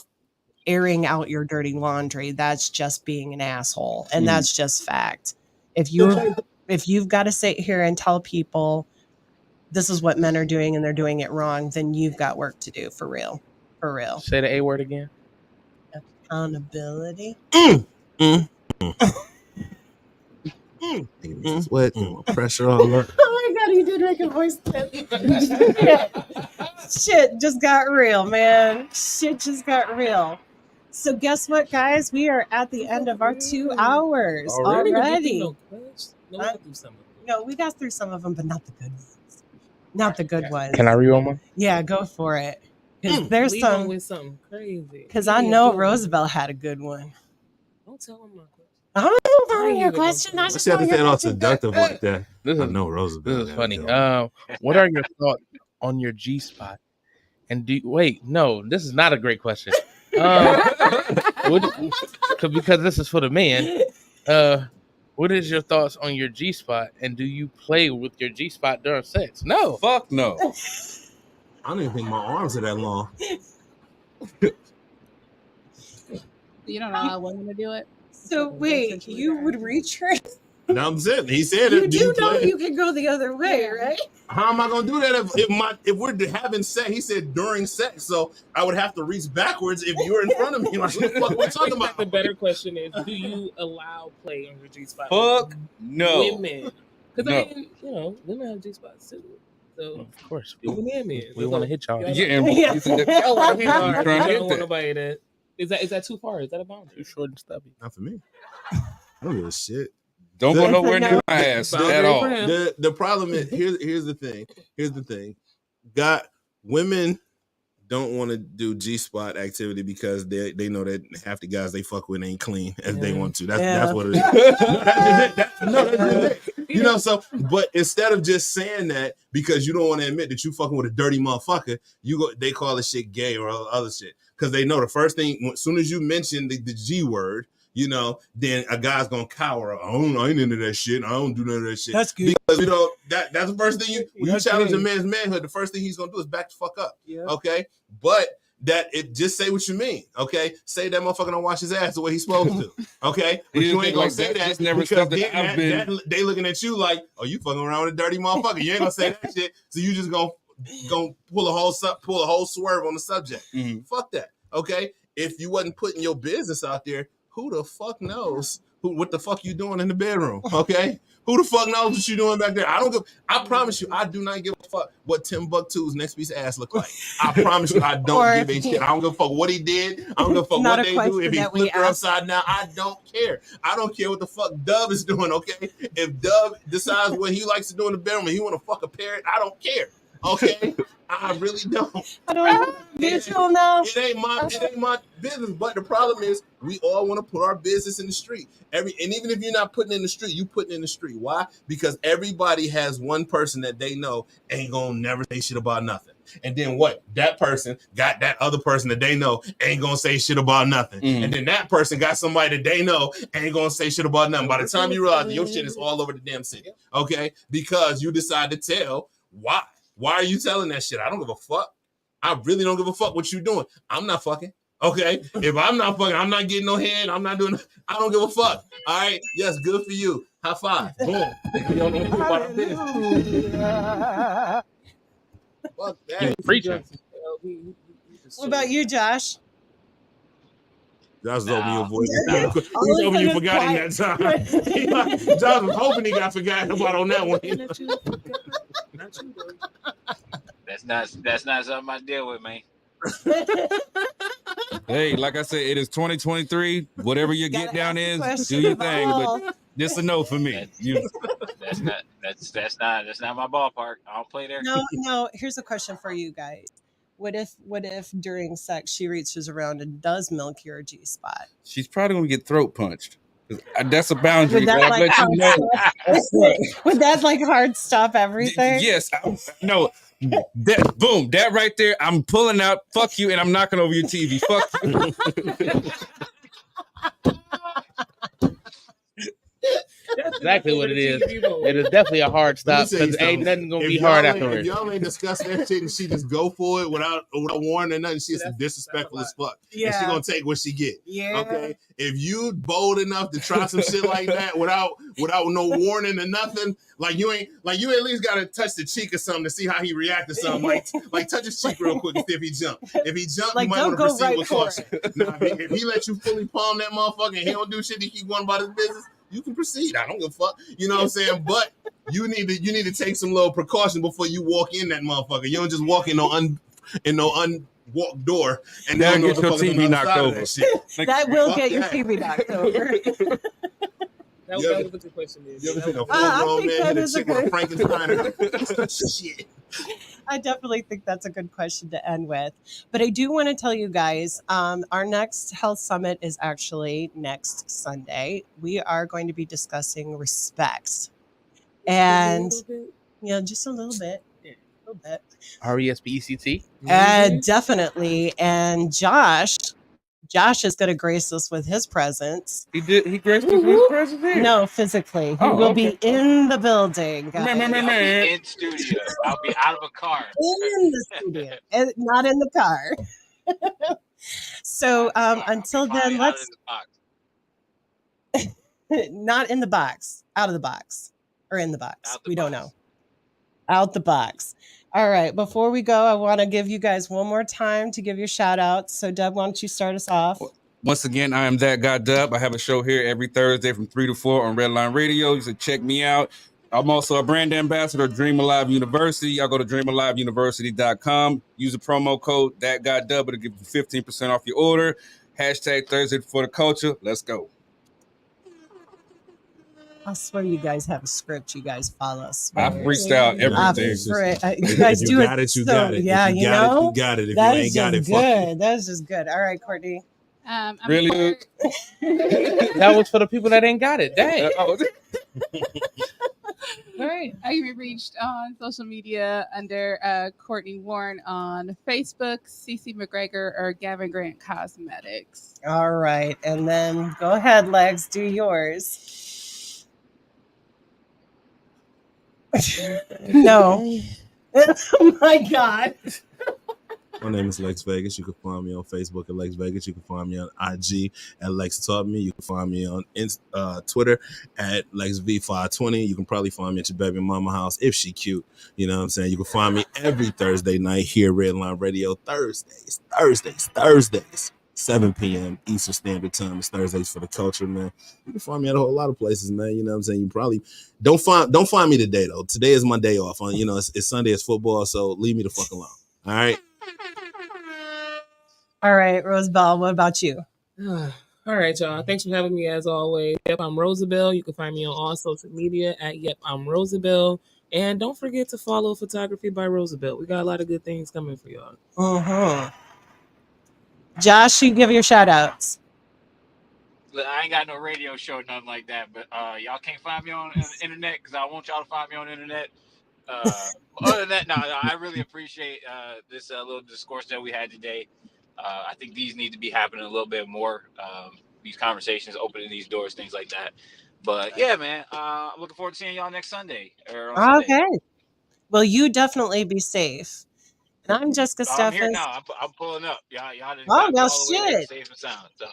airing out your dirty laundry. That's just being an asshole. And that's just fact. If you've got to sit here and tell people this is what men are doing and they're doing it wrong, then you've got work to do for real. For real. Say the A word again. Accountability. Sweat and pressure all up. Oh my God, he did make a voice clip. Shit just got real, man. Shit just got real. So guess what, guys? We are at the end of our 2 hours already. No, we got through some of them, but not the good ones. Not the good ones. Can I read one? Yeah, go for it. Because there's some with something crazy. Because I know Roosevelt had a good one. Don't tell him my question. I don't know your question. I She just had know to your say it all question. seductive like that. This I is know Roosevelt. This is funny. What are your thoughts on your G spot? And this is not a great question. Because this is for the man. What is your thoughts on your G spot? And do you play with your G spot during sex? No. Fuck no. I don't even think my arms are that long. You don't allow women to do it? So wait, you would reach her? No, I'm saying he said You it. do know you can go the other way, right? How am I gonna do that if we're having sex? He said during sex, so I would have to reach backwards if you were in front of me. Like, what the fuck are we talking about? The better question is, do you allow play on your G spot? Fuck no. Women, because women have G spots too. So of course, we want to hit y'all. Yeah, you think that- Y'all want to hit You hard. trying to You hit don't want that. nobody that. Is that too far? Is that a boundary? Too short and stubby. Not for me. I don't give a shit. Don't go nowhere near my ass at all. The problem is here's the thing. Here's the thing. Women don't want to do G-spot activity because they know that half the guys they fuck with ain't clean as they want to. That's what it is. That's just it. You know, so but instead of just saying that because you don't want to admit that you fucking with a dirty motherfucker, they call the shit gay or other shit. Because they know the first thing, as soon as you mention the G word, you know, then a guy's gonna cower. I ain't into that shit. I don't do none of that shit. That's good. Because you know that's the first thing when you challenge good. a man's manhood, the first thing he's gonna do is back the fuck up. Yeah. Okay, but just say what you mean. Okay, say that motherfucker don't wash his ass the way he's supposed to. Okay, but you ain't gonna say that because they looking at you like, oh, you fucking around with a dirty motherfucker. You ain't gonna say that shit. So you just gonna pull a whole swerve on the subject. Mm-hmm. Fuck that. Okay, if you wasn't putting your business out there, who the fuck knows what the fuck you doing in the bedroom? Okay, who the fuck knows what you doing back there? I promise you, I do not give a fuck what Timbuktu's next piece of ass look like. I promise you, I don't give a shit. I don't give a fuck what he did. I don't give a fuck what they do. If he flipped her upside down, I don't care. I don't care what the fuck Dub is doing. Okay, if Dub decides what he likes to do in the bedroom and he want to fuck a parrot, I don't care. Okay, I really don't. I don't have visual now. It ain't my business. But the problem is, we all want to put our business in the street. And even if you're not putting it in the street, you putting it in the street. Why? Because everybody has one person that they know ain't gonna never say shit about nothing. And then what? That person got that other person that they know ain't gonna say shit about nothing. Mm-hmm. And then that person got somebody that they know ain't gonna say shit about nothing. By the time you realize your shit is all over the damn city. Okay? Because you decide to tell why. Why are you telling that shit? I don't give a fuck. I really don't give a fuck what you doing. I'm not fucking. Okay? If I'm not fucking, I'm not getting no head. I'm not doing. I don't give a fuck. All right? Yes, good for you. High five. Boom. You don't know about our business. Fuck that. Preaching. What about you, Josh? Josh was hoping you avoided that. He was hoping you forgot in that time. Josh was hoping he got forgotten about on that one. That's not something I deal with, man. Hey, like I said, it is 2023. Whatever your get down is, do your thing. But just a no for me. That's not my ballpark. I don't play there. No. Here's a question for you guys. What if during sex she reaches around and does milk your G spot? She's probably gonna get throat punched. That's a boundary. Would that, I'll let you know. Would that like hard stop everything? Yes. No. That right there. I'm pulling out. Fuck you, and I'm knocking over your TV. Fuck you. That's exactly what it is. It is definitely a hard stop because ain't nothing gonna be hard afterwards. If y'all ain't discuss that shit and she just go for it without warning or nothing, she's disrespectful as fuck. Yeah. And she gonna take what she get. Yeah. Okay. If you bold enough to try some shit like that without no warning or nothing, like you at least gotta touch the cheek or something to see how he react to something. Like touch his cheek real quick and see if he jump. If he jump, you might want to proceed with caution. Now, if he let you fully palm that motherfucker and he don't do shit, he keep going about his business, you can proceed. I don't give a fuck. You know what I'm saying? But you need to take some little precaution before you walk in that motherfucker. You don't just walk in no unwalked door and then get your TV knocked over. That will get your TV knocked over. That was a good question. You ever seen a full-grown man hit a chick with a Frankenstein? Shit. I definitely think that's a good question to end with. But I do want to tell you guys, our next health summit is actually next Sunday. We are going to be discussing respect. And, just a little bit. RESPECT? Definitely. And Josh is going to grace us with his presence. He graced us with his presence here? No, physically. He will be in the building, guys. I'll be in studio. I'll be out of a car. In the studio. Not in the car. So until then, let's... Not in the box. Out of the box. Or in the box. We don't know. Out the box. All right. Before we go, I want to give you guys one more time to give your shout outs. So, Dub, why don't you start us off? Once again, I am That Guy Dub. I have a show here every Thursday from 3 to 4 on Redline Radio. You should check me out. I'm also a brand ambassador of Dream Alive University. Y'all go to dreamaliveuniversity.com. Use the promo code That Guy Dub. It'll give you 15% off your order. Hashtag Thursday for the culture. Let's go. I swear you guys have a script you guys follow. I freestyle everything. You guys do it. You got it. Yeah, you got it. If that you ain't got it, good. fuck it. That's just good. All right, Courtney. Really? That was for the people that ain't got it. Dang. Right. I can be reached on social media under Courtney Warren on Facebook, CC McGregor, or Gavin Grant Cosmetics. All right. And then go ahead, Lex, do yours. No. Oh my God. My name is Lex Vegas. You can find me on Facebook at Lex Vegas. You can find me on IG at Lex Taught Me. You can find me on Twitter at LexV520. You can probably find me at your baby mama house if she cute. You know what I'm saying? You can find me every Thursday night here, Redline Radio. Thursdays, 7 p.m. Eastern Standard Time. It's Thursdays for the culture, man. You can find me at a whole lot of places, man. You know what I'm saying? You probably don't find me today though. Today is my day off. You know, it's Sunday, it's football, so leave me the fuck alone. All right. All right, Rosebell, what about you? All right, y'all. Thanks for having me as always. Yep, I'm Rosabelle. You can find me on all social media at Yep, I'm Rosabelle. And don't forget to follow Photography by Rosabelle. We got a lot of good things coming for y'all. Uh-huh. Josh, you give your shout outs. I ain't got no radio show, nothing like that. But y'all can't find me on the internet because I want y'all to find me on the internet. Other than that, no, I really appreciate this little discourse that we had today. I think these need to be happening a little bit more. These conversations, opening these doors, things like that. But yeah, man, I'm looking forward to seeing y'all next Sunday. Okay. Well, you definitely be safe. And I'm Jessica I'm here Steffens. now. I'm pulling up. Y'all done Oh, got me well, all the way there, shit. safe and sound. So.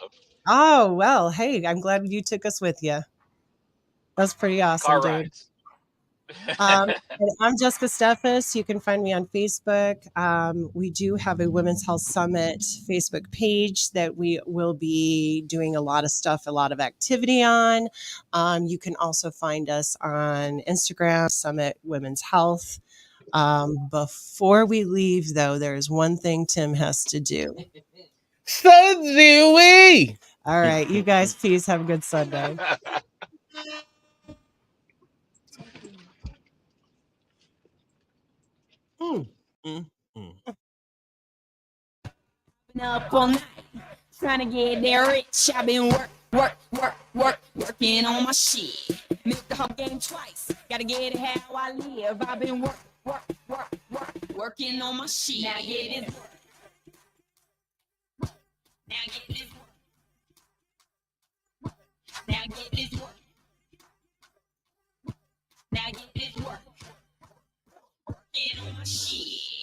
Oh, well, hey, I'm glad you took us with you. That's pretty awesome, Car dude. rides. And I'm Jessica Steffes. You can find me on Facebook. We do have a Women's Health Summit Facebook page that we will be doing a lot of stuff, a lot of activity on. You can also find us on Instagram, Summit Women's Health. Before we leave, though, there's one thing Tim has to do. So do we. All right, you guys, peace. Have a good Sunday. Up all night, trying to get there rich. I've been working on my shit. Milk the hump game twice. Gotta get it how I live. I've been working on my shit. Now get this work. Now get this work. Now get this work. Now get this work. Working on my shit.